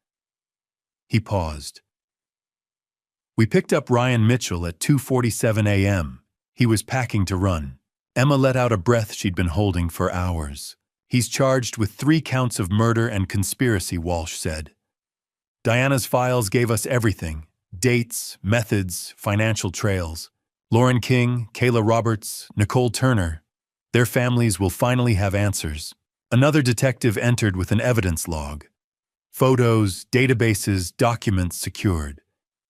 He paused. We picked up Ryan Mitchell at 2:47 a.m. He was packing to run. Emma let out a breath she'd been holding for hours. "He's charged with 3 counts of murder and conspiracy," Walsh said. Diana's files gave us everything. Dates, methods, financial trails. Lauren King, Kayla Roberts, Nicole Turner. Their families will finally have answers. Another detective entered with an evidence log. Photos, databases, documents secured.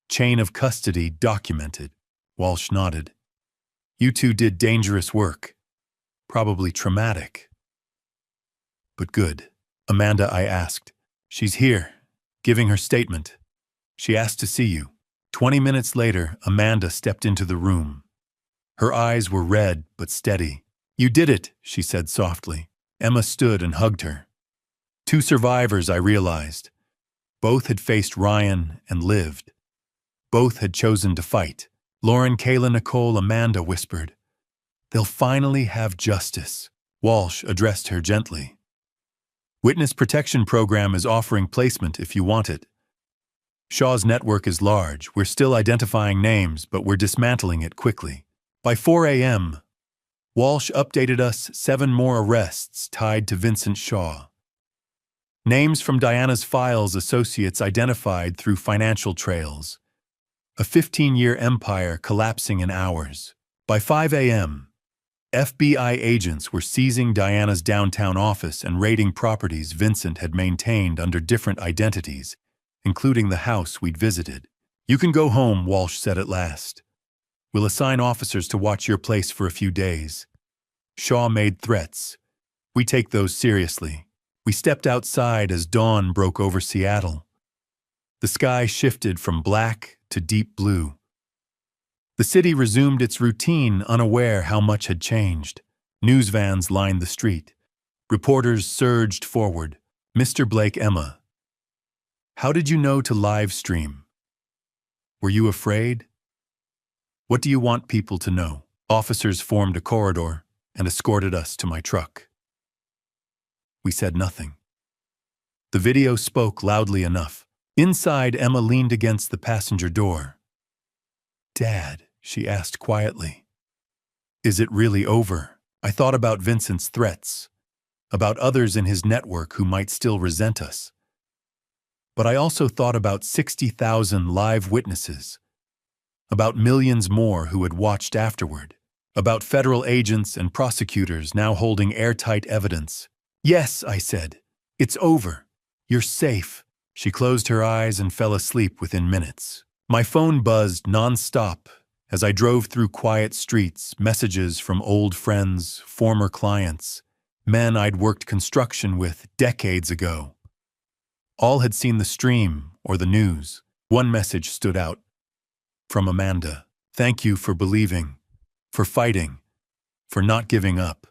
Chain of custody documented. Walsh nodded. "You two did dangerous work. Probably traumatic. But good." "Amanda," I asked. "She's here, giving her statement. She asked to see you." 20 minutes later, Amanda stepped into the room. Her eyes were red but steady. "You did it," she said softly. Emma stood and hugged her. 2 survivors, I realized. Both had faced Ryan and lived. Both had chosen to fight. "Lauren, Kayla, Nicole," Amanda whispered. "They'll finally have justice." Walsh addressed her gently. "Witness Protection Program is offering placement if you want it. Shaw's network is large. We're still identifying names, but we're dismantling it quickly." By 4 a.m., Walsh updated us 7 more arrests tied to Vincent Shaw. Names from Diana's files, associates identified through financial trails. A 15-year empire collapsing in hours. By 5 a.m., FBI agents were seizing Diana's downtown office and raiding properties Vincent had maintained under different identities, including the house we'd visited. "You can go home," Walsh said at last. "We'll assign officers to watch your place for a few days." Shaw made threats. We take those seriously. We stepped outside as dawn broke over Seattle. The sky shifted from black to deep blue. The city resumed its routine, unaware how much had changed. News vans lined the street. Reporters surged forward. Mr. Blake, Emma. How did you know to live stream? Were you afraid? What do you want people to know? Officers formed a corridor and escorted us to my truck. We said nothing. The video spoke loudly enough. Inside, Emma leaned against the passenger door. Dad, she asked quietly. Is it really over? I thought about Vincent's threats, about others in his network who might still resent us. But I also thought about 60,000 live witnesses, about millions more who had watched afterward, about federal agents and prosecutors now holding airtight evidence. Yes, I said. It's over. You're safe. She closed her eyes and fell asleep within minutes. My phone buzzed non-stop as I drove through quiet streets, messages from old friends, former clients, men I'd worked construction with decades ago. All had seen the stream or the news. One message stood out. From Amanda. Thank you for believing, for fighting, for not giving up.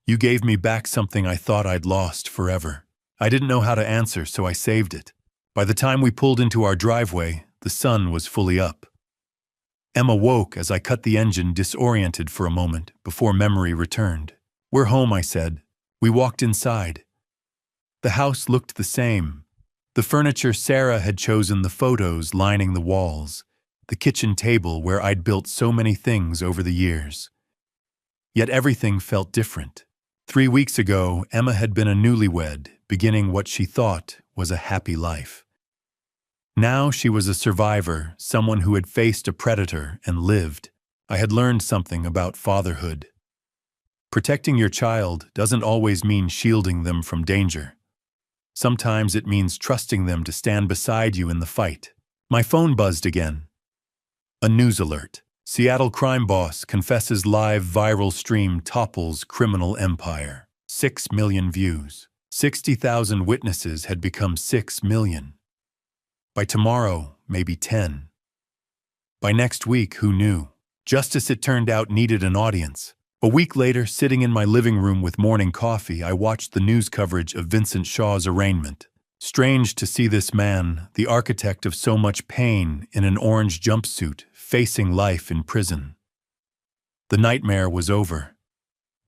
You gave me back something I thought I'd lost forever. I didn't know how to answer, so I saved it. By the time we pulled into our driveway, the sun was fully up. Emma woke as I cut the engine, disoriented for a moment before memory returned. We're home, I said. We walked inside. The house looked the same. The furniture Sarah had chosen, the photos lining the walls, the kitchen table where I'd built so many things over the years. Yet everything felt different. 3 weeks ago, Emma had been a newlywed, beginning what she thought was a happy life. Now she was a survivor, someone who had faced a predator and lived. I had learned something about fatherhood. Protecting your child doesn't always mean shielding them from danger. Sometimes it means trusting them to stand beside you in the fight. My phone buzzed again. A news alert. Seattle crime boss confesses live viral stream topples criminal empire. 6 million views. 60,000 witnesses had become 6 million. By tomorrow, maybe 10. By next week, who knew? Justice, it turned out, needed an audience. A week later, sitting in my living room with morning coffee, I watched the news coverage of Vincent Shaw's arraignment. Strange to see this man, the architect of so much pain, in an orange jumpsuit, facing life in prison. The nightmare was over,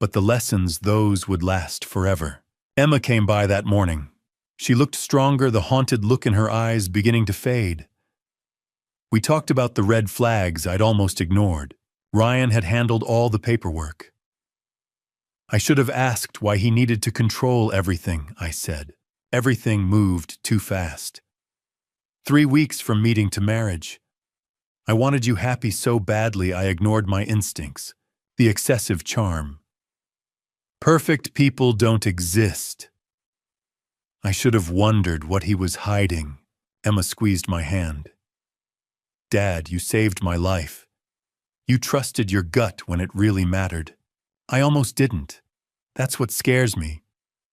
but the lessons, those would last forever. Emma came by that morning. She looked stronger, the haunted look in her eyes beginning to fade. We talked about the red flags I'd almost ignored. Ryan had handled all the paperwork. I should have asked why he needed to control everything, I said. Everything moved too fast. 3 weeks from meeting to marriage. I wanted you happy so badly I ignored my instincts, the excessive charm. Perfect people don't exist. I should have wondered what he was hiding. Emma squeezed my hand. Dad, you saved my life. You trusted your gut when it really mattered. I almost didn't. That's what scares me.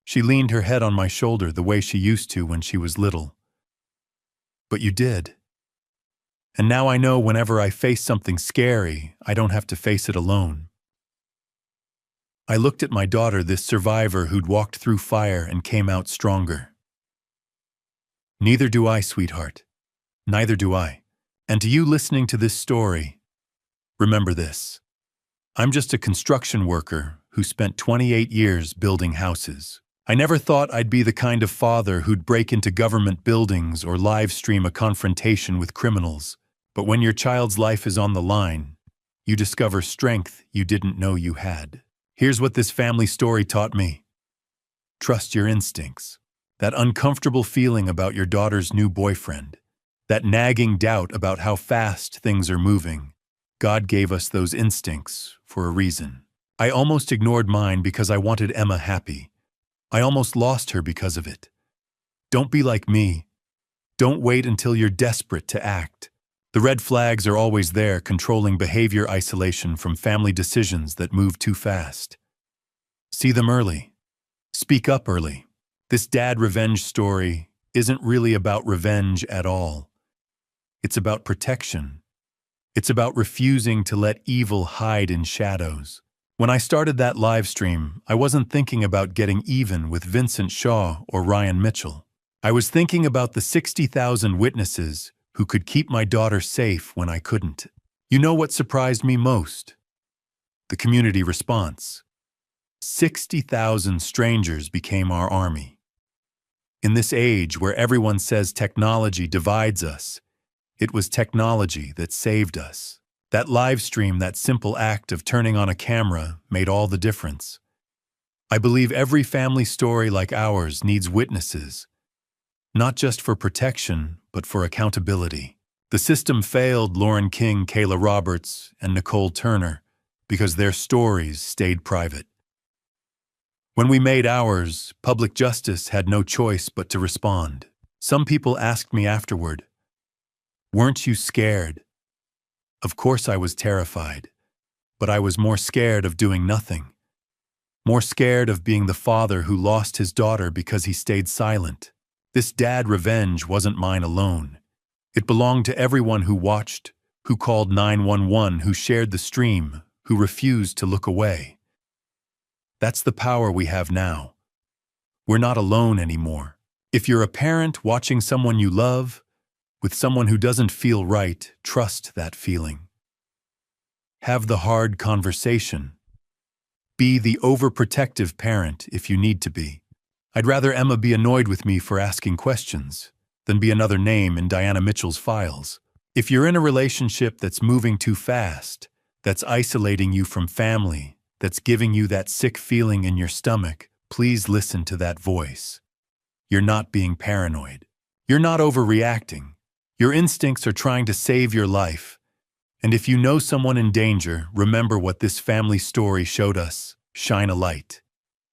She leaned her head on my shoulder the way she used to when she was little. But you did. And now I know whenever I face something scary, I don't have to face it alone. I looked at my daughter, this survivor who'd walked through fire and came out stronger. Neither do I, sweetheart. Neither do I. And to you listening to this story, remember this. I'm just a construction worker who spent 28 years building houses. I never thought I'd be the kind of father who'd break into government buildings or live stream a confrontation with criminals. But when your child's life is on the line, you discover strength you didn't know you had. Here's what this family story taught me. Trust your instincts. That uncomfortable feeling about your daughter's new boyfriend. That nagging doubt about how fast things are moving. God gave us those instincts for a reason. I almost ignored mine because I wanted Emma happy. I almost lost her because of it. Don't be like me. Don't wait until you're desperate to act. The red flags are always there, controlling behavior, isolation from family decisions that move too fast. See them early. Speak up early. This dad revenge story isn't really about revenge at all. It's about protection. It's about refusing to let evil hide in shadows. When I started that live stream, I wasn't thinking about getting even with Vincent Shaw or Ryan Mitchell. I was thinking about the 60,000 witnesses who could keep my daughter safe when I couldn't. You know what surprised me most? The community response. 60,000 strangers became our army. In this age where everyone says technology divides us, it was technology that saved us. That live stream, that simple act of turning on a camera, made all the difference. I believe every family story like ours needs witnesses, not just for protection, but for accountability. The system failed Lauren King, Kayla Roberts, and Nicole Turner because their stories stayed private. When we made ours, public justice had no choice but to respond. Some people asked me afterward, "Weren't you scared?" Of course I was terrified, but I was more scared of doing nothing. More scared of being the father who lost his daughter because he stayed silent. This dad revenge wasn't mine alone. It belonged to everyone who watched, who called 911, who shared the stream, who refused to look away. That's the power we have now. We're not alone anymore. If you're a parent watching someone you love, with someone who doesn't feel right, trust that feeling. Have the hard conversation. Be the overprotective parent if you need to be. I'd rather Emma be annoyed with me for asking questions than be another name in Diana Mitchell's files. If you're in a relationship that's moving too fast, that's isolating you from family, that's giving you that sick feeling in your stomach, please listen to that voice. You're not being paranoid. You're not overreacting. Your instincts are trying to save your life. And if you know someone in danger, remember what this family story showed us. Shine a light.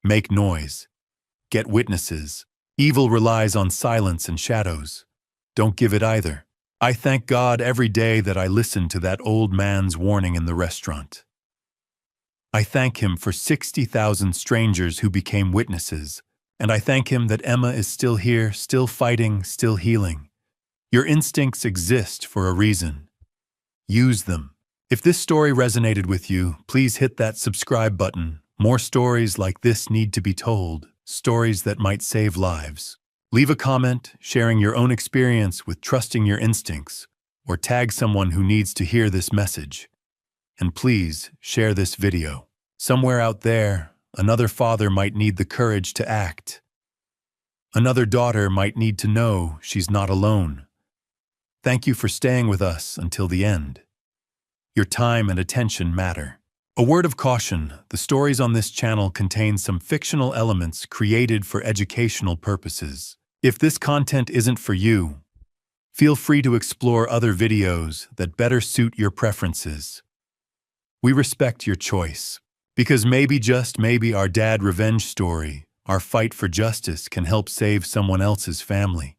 Make noise. Get witnesses. Evil relies on silence and shadows. Don't give it either. I thank God every day that I listened to that old man's warning in the restaurant. I thank him for 60,000 strangers who became witnesses. And I thank him that Emma is still here, still fighting, still healing. Your instincts exist for a reason. Use them. If this story resonated with you, please hit that subscribe button. More stories like this need to be told, stories that might save lives. Leave a comment sharing your own experience with trusting your instincts, or tag someone who needs to hear this message. And please share this video. Somewhere out there, another father might need the courage to act. Another daughter might need to know she's not alone. Thank you for staying with us until the end. Your time and attention matter. A word of caution, the stories on this channel contain some fictional elements created for educational purposes. If this content isn't for you, feel free to explore other videos that better suit your preferences. We respect your choice, because maybe, just maybe, our dad revenge story, our fight for justice, can help save someone else's family.